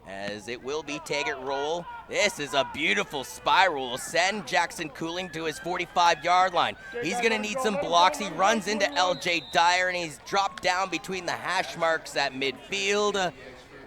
As it will be Taggart roll. This is a beautiful spiral. Send Jackson Cooling to his 45-yard line. He's going to need some blocks. He runs into LJ Dyer, and he's dropped down between the hash marks at midfield.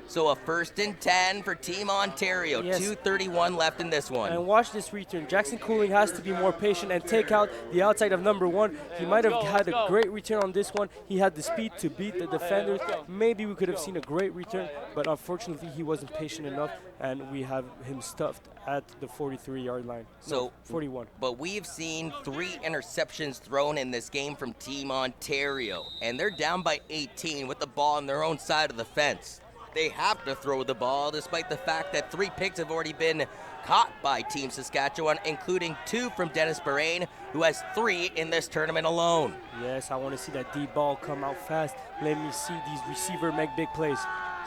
So a 1st and 10 for Team Ontario. Yes. 2:31 left in this one. And watch this return. Jackson Cooling has to be more patient and take out the outside of number 1. He might have had a great return on this one. He had the speed to beat the defenders. Maybe we could have seen a great return, but unfortunately he wasn't patient enough, and we have him stuffed at the 43-yard line. So, no, 41. But we've seen 3 interceptions thrown in this game from Team Ontario, and they're down by 18 with the ball on their own side of the fence. They have to throw the ball, despite the fact that 3 picks have already been caught by Team Saskatchewan, including 2 from Dennis Barain, who has 3 in this tournament alone. Yes, I want to see that deep ball come out fast. Let me see these receivers make big plays.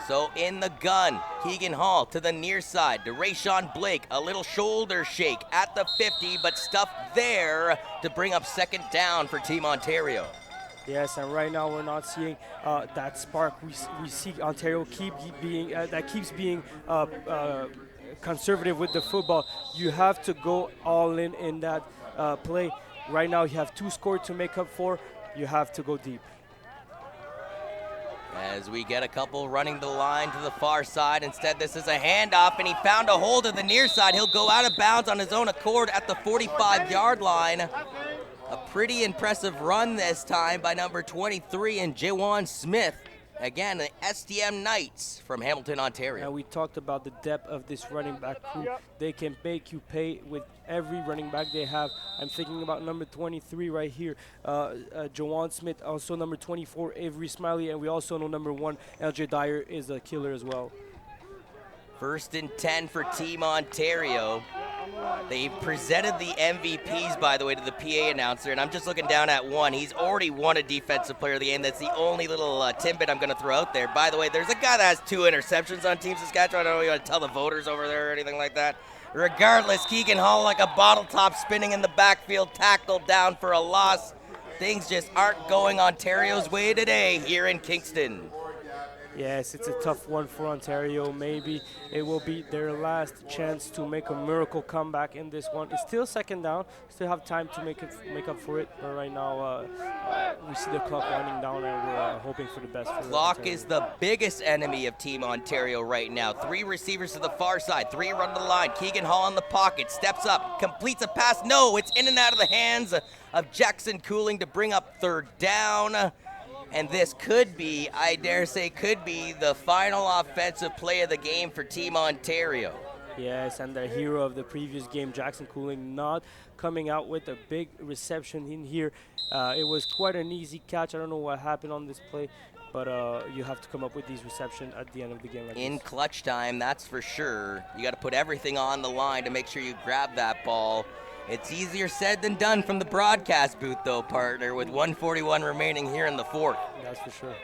So in the gun, Keegan Hall to the near side to Rayshawn Blake. A little shoulder shake at the 50, but stuffed there to bring up 2nd down for Team Ontario. Yes, and right now we're not seeing that spark. We see Ontario keeps being conservative with the football. You have to go all in that play. Right now you have 2 scores to make up for. You have to go deep. As we get a couple running the line to the far side. Instead, this is a handoff, and he found a hole to the near side. He'll go out of bounds on his own accord at the 45-yard line. A pretty impressive run this time by number 23 and Jawan Smith. Again, the SDM Knights from Hamilton, Ontario. And we talked about the depth of this running back crew. They can make you pay with every running back they have. I'm thinking about number 23 right here, Jawan Smith, also number 24, Avery Smiley, and we also know number 1, LJ Dyer, is a killer as well. 1st and 10 for Team Ontario. They presented the MVPs, by the way, to the PA announcer, and I'm just looking down at one. He's already won a Defensive Player of the Game. That's the only little tidbit I'm going to throw out there. By the way, there's a guy that has 2 interceptions on Team Saskatchewan. I don't know if you want to tell the voters over there or anything like that. Regardless, Keegan Hall like a bottle top spinning in the backfield, tackled down for a loss. Things just aren't going Ontario's way today here in Kingston. Yes, it's a tough one for Ontario. Maybe it will be their last chance to make a miracle comeback in this one. It's still 2nd down. Still have time to make up for it. But right now, we see the clock winding down, and we're hoping for the best. Clock is the biggest enemy of Team Ontario right now. 3 receivers to the far side. 3 run to the line. Keegan Hall in the pocket. Steps up. Completes a pass. No, it's in and out of the hands of Jackson Cooling to bring up 3rd down. And this could be, I dare say, could be the final offensive play of the game for Team Ontario. Yes, and the hero of the previous game, Jackson Cooling, not coming out with a big reception in here. It was quite an easy catch. I don't know what happened on this play, but you have to come up with these receptions at the end of the game. In clutch time, that's for sure. You got to put everything on the line to make sure you grab that ball. It's easier said than done from the broadcast booth, though, partner, with 1:41 remaining here in the 4th. That's for sure.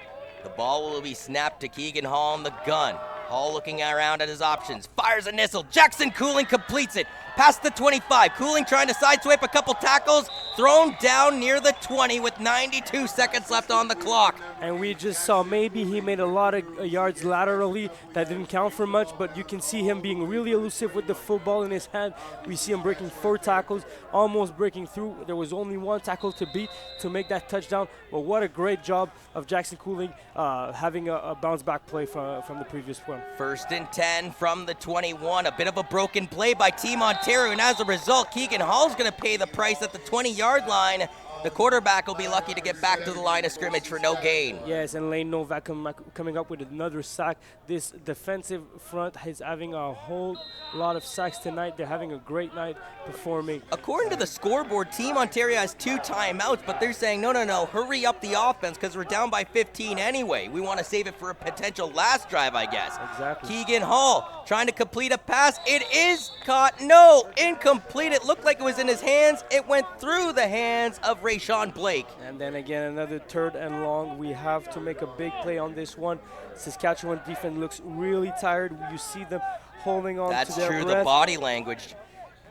The ball will be snapped to Keegan Hall in the gun. Hall looking around at his options. Fires a missile. Jackson Cooling completes it. Past the 25. Cooling trying to sideswipe a couple tackles. Thrown down near the 20 with 92 seconds left on the clock. And we just saw maybe he made a lot of yards laterally. That didn't count for much, but you can see him being really elusive with the football in his hand. We see him breaking 4 tackles, almost breaking through. There was only 1 tackle to beat to make that touchdown. But what a great job of Jackson Cooling having a bounce back play from the previous one. 1st and 10 from the 21. A bit of a broken play by Team Ontario, and as a result, Keegan Hall's going to pay the price at the 20-yard line. The quarterback will be lucky to get back to the line of scrimmage for no gain. Yes, and Lane Novak coming up with another sack. This defensive front is having a whole lot of sacks tonight. They're having a great night performing. According to the scoreboard, Team Ontario has 2 timeouts, but they're saying, no, hurry up the offense because we're down by 15 anyway. We want to save it for a potential last drive, I guess. Exactly. Keegan Hall trying to complete a pass. It is caught. No, incomplete. It looked like it was in his hands. It went through the hands of Rayshawn Blake. And then again, another 3rd and long. We have to make a big play on this one. Saskatchewan defense looks really tired. You see them holding on to their breath. That's true, the body language.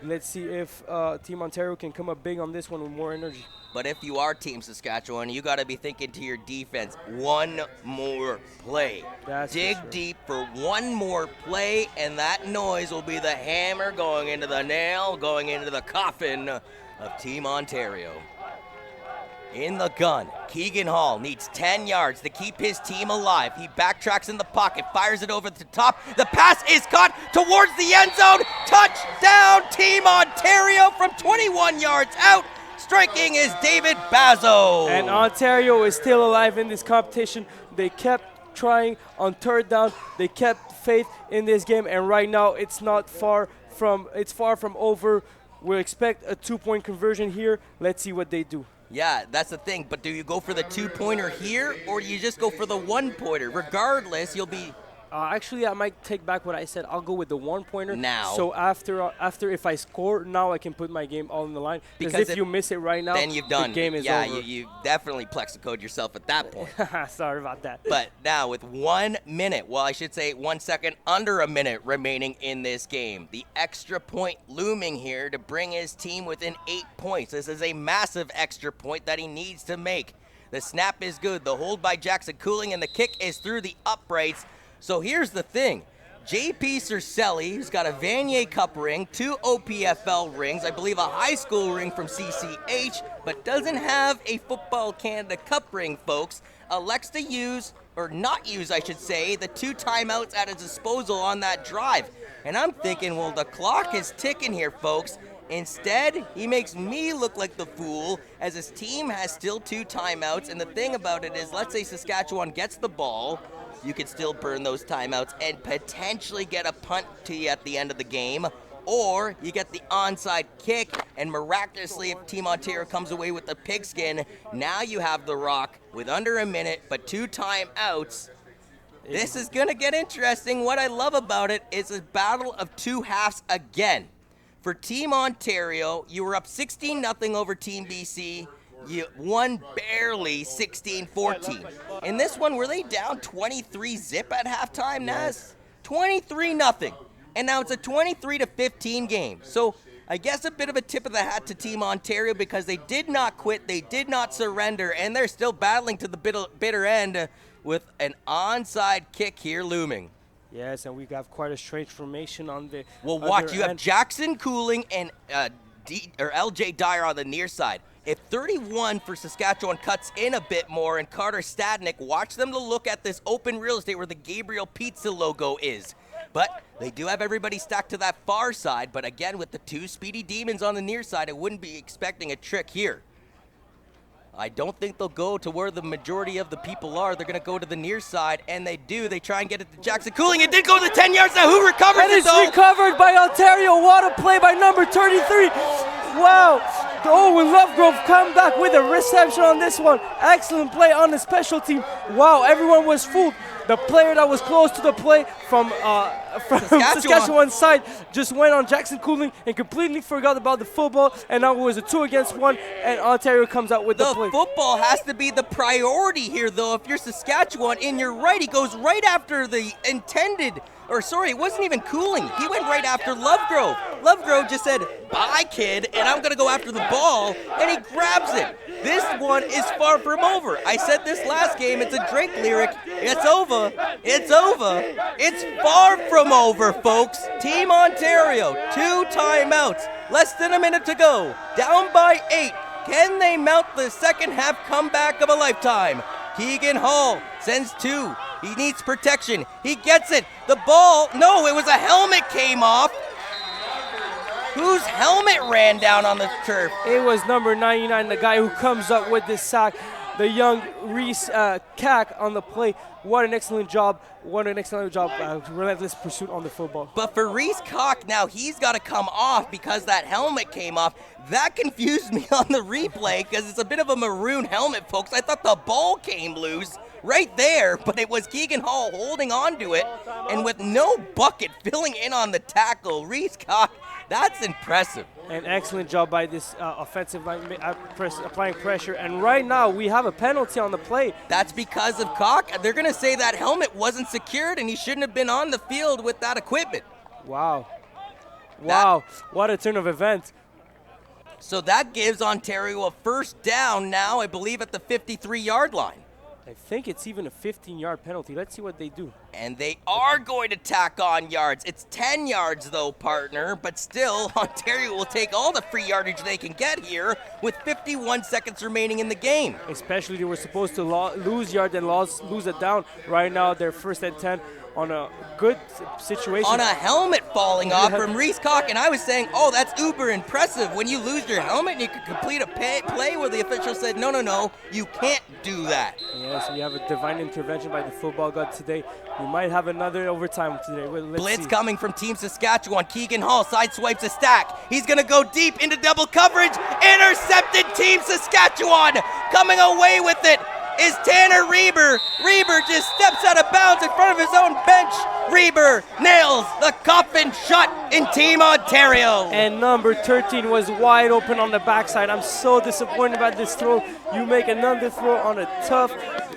Let's see if Team Ontario can come up big on this one with more energy. But if you are Team Saskatchewan, you got to be thinking to your defense, 1 more play. Dig deep for 1 more play, and that noise will be the hammer going into the nail, going into the coffin of Team Ontario. In the gun, Keegan Hall needs 10 yards to keep his team alive. He backtracks in the pocket, fires it over the top. The pass is caught towards the end zone. Touchdown, Team Ontario from 21 yards out. Striking is David Bazzo. And Ontario is still alive in this competition. They kept trying on 3rd down. They kept faith in this game, and right now it's far from over. We expect a 2-point conversion here. Let's see what they do. Yeah, that's the thing. But do you go for the 2-pointer here, or do you just go for the 1-pointer? Regardless, you'll be... Actually, I might take back what I said. I'll go with the 1-pointer. Now. So after if I score, now I can put my game all on the line. Because if you miss it right now, then you've done. The game is over. Yeah, you definitely plexicode yourself at that point. Sorry about that. But now with 1 minute, well, I should say 1 second, under a minute remaining in this game, the extra point looming here to bring his team within 8 points. This is a massive extra point that he needs to make. The snap is good. The hold by Jackson Cooling, and the kick is through the uprights. So here's the thing. JP Cercelli, who's got a Vanier Cup ring, 2 OPFL rings, I believe a high school ring from CCH, but doesn't have a Football Canada Cup ring, folks, elects to use or not use, I should say, the 2 timeouts at his disposal on that drive. And I'm thinking, well, the clock is ticking here, folks. Instead, he makes me look like the fool, as his team has still 2 timeouts. And the thing about it is, let's say Saskatchewan gets the ball, you could still burn those timeouts and potentially get a punt to you at the end of the game. Or you get the onside kick, and miraculously, if Team Ontario comes away with the pigskin, now you have the Rock with under a minute, but 2 timeouts. This is going to get interesting. What I love about it is a battle of 2 halves again. For Team Ontario, you were up 16-0 over Team BC. You won barely 16-14. In this one, were they down 23-0 at halftime, Naz? 23-0. And now it's a 23-15 game. So I guess a bit of a tip of the hat to Team Ontario, because they did not quit, they did not surrender, and they're still battling to the bitter end with an onside kick here looming. Yes, and we got quite a strange formation on the Well, watch. other You have end. Jackson Cooling and LJ Dyer on the near side. If 31 for Saskatchewan cuts in a bit more and Carter Stadnick, watch them to look at this open real estate where the Gabriel Pizza logo is. But they do have everybody stacked to that far side. But again, with the 2 speedy demons on the near side, I wouldn't be expecting a trick here. I don't think they'll go to where the majority of the people are. They're going to go to the near side, and they do. They try and get it to Jackson Cooling. It did go to the 10 yards. Now who recovers And it, it's though? recovered by Ontario. What a play by number 33. Wow. Owen Lovegrove come back with a reception on this one. Excellent play on the special team. Wow, everyone was fooled. The player that was close to the play from Saskatchewan's side just went on Jackson Cooling and completely forgot about the football. And now it was a 2-against-1, and Ontario comes out with the play. The football has to be the priority here, though. If you're Saskatchewan, and you're right, he goes right after the intended, or sorry, it wasn't even Cooling. He went right after Lovegrove. Lovegrove just said, bye, kid, and I'm going to go after the ball, and he grabs it. This one is far from over. I said this last game, it's a Drake lyric. It's over. It's over. It's far from over, folks. Team Ontario, 2 timeouts. Less than a minute to go. Down by 8. Can they mount the second half comeback of a lifetime? Keegan Hall sends 2. He needs protection. He gets it. The ball, no, it was a helmet came off. Whose helmet ran down on the turf? It was number 99, the guy who comes up with this sack, the young Reese Cack on the play. What an excellent job. What an excellent job. Relentless pursuit on the football. But for Reese Cock, now he's got to come off because that helmet came off. That confused me on the replay because it's a bit of a maroon helmet, folks. I thought the ball came loose right there, but it was Keegan Hall holding on to it. And with no bucket filling in on the tackle, Reese Cock, that's impressive. An excellent job by this offensive line applying pressure. And right now we have a penalty on the play. That's because of Cock. They're going to say that helmet wasn't secured and he shouldn't have been on the field with that equipment. Wow. Wow. What a turn of events. So that gives Ontario a first down now, I believe, at the 53-yard line. I think it's even a 15-yard penalty. Let's see what they do. And they are going to tack on yards. It's 10 yards, though, partner. But still, Ontario will take all the free yardage they can get here with 51 seconds remaining in the game. Especially they were supposed to lose yard and lose it down. Right now, they're first and 10 on a good situation. On a helmet falling off from Reese Cock. And I was saying, oh, that's uber impressive. When you lose your helmet and you can complete a play where the official said, no, you can't do that. Yes, we have a divine intervention by the football god today. We might have another overtime today. Let's Blitz see. coming from Team Saskatchewan. Keegan Hall side swipes a stack. He's going to go deep into double coverage. Intercepted Team Saskatchewan. Coming away with it is Tanner Reber. Reber just steps out of bounds in front of his own bench. Reber nails the coffin shut in Team Ontario. And number 13 was wide open on the backside. I'm so disappointed about this throw. You make another throw on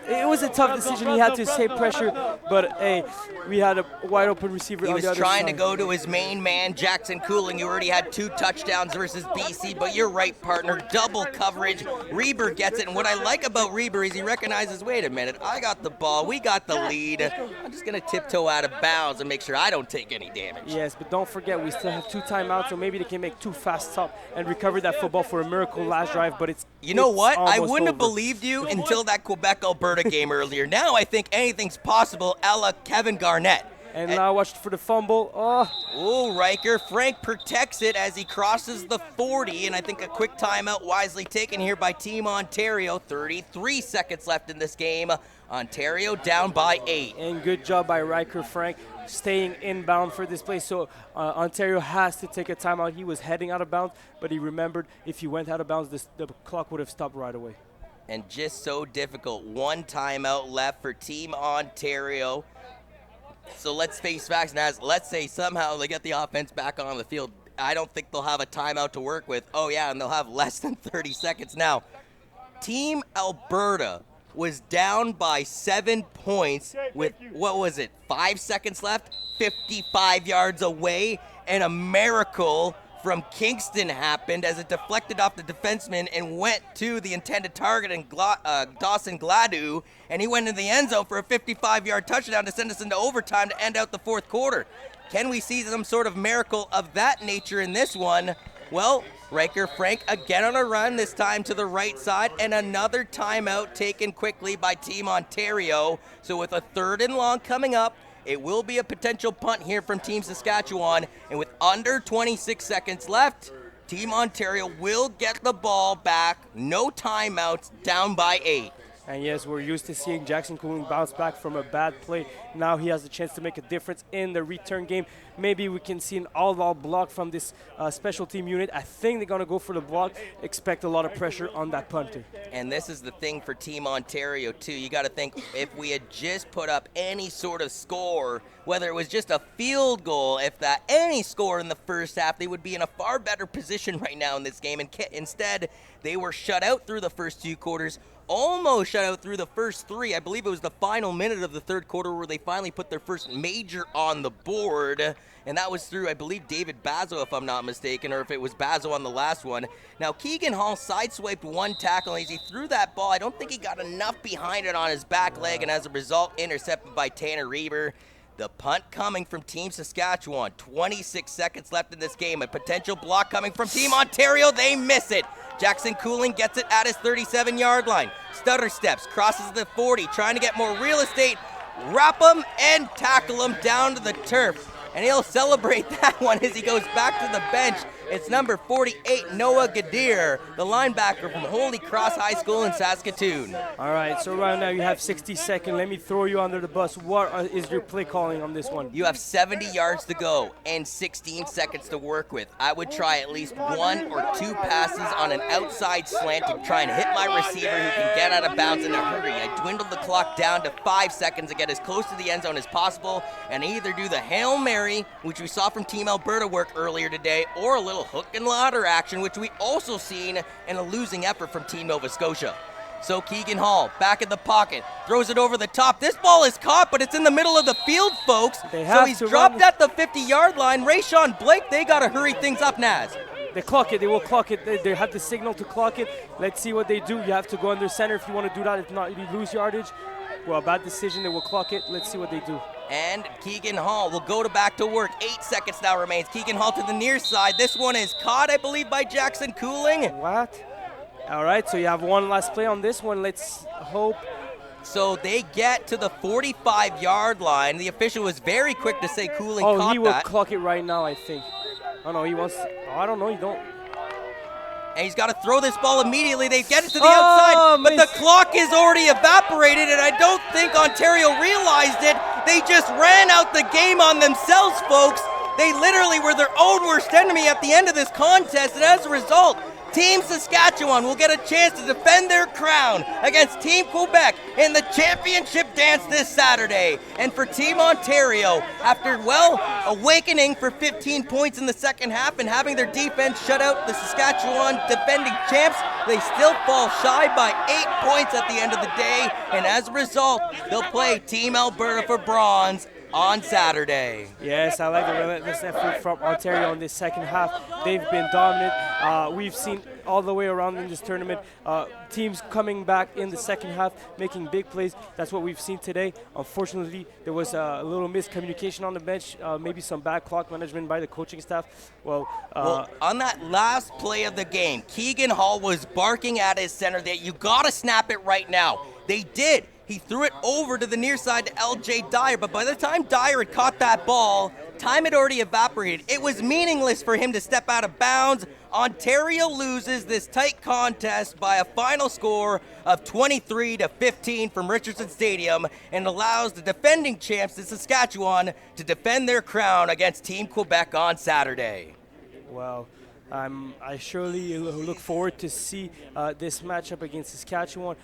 it was a tough decision. He had to stay pressure, but hey, we had a wide open receiver He on was the other trying side. to go to his main man, Jackson Cooling, who already had 2 touchdowns versus BC, but you're right, partner, double coverage. Reber gets it, and what I like about Reber is he recognizes, wait a minute, I got the ball, we got the lead. I'm just going to tiptoe out of bounds and make sure I don't take any damage. Yes, but don't forget, we still have 2 timeouts, so maybe they can make 2 fast stops and recover that football for a miracle last drive, but it's You know it's what? I almost wouldn't have over. believed you until that Quebec-Alberta game earlier. Now I think anything's possible, a la Kevin Garnett. And now watch for the fumble. Oh, Oh, Riker. Frank protects it as he crosses the 40, and I think a quick timeout wisely taken here by Team Ontario. 33 seconds left in this game. Ontario down by 8. and good job by Riker Frank staying inbound for this play. So Ontario has to take a timeout. He was heading out of bounds, but he remembered if he went out of bounds, the clock would have stopped right away. And just so difficult. 1 timeout left for Team Ontario. So let's face facts, Naz. Let's say somehow they get the offense back on the field. I don't think they'll have a timeout to work with. Oh, yeah, and they'll have less than 30 seconds. Now, Team Alberta was down by 7 points with, 5 seconds left? 55 yards away, and a miracle from Kingston happened as it deflected off the defenseman and went to the intended target in Dawson Gladue, and he went into the end zone for a 55-yard touchdown to send us into overtime to end out the 4th quarter. Can we see some sort of miracle of that nature in this one? Well, Riker Frank again on a run, this time to the right side, and another timeout taken quickly by Team Ontario. So with a 3rd and long coming up, it will be a potential punt here from Team Saskatchewan, and with under 26 seconds left, Team Ontario will get the ball back. No timeouts, down by 8. And yes, we're used to seeing Jackson Cooling bounce back from a bad play. Now he has a chance to make a difference in the return game. Maybe we can see an all-out block from this special team unit. I think they're going to go for the block. Expect a lot of pressure on that punter. And this is the thing for Team Ontario, too. You got to think, if we had just put up any sort of score, whether it was just a field goal, if that any score in the first half, they would be in a far better position right now in this game. And instead, they were shut out through the first 2 quarters. Almost shut out through the first 3. I believe it was the final minute of the 3rd quarter where they finally put their first major on the board. And that was through, I believe, David Bazo, if I'm not mistaken, or if it was Bazo on the last one. Now, Keegan Hall sideswiped 1 tackle, and as he threw that ball, I don't think he got enough behind it on his back leg, and as a result, intercepted by Tanner Reber. The punt coming from Team Saskatchewan. 26 seconds left in this game. A potential block coming from Team Ontario. They miss it. Jackson Cooling gets it at his 37-yard line. Stutter steps, crosses the 40, trying to get more real estate. Wrap him and tackle him down to the turf. And he'll celebrate that one as he goes back to the bench. It's number 48, Noah Gadir, the linebacker from Holy Cross High School in Saskatoon. All right, so right now you have 60 seconds. Let me throw you under the bus. What is your play calling on this one? You have 70 yards to go and 16 seconds to work with. I would try at least 1 or 2 passes on an outside slant to try and hit my receiver who can get out of bounds in a hurry. I dwindled the clock down to 5 seconds to get as close to the end zone as possible and either do the Hail Mary, which we saw from Team Alberta work earlier today, or a little hook and ladder action, which we also seen in a losing effort from Team Nova Scotia. So Keegan Hall, back in the pocket, throws it over the top. This ball is caught, but it's in the middle of the field, folks. So he's dropped at the 50-yard line. Rayshawn Blake, they got to hurry things up, Naz. They clock it. They will clock it. They have the signal to clock it. Let's see what they do. You have to go under center if you want to do that. If not, you lose yardage. Well, bad decision. They will clock it. Let's see what they do. And Keegan Hall will go to back to work. 8 seconds now remains. Keegan Hall to the near side. This one is caught, I believe, by Jackson Cooling. What? All right, so you have one last play on this one. Let's hope. So they get to the 45-yard line. The official was very quick to say Cooling caught that. Oh, he will clock it right now, I think. Oh, no, he wants. Oh, I don't know. You don't. And he's got to throw this ball immediately. They get it to the outside, but the clock is already evaporated, and I don't think Ontario realized it. They just ran out the game on themselves, folks. They literally were their own worst enemy at the end of this contest, and as a result, Team Saskatchewan will get a chance to defend their crown against Team Quebec in the championship dance this Saturday. And for Team Ontario, after, awakening for 15 points in the second half and having their defense shut out the Saskatchewan defending champs, they still fall shy by 8 points at the end of the day. And as a result, they'll play Team Alberta for bronze on Saturday. Yes, I like the relentless effort from Ontario in this second half. They've been dominant. We've seen all the way around in this tournament. Teams coming back in the second half, making big plays. That's what we've seen today. Unfortunately, there was a little miscommunication on the bench, maybe some bad clock management by the coaching staff. Well, on that last play of the game, Keegan Hall was barking at his center that you got to snap it right now. They did. He threw it over to the near side to LJ Dyer, but by the time Dyer had caught that ball, time had already evaporated. It was meaningless for him to step out of bounds. Ontario loses this tight contest by a final score of 23-15 from Richardson Stadium and allows the defending champs in Saskatchewan to defend their crown against Team Quebec on Saturday. Well, I surely look forward to see this matchup against Saskatchewan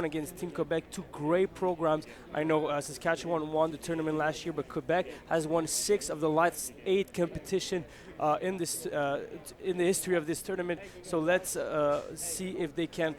against Team Quebec, two great programs. I know Saskatchewan won the tournament last year, but Quebec has won 6 of the last 8 competition in the history of this tournament. So let's see if they can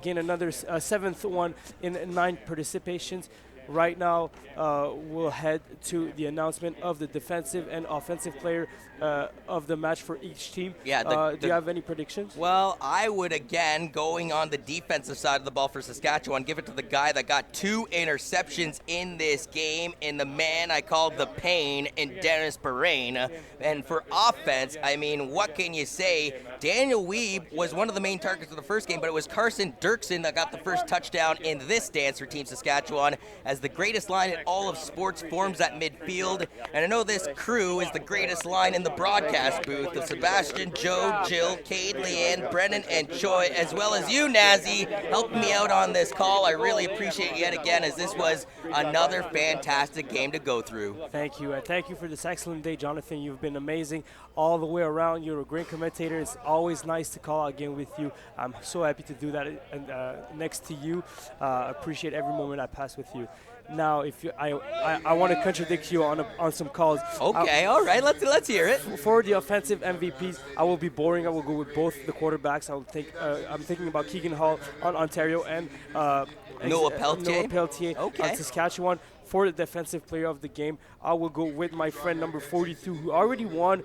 gain another 7th one in 9 participations. Right now, we'll head to the announcement of the defensive and offensive player of the match for each team. Yeah. Do you have any predictions? Well, I would, again, going on the defensive side of the ball for Saskatchewan, give it to the guy that got 2 interceptions in this game, and the man I called the pain in Dennis Perrine. And for offense, I mean, what can you say? Daniel Weeb was one of the main targets of the first game, but it was Carson Dirksen that got the first touchdown in this dance for Team Saskatchewan, as the greatest line in all of sports forms at midfield. And I know this crew is the greatest line in the broadcast booth of Sebastian, Joe, Jill, Cade, Leanne, Brennan, and Choi, as well as you, Nazi, helping me out on this call. I really appreciate it yet again, as this was another fantastic game to go through. Thank you. Thank you for this excellent day, Jonathan. You've been amazing all the way around. You're a great commentator. It's always nice to call again with you. I'm so happy to do that next to you. Appreciate every moment I pass with you. Now, if you, I want to contradict you on some calls. Okay, all right, let's hear it. For the offensive MVPs, I will be boring. I will go with both the quarterbacks. I'm thinking about Keegan Hall on Ontario and Noah Pelletier okay. on Saskatchewan. For the defensive player of the game, I will go with my friend number 42, who already won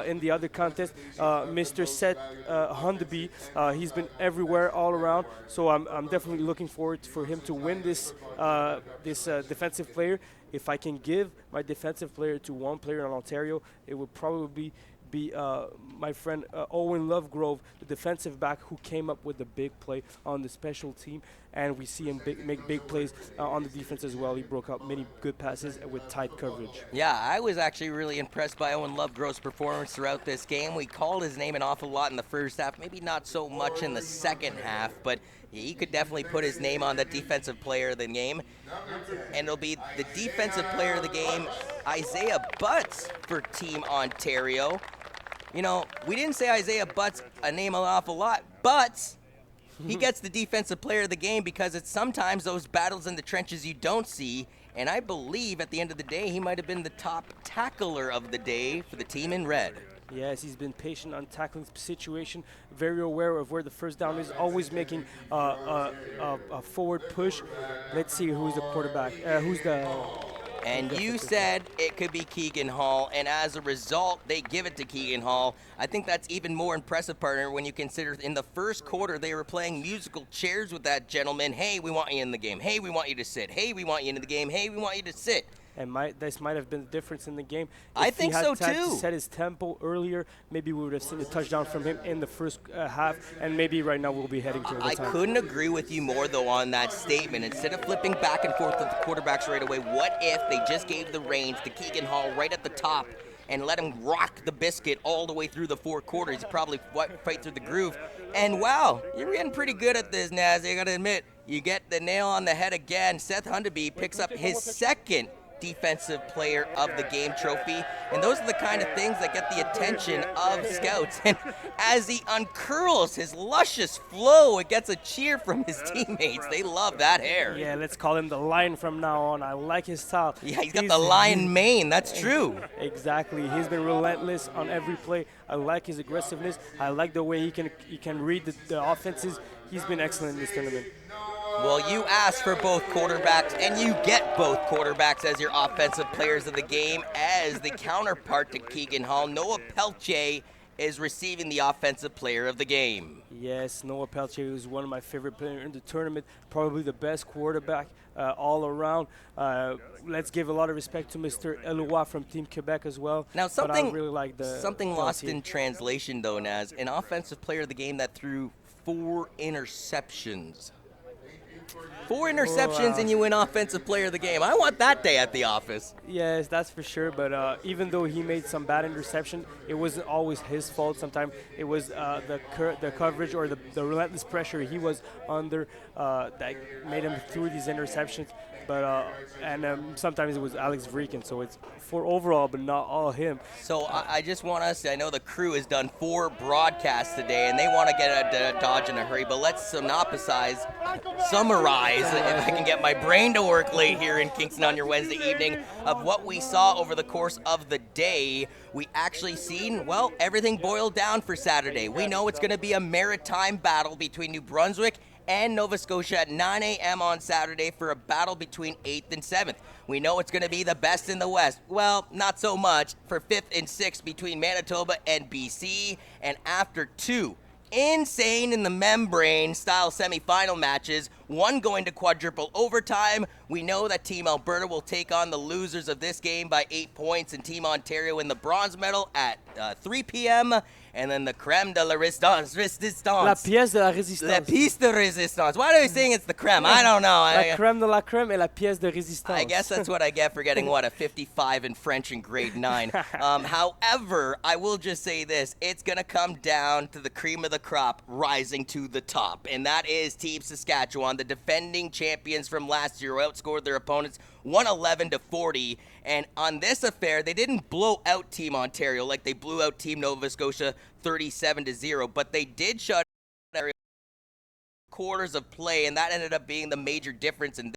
in the other contest, Mr. Seth Hundeby. He's been everywhere, all around, so I'm definitely looking forward for him to win this defensive player. If I can give my defensive player to one player in Ontario, it would probably be my friend Owen Lovegrove, the defensive back who came up with the big play on the special team, and we see him make big plays on the defense as well. He broke out many good passes with tight coverage. Yeah, I was actually really impressed by Owen Lovegrove's performance throughout this game. We called his name an awful lot in the first half, maybe not so much in the second half, but he could definitely put his name on the defensive player of the game. And it'll be the defensive player of the game, Isaiah Butts, for Team Ontario. You know, we didn't say Isaiah Butts a name an awful lot, but he gets the defensive player of the game because it's sometimes those battles in the trenches you don't see. And I believe at the end of the day, he might have been the top tackler of the day for the team in red. Yes, he's been patient on tackling situation, very aware of where the first down is, always making a forward push. Let's see who's the quarterback. And you said it could be Keegan Hall, and as a result, they give it to Keegan Hall. I think that's even more impressive, partner, when you consider in the first quarter they were playing musical chairs with that gentleman. Hey, we want you in the game. Hey, we want you to sit. Hey, we want you in the game. Hey, we want you to sit. And this might have been the difference in the game. I think so, If he had time too. to set his tempo earlier, maybe we would have seen a touchdown from him in the first half, and maybe right now we'll be heading to overtime. I couldn't agree with you more, though, on that statement. Instead of flipping back and forth with the quarterbacks right away, what if they just gave the reins to Keegan Hall right at the top and let him rock the biscuit all the way through the 4 quarters? He'd probably fight through the groove. And wow, you're getting pretty good at this, Naz. I gotta admit, you get the nail on the head again. Seth Hundeby picks up his second defensive player of the game trophy, and those are the kind of things that get the attention of scouts. And as he uncurls his luscious flow, it gets a cheer from his teammates. They love that hair. Yeah, let's call him the Lion from now on. I like his style. Yeah, he's got the lion mane. That's true. Exactly. He's been relentless on every play. I like his aggressiveness. I like the way he can read the offenses. He's been excellent in this tournament. Well, you asked for both quarterbacks, and you get both quarterbacks as your offensive players of the game as the counterpart to Keegan Hall. Noah Pelletier is receiving the Offensive Player of the Game. Yes, Noah Peltier is one of my favorite players in the tournament, probably the best quarterback all around. Let's give a lot of respect to Mr. Eloy from Team Quebec as well. Now, but I something really like something lost Peltier. in translation, though, Naz. An Offensive Player of the Game that threw 4 interceptions. 4 interceptions and you win Offensive Player of the Game. I want that day at the office. Yes, that's for sure. But even though he made some bad interception, it wasn't always his fault. Sometimes it was the coverage or the relentless pressure he was under that made him through these interceptions. But sometimes it was Alex Vreeken. So it's for overall, but not all him. So I just want us, I know the crew has done 4 broadcasts today, and they want to get a Dodge in a hurry, but let's summarize, if I can get my brain to work late here in Kingston on your Wednesday evening, of what we saw over the course of the day. We actually seen, well, everything boiled down for Saturday. We know it's going to be a maritime battle between New Brunswick and Nova Scotia at 9 a.m. on Saturday for a battle between 8th and 7th. We know it's going to be the best in the West. Well, not so much for 5th and 6th between Manitoba and BC. And after 2 insane in the membrane style semifinal matches, one going to quadruple overtime, we know that Team Alberta will take on the losers of this game by 8 points, and Team Ontario in the bronze medal at 3 p.m. And then the crème de la résistance. La pièce de la résistance. La pièce de résistance. Why are we saying it's the crème? I don't know. La crème de la crème et la pièce de résistance. I guess that's what I get for getting, a 55 in French in grade 9. However, I will just say this. It's going to come down to the cream of the crop rising to the top, and that is Team Saskatchewan, the defending champions from last year, who outscored their opponents 111-40. And on this affair, they didn't blow out Team Ontario like they blew out Team Nova Scotia 37-0, but they did shut out quarters of play, and that ended up being the major difference in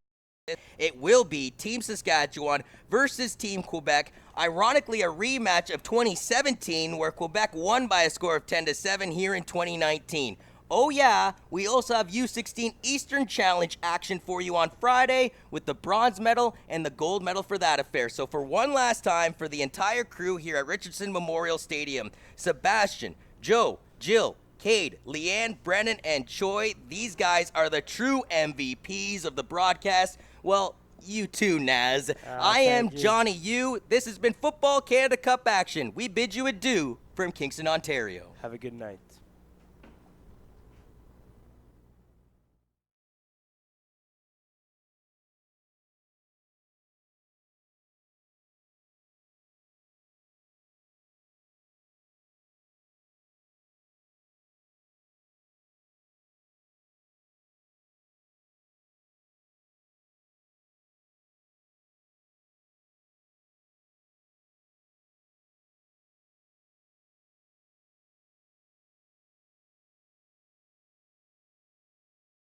this. It will be Team Saskatchewan versus Team Quebec. Ironically, a rematch of 2017, where Quebec won by a score of 10-7 here in 2019. Oh yeah, we also have U16 Eastern Challenge action for you on Friday with the bronze medal and the gold medal for that affair. So for one last time, for the entire crew here at Richardson Memorial Stadium, Sebastian, Joe, Jill, Cade, Leanne, Brennan, and Choi, these guys are the true MVPs of the broadcast. Well, you too, Naz. I am Johnny Yu. This has been Football Canada Cup action. We bid you adieu from Kingston, Ontario. Have a good night.